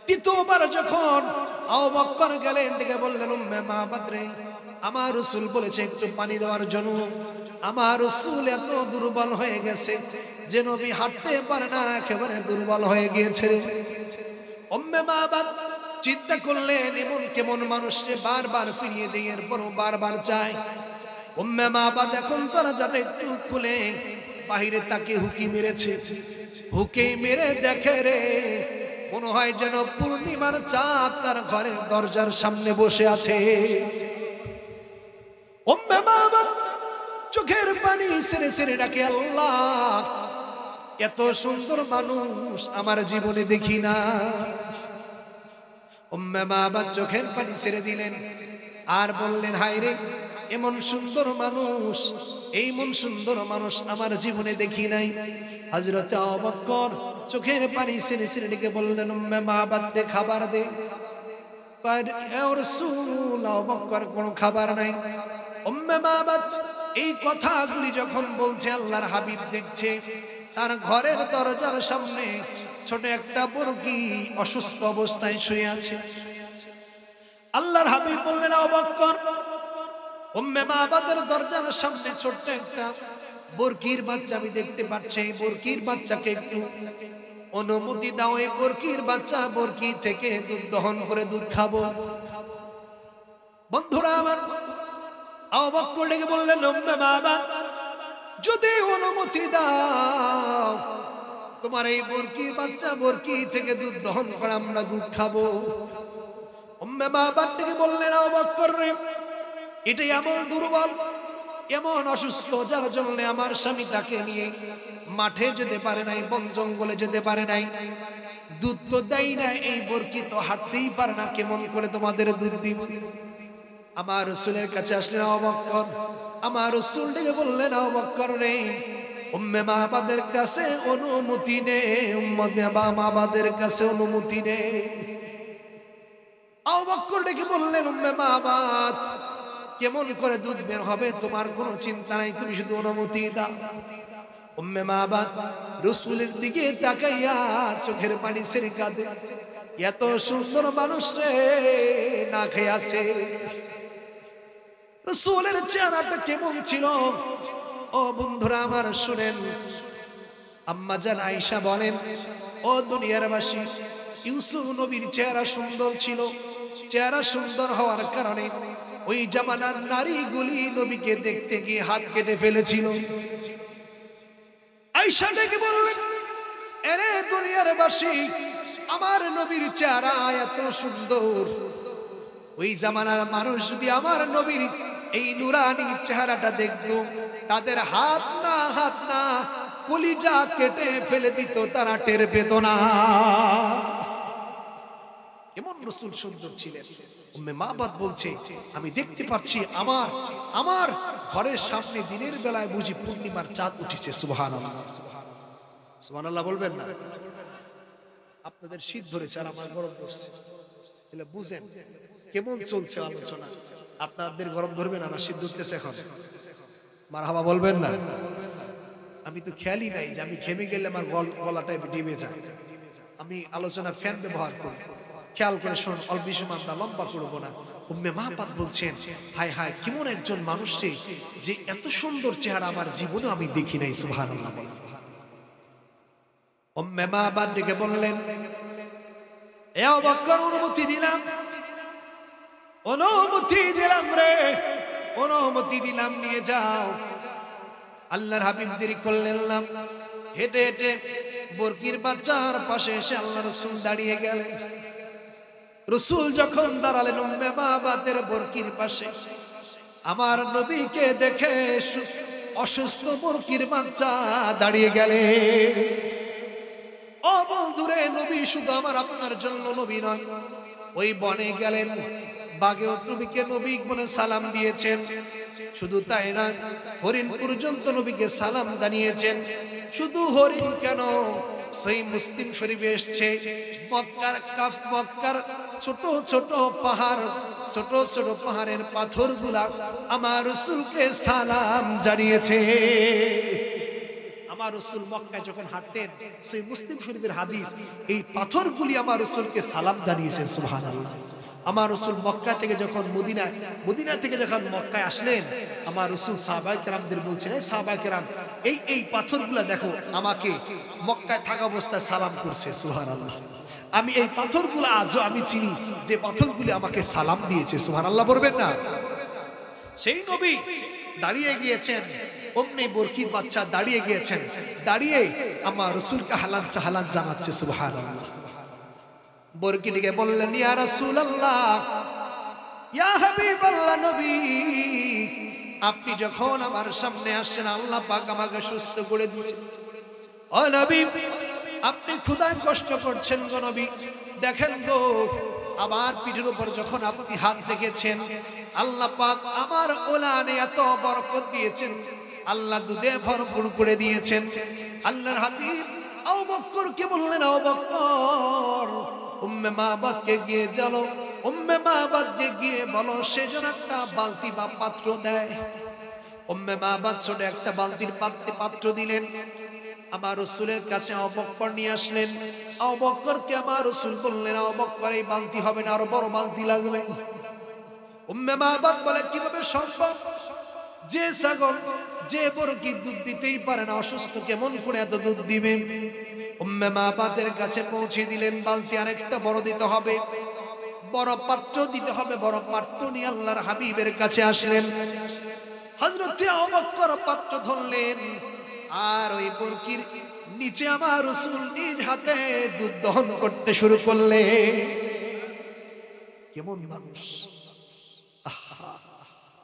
Speaker 1: তৃতীয়বার যখন আবু বকর গেলেন, ডেকে বললেন, উম্মে মাবাদ রে আমার রাসূল বলেছে একটু পানি দেওয়ার জন্য। আমার রাসূল এত দুর্বল হয়ে গেছে যে নবী হাঁটতে পারে না, একেবারে দুর্বল হয়ে গিয়েছে। উম্মে মাবাদ চিন্তা করলেন, এমন কেমন মানুষকে বারবার ফিরিয়ে দেয়, এরপরও বারবার চায়। উম্মে মাবাদ এখন তারা জানে একটু খুলে বাহিরে তাকে হুকি মেরেছে। হুকি মেরে দেখে রে মনে হয় যেন পূর্ণিমার চাঁদ তার ঘরের দরজার সামনে বসে আছে। উম্মে মাবাদ চোখের পানি ছেড়ে ছেড়ে ডাকে, আল্লাহ এত সুন্দর মানুষ আমার জীবনে দেখি না। উম্মে মাবাদ চোখের পানি ছেড়ে দিলেন আর বললেন, হায় রে এমন সুন্দর মানুষ, এইমন সুন্দর মানুষ আমার জীবনে দেখি নাই। হযরতে আবু বকর চোখের পানি ছেড়ে ছেড়ে ডেকে বললেন, উম্মে মাবাদ রে খাবার দে। ও রাসূল আবু বকর কোনো খাবার নাই। উম্মে মাবাদ এই কথাগুলি যখন বলছে, আল্লাহর হাবিব দেখছে তার ঘরের দরজার সামনে ছোট একটা বর্গী অসুস্থ অবস্থায় শুয়ে আছে। আল্লাহর হাবিব বললেন, আবু বকর উম্মে মাবাদের দরজার সামনে ছোট্ট একটা বর্গীর বাচ্চা আমি দেখতে পাচ্ছি, এই বর্গীর বাচ্চাকে একটু অনুমতি দাও, এই বর্গীর বাচ্চা বর্গী থেকে দুধ দহন করে দুধ খাবো। বন্ধুরা আমার, আবু বকর ডেকে বললেন, উম্মে মাবাদ যদি অনুমতি দাও তোমার এই বর্গীর বাচ্চা বর্গী থেকে দুধ দহন করে আমরা দুধ খাবো। উম্মে মাবাদ ডেকে বললেন, আবু বকর রে এটা এমন দুর্বল, এমন অসুস্থ যার জন্য আমার স্বামী তাকে নিয়ে মাঠে যেতে পারে নাই, বন জঙ্গলে যেতে পারে নাই, দুধ তো দেয় না, এই বর্গী তো হাঁটতেই পারে না, কেমন করে তোমাদের দুধ দিব? আমার রাসূলের কাছে আসলেন আবু বকর। আমার রাসূল ডেকে বললেন, আবু বকর রে উম্মে মাবাদের কাছে অনুমতি নে, উম্মে মাবাদের কাছে অনুমতি নে। আবু বকর ডেকে বললেন, উম্মে মাবাদ কেমন করে দুধ বের হবে তোমার কোনো চিন্তা নাই, তুমি শুধু অনুমতি দাও। উম্মে মাবাদ রাসূলের দিকে তাকাইয়া চোখের পানি ছেড়ে কাঁদে, এত সুন্দর মানুষ রে না খেয়ে আছে। রাসূলের চেহারাটা কেমন ছিল ও বন্ধুরা আমার শুনেন। আম্মা জান আয়েশা বলেন, ও দুনিয়ার বাসী ইউসুফ নবীর চেহারা সুন্দর ছিল। চেহারা সুন্দর হওয়ার কারণে ওই জামানার নারীগুলি নবীকে দেখতে গিয়ে হাত কেটে ফেলেছিল। আয়েশা ডেকে বললেন, এরে দুনিয়ার বাসী, আমার নবীর চেহারা এত সুন্দর, ওই জামানার মানুষ যদি আমার নবীর এই নুরানি চেহারাটা দেখতো, তাদের হাত না কলিজা কেটে ফেলে দিত, তারা টের পেত না। এমন রাসূল সুন্দর ছিলেন। উম্মে মাবাদ বলছে, আমি দেখতে পাচ্ছি আমার ঘরের সামনে দিনের বেলায় বুঝি পূর্ণিমার চাঁদ উঠেছে। সুবহানাল্লাহ, সুবহানাল্লাহ বলবেন না? আপনাদের শীত ধরেছে আর আমার গরম ধরছে, তাহলে বুঝেন কেমন চলছে আলোচনা। আপনাদের গরম ধরবে না, শীত ধরতেছে এখন? মারহাবা বলবেন না? আমি তো খেয়ালই নাই যে আমি ঘেমে গেলে আমার গলাটা ডিবে যায়। আমি আলোচনা ফ্যান ব্যবহার করি, খেয়াল করে শুনুন, অল্প সময় আমরা লম্বা করবো না। উম্মে মাহবাদ বলছেন, হায় হায়, কেমন একজন মানুষ যে এত সুন্দর চেহারা আমার জীবনে আমি দেখি নাই। সুবহানাল্লাহ। উম্মে মাহবাদ ডেকে বললেন, এ আবু বকর, অনুমতি দিলাম রে, অনুমতি দিলাম, নিয়ে যাও। আল্লাহর হাবিব দেরি করলেন না, হেঁটে হেঁটে বরকির বাচ্চার পাশে এসে আল্লাহ রাসূল দাঁড়িয়ে গেলেন। রাসূল যখন দাঁড়ালেন উম্মে মাহবাদের বরকির পাশে, আমার নবীকে দেখে অসুস্থ বরকির বাচ্চা দাঁড়িয়ে গেলে। ও বন্ধুরে, নবী শুধু আমার আপনার জন্য নবী নয়, ওই বনে গেলেন, বাঘেও নবীকে নবী বলে সালাম দিয়েছেন। শুধু তাই না, হরিণ পর্যন্ত নবীকে সালাম জানিয়েছেন। শুধু হরিণ কেন, সহিহ মুসলিম শরীফে এসেছে, মক্কার ছোট ছোট পাহাড়ের পাথরগুলা আমার রাসূলকে সালাম জানিয়েছে। আমার রাসূল মক্কায় যখন হাঁটতেন, সহিহ মুসলিম শরীফের হাদিস, এই পাথরগুলি আমার রাসূলকে সালাম জানিয়েছেন। সুবহানাল্লাহ। আমার রাসূল মক্কা থেকে যখন মদিনা থেকে যখন মক্কায় আসলেন, আমার রাসূল সাহাবায়ে কেরামদের বলছেন, এই সাহাবায়ে কেরাম, এই পাথরগুলো দেখো, আমাকে মক্কায় থাকা অবস্থায় সালাম করছে। সুবহানাল্লাহ। আমি এই পাথরগুলো আজও আমি চিনি, যে পাথরগুলি আমাকে সালাম দিয়েছে। সুবহানাল্লাহ বলবেন না? সেই নবী দাঁড়িয়ে গিয়েছেন, অমনি বরকির বাচ্চা দাঁড়িয়ে গিয়েছেন, দাঁড়িয়ে আমার রাসূলকে হালান সাহালান জানাচ্ছে। সুবহানাল্লাহ। বরকিটিকে বললেন, ইয়া রাসূলুল্লাহ, ইয়া হাবিবাল্লাহ, নবী, আপনি যখন আমার সামনে আসছেন, আল্লাহ পাক আমাকে সুস্থ করে দিয়েছেন। ও নবী, আপনি ক্ষুধায় কষ্ট করছেন গো নবী, দেখেন গো, আমার পিঠের উপর যখন আপনি হাত রেখেছেন, আল্লাহ পাক আমার ওলানে এত বরকত দিয়েছেন, আল্লাহ দুধে ভরপুর করে দিয়েছেন। আল্লাহর হাবিব আবু বকরকে বললেন, আবু বকর, উম্মে মাহবাদকে গিয়ে বলো সে যেন একটা বালতি বা পাত্র দেয়। উম্মে মাহবাদ ছোট একটা বালতির পাত্র দিলেন। আমার রাসূলের কাছে আবু বকর নিয়ে আসলেন। আবু বকরকে আমার রাসূল বললেন, আবু বকর, এই বালতি হবে না, আরো বড় বালতি লাগবে। উম্মে মাহবাদ বলে, কিভাবে সম্ভব? যে ছাগল, যে বরকি দুধ দিতেই পারে না, অসুস্থ কেমন করে এত দুধ দিবে? উম্মে মাহবাদের কাছে পৌঁছে দিলেন, বালতি আরেকটা বড় দিতে হবে, বড় পাত্র দিতে হবে। বড় পাত্র নিয়ে আল্লাহর হাবিবের কাছে আসলেন। হযরত আবু বকর পাত্র ধরলেন, আর ওই বরকির নিচে আমার রাসূল নিজ হাতে দুধ দহন করতে শুরু করলেন। কেমন মানুষ!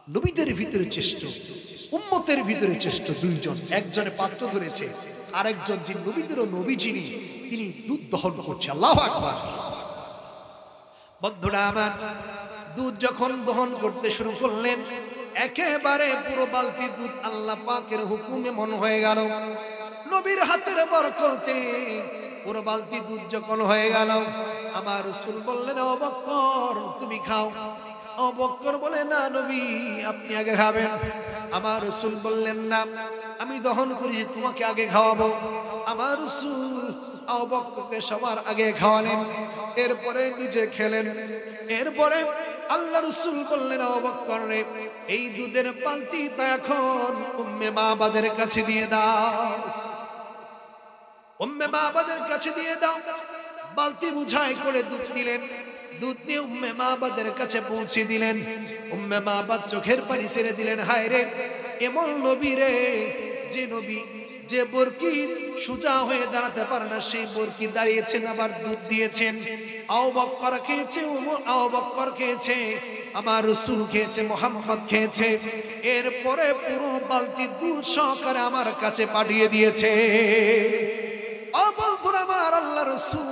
Speaker 1: নবীদের ভিতরে চেষ্ট, উম্মতের ভিতরে চেষ্ট দুইজন। একজনে পাত্র ধরেছে, আরেকজন যে নবীদেরও নবী, তিনি দুধ দহন করছে। আল্লাহু আকবার। বন্ধুরা আমার, দুধ যখন দহন করতে শুরু করলেন, একেবারে পুরো বালতি দুধ আল্লাহ পাকের হুকুমে মন হয়ে গেল। নবীর হাতের বরকতে পুরো বালতি দুধ যখন হয়ে গেল, আমার রাসূল বললেন, আবু বকর, তুমি খাও। আবু বকর বলে, না নবী, আপনি আগে খাবেন। আমার রাসূল বললেন, না, আমি দহন করেছি, তোমাকে আগে খাওয়াবো। আমার রাসূল আবু বকরকে সবার আগে খাওয়ালেন, এরপরে নিজে খেলেন। এরপরে আল্লাহ রাসূল বললেন, আবু বকর রে, এই দুধের বালতিটা এখন উম্মে মাহবাদের কাছে দিয়ে দাও। উম্মে মাহবাদের কাছে দিয়ে দাও। বালতি বুঝাই করে দুধ নিলেন, দুধ নিয়ে উম্মে মাহবাদের কাছে পৌঁছে দিলেন। উম্মে মাহবাদ চোখের পানি ছেড়ে দিলেন, হায় রে, এমন নবী রে, যে বরকি সোজা হয়ে দাঁড়াতে পারে না সেই বরকি দাঁড়িয়েছেন, আবার দুধ দিয়েছেন। আবু বকর খেয়েছে, ওমর, আবু বকর খেয়েছে, আমার রাসূল খেয়েছে, মুহাম্মদ খেয়েছে। এরপরে পুরো বালতি দুধ সহকারে আমার কাছে পাঠিয়ে দিয়েছে। ও বন্ধুরা আমার, আল্লাহ রাসূল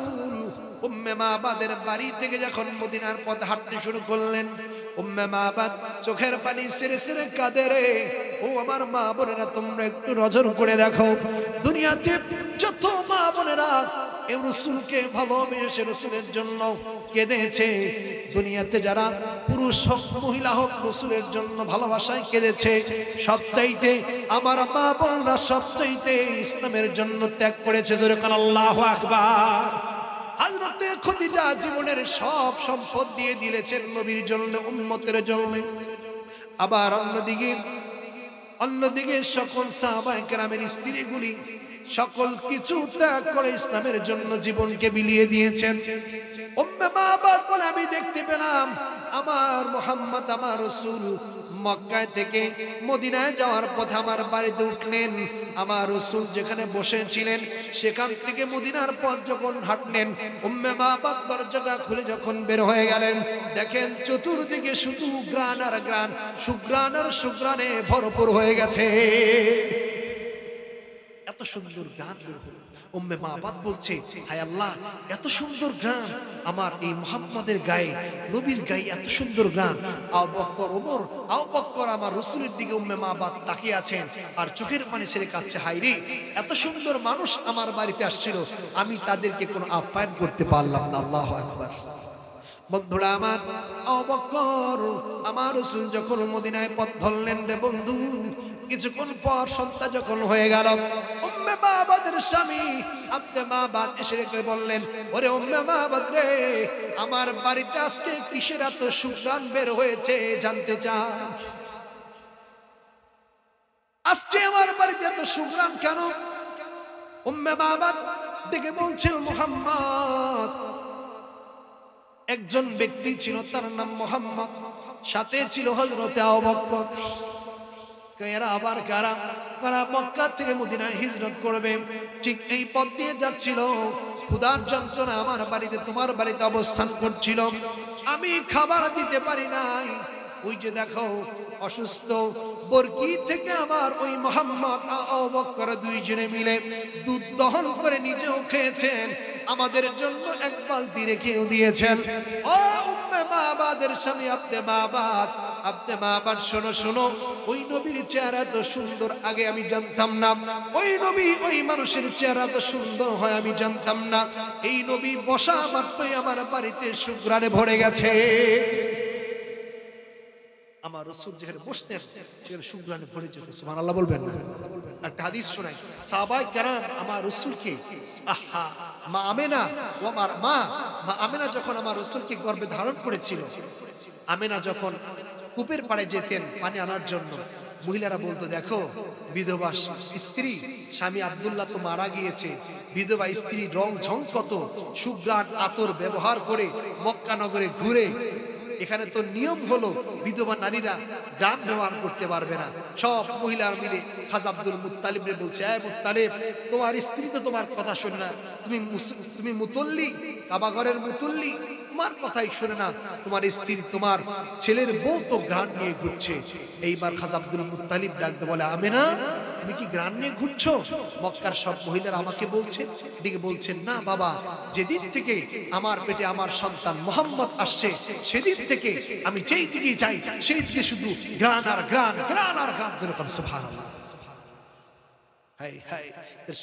Speaker 1: উম্মে মাবাদের বাড়ি থেকে যখন মদিনার পথ হাঁটতে শুরু করলেন, উম্মে মাবাদ চোখের পানি ছেড়ে ছেড়ে কাঁদে রে। ও আমার মা বোনেরা, তোমরা একটু নজর করে দেখো, দুনিয়াতে যত মা বোনেরা এই রাসূলকে ভালোবেসে রাসূলের জন্য কেঁদেছে, দুনিয়াতে যারা পুরুষ হোক মহিলা হোক রাসূলের জন্য ভালোবাসায় কেঁদেছে, সবচাইতে আমার মা বোনরা সবচাইতে ইসলামের জন্য ত্যাগ করেছে। জোরে কান আল্লাহু আকবার। হযরতে খাদিজা জীবনের সব সম্পদ দিয়ে দিয়েছেন নবীর জন্য, উম্মতের জন্য। আবার অন্যদিকে সকল সাহাবায়ে কেরামের স্ত্রীগুলি সকল কিছু ত্যাগ করে ইসলামের জন্য জীবনকে বিলিয়ে দিয়েছেন। উম্মে মাবাদ বলে, আমি দেখতে পেলাম আমার মুহাম্মদ, আমার রাসূল মক্কা থেকে মদিনায় যাওয়ার পথে আমার বাড়িতে উঠলেন। আমার রাসূল যেখানে বসেছিলেন সেখান থেকে মদিনার পথ যখন হাঁটলেন, উম্মে মাবাদ দরজাটা খুলে যখন বের হয়ে গেলেন, দেখেন চতুর্দিকে শুধু ঘ্রাণ আর ঘ্রাণ, সুঘ্রাণ আর সুঘ্রাণে ভরপুর হয়ে গেছে। এত সুন্দর ঘ্রাণ বের হলো। উম্মে মাবাদ বলছে, হায় আল্লাহ, এত সুন্দর ঘ্রাণ আমার এই মুহাম্মাদের গায়ে, নবীর গায়ে এত সুন্দর ঘ্রাণ। আবু বকর, ওমর, আবু বকর আমার রাসূলের দিকে উম্মে মাবাদ তাকিয়ে আছেন আর চোখের পানি ছেড়ে কাঁদছে। হায় রে, এত সুন্দর মানুষ আমার বাড়িতে আসছিল, আমি তাদেরকে কোনো আপ্যায়ন করতে পারলাম না। আল্লাহু আকবার। বন্ধুরা আমার, আবু বকর আমার রাসূল যখন মদিনায় পথ ধরলেন রে বন্ধু, কিছুক্ষণ পর সন্ধ্যা যখন হয়ে গেল, উম্মে মাবাদের স্বামী আব্দে মাবাদ এসে রেখে বললেন, ওরে উম্মে মাবাদ রে, আমার বাড়িতে আজকে কিসের এত সুঘ্রাণ বের হয়েছে জানতে চাই? আজকে আমার বাড়িতে এত সুঘ্রাণ কেন? উম্মে মাবাদ ডেকে বলছিল, মুহাম্মদ, একজন ব্যক্তি ছিল, তার নাম মুহাম্মদ, সাথে ছিল হযরতে আবু বকর। এরা আবার কারা মক্কা থেকে মদিনায় হিজরত করবে, ঠিক এই পথ দিয়ে যাচ্ছিল। ক্ষুধার যন্ত্রণা আমার বাড়িতে, তোমার বাড়িতে অবস্থান করছিল, আমি খাবার দিতে পারি নাই। ওই যে দেখো অসুস্থ বরকি থেকে আমার ওই মুহাম্মদ আবু বকর দুইজনে মিলে দুধ দহন করে নিজেও খেয়েছেন, আমাদের জন্য এক বালতি রেখেও দিয়েছেন। ও উম্মে মাবাদের স্বামী আব্দে মাবাদ, শোনো, ওই নবীর চেহারা তো সুন্দর, আগে আমি জানতাম না। ওই নবী, ওই মানুষের চেহারা তো সুন্দর হয় আমি জানতাম না। এই নবী বসা মাত্রই আমার বাড়িতে সুঘ্রাণে ভরে গেছে। আমার রাসূল যেখানে বসতেন সেখানে সুঘ্রাণে ভরে যেত। সুবহানাল্লাহ বলবেন না? একটা হাদিস শোনাই, সাহাবায়ে কেরাম আমার রাসূলকে, আহা, মা আমেনা যখন আমার রাসূলকে গর্ভে ধারণ করেছিল, আমেনা যখন কূপের পাড়ে যেতেন পানি আনার জন্য, মহিলারা বলতো, দেখো বিধবা স্ত্রী, স্বামী আব্দুল্লাহ তো মারা গিয়েছে, বিধবা স্ত্রীর রং ঝং কত, সুঘ্রাণ আতর ব্যবহার করে মক্কা নগরে ঘুরে। এখানে তো নিয়ম হলো বিধবা নারীরা গান ব্যবহার করতে পারবে না। সব মহিলার মিলে খাজা আব্দুল মুত্তালিবরে বলছে, এই মুত্তালিব, তোমার স্ত্রী তো তোমার কথা শোনে না, তুমি মুতল্লি, কাবা ঘরের মুতল্লি, তোমার কথাই শোনে না, তোমার স্ত্রী, তোমার ছেলের বউ তো গান নিয়ে ঘুরছে। এইবার খাজা আব্দুল মুত্তালিব ডাকতে বলে, আমেনা, তুমি কি গান নিয়ে ঘুরছো? মক্কার সব মহিলারা আমাকে বলছে, দিকে বলছেন, না বাবা, যেদিন থেকে আমার পেটে আমার সন্তান মুহাম্মদ আসছে, সেদিন থেকে আমি যেই দিকে যাই সেই দিকে শুধু গান আর গান, গান আর গান। যেরকম সুবহানাল্লাহ।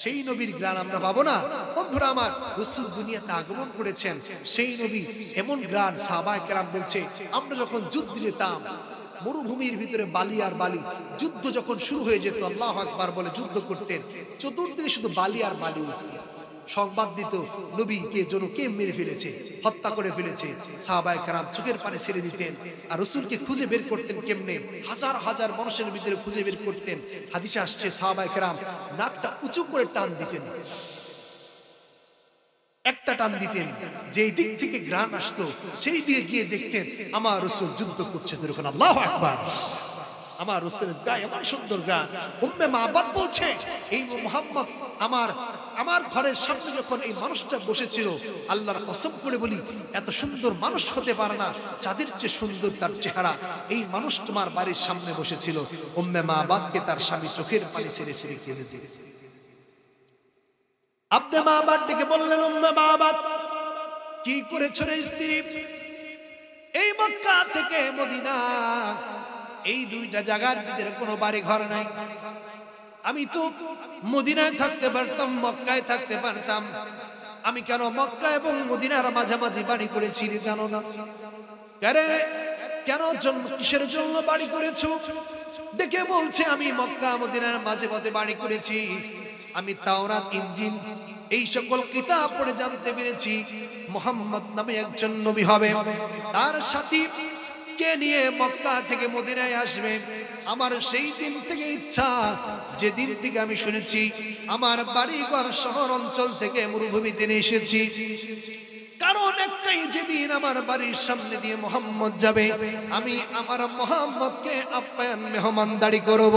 Speaker 1: সেই নবীর গ্রাণ আমরা পাবো না? বন্ধুরা আমার, রাসূল দুনিয়াতে আগমন করেছেন, সেই নবী এমন গ্রাণ। সাহাবায়ে কেরাম বলছে, আমরা যখন যুদ্ধ যেতাম, মরুভূমির ভিতরে বালি আর বালি, যুদ্ধ যখন শুরু হয়ে যেত, আল্লাহু আকবার বলে যুদ্ধ করতেন, চতুর্দিকে শুধু বালি আর বালি উঠত। সংবাদ দিত নবীকে যেন কে মেরে ফেলেছে, হত্যা করে ফেলেছে। সাহাবায়ে কেরাম চোখের পানি ছেড়ে দিতেন আর রাসূলকে খুঁজে বের করতেন কেমনে, হাজার হাজার মানুষের ভিতরে খুঁজে বের করতেন। হাদিসে আসছে, সাহাবায়ে কেরাম নাকটা উঁচু করে টান দিতেন, একটা টান দিতেন, যেই দিক থেকে ঘ্রাণ আসতো সেই দিকে গিয়ে দেখতেন আমার রাসূল যুদ্ধ করছে। যেরকম আল্লাহু আকবার। আমার রাসূলের গায়ে এমন সুন্দর গান। উম্মে মাবাদ বলছে এই মুহাম্মদ আমার ঘরের সামনে যখন এই মানুষটা বসেছিল, আল্লাহর কসম করে বলি এত সুন্দর মানুষ হতে পারে না, চাঁদের চেয়ে সুন্দর তার চেহারা। এই মানুষ তোমার বাড়ির সামনে বসেছিল। উম্মে মাবাদকে তার স্বামী চোখের পানি ছেড়ে ছেড়ে কেঁদে দিল। আব্দে মাবাদ ডেকে বললেন, উম্মে মাবাদ কি করেছ রে স্ত্রী? এই মক্কা থেকে মদিনা এই দুইটা জায়গার ভিতরে কোনো বাড়ি ঘর নাই। আমি তো মদিনায় থাকতে পারতাম, মক্কায় থাকতে পারতাম, আমি কেন মক্কা এবং মদিনার মাঝামাঝি বাড়ি করেছি জানো না? কেন কিসের জন্য বাড়ি করেছো? ডেকে বলছে আমি মক্কা মদিনার মাঝে পথে বাড়ি করেছি। আমি তাওরাত ইনজিল এই সকল কিতাব পড়ে জানতে পেরেছি মুহাম্মদ নামে একজন নবী হবে, তার সাথী কে নিয়ে মক্কা থেকে মদিনায় আসবে। আমার সেই দিন থেকে ইচ্ছা, যে দিন থেকে আমি শুনেছি আমার বাড়িঘর শহর অঞ্চল থেকে মরুভূমিতে এসেছি, কারণ একটাই, যেদিন আমার বাড়ির সামনে দিয়ে মুহাম্মদ যাবে আমি আমার মুহাম্মদকে আপ্যায়ন মেহমানদারি করব।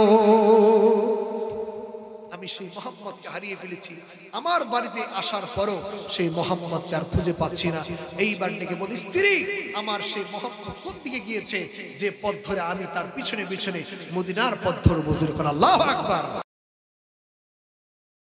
Speaker 1: আমি সেই মুহাম্মদকে হারিয়ে ফেলেছি, আমার বাড়িতে আসার পরও সেই মুহাম্মদকে আর খুঁজে পাচ্ছি না। এইবার ডেকে বলি, স্ত্রী আমার সেই মুহাম্মদ কোন দিকে গিয়েছে যে পথ ধরে আমি তার পিছনে পিছনে মদিনার পথ ধরে বসে। আল্লাহু আকবার।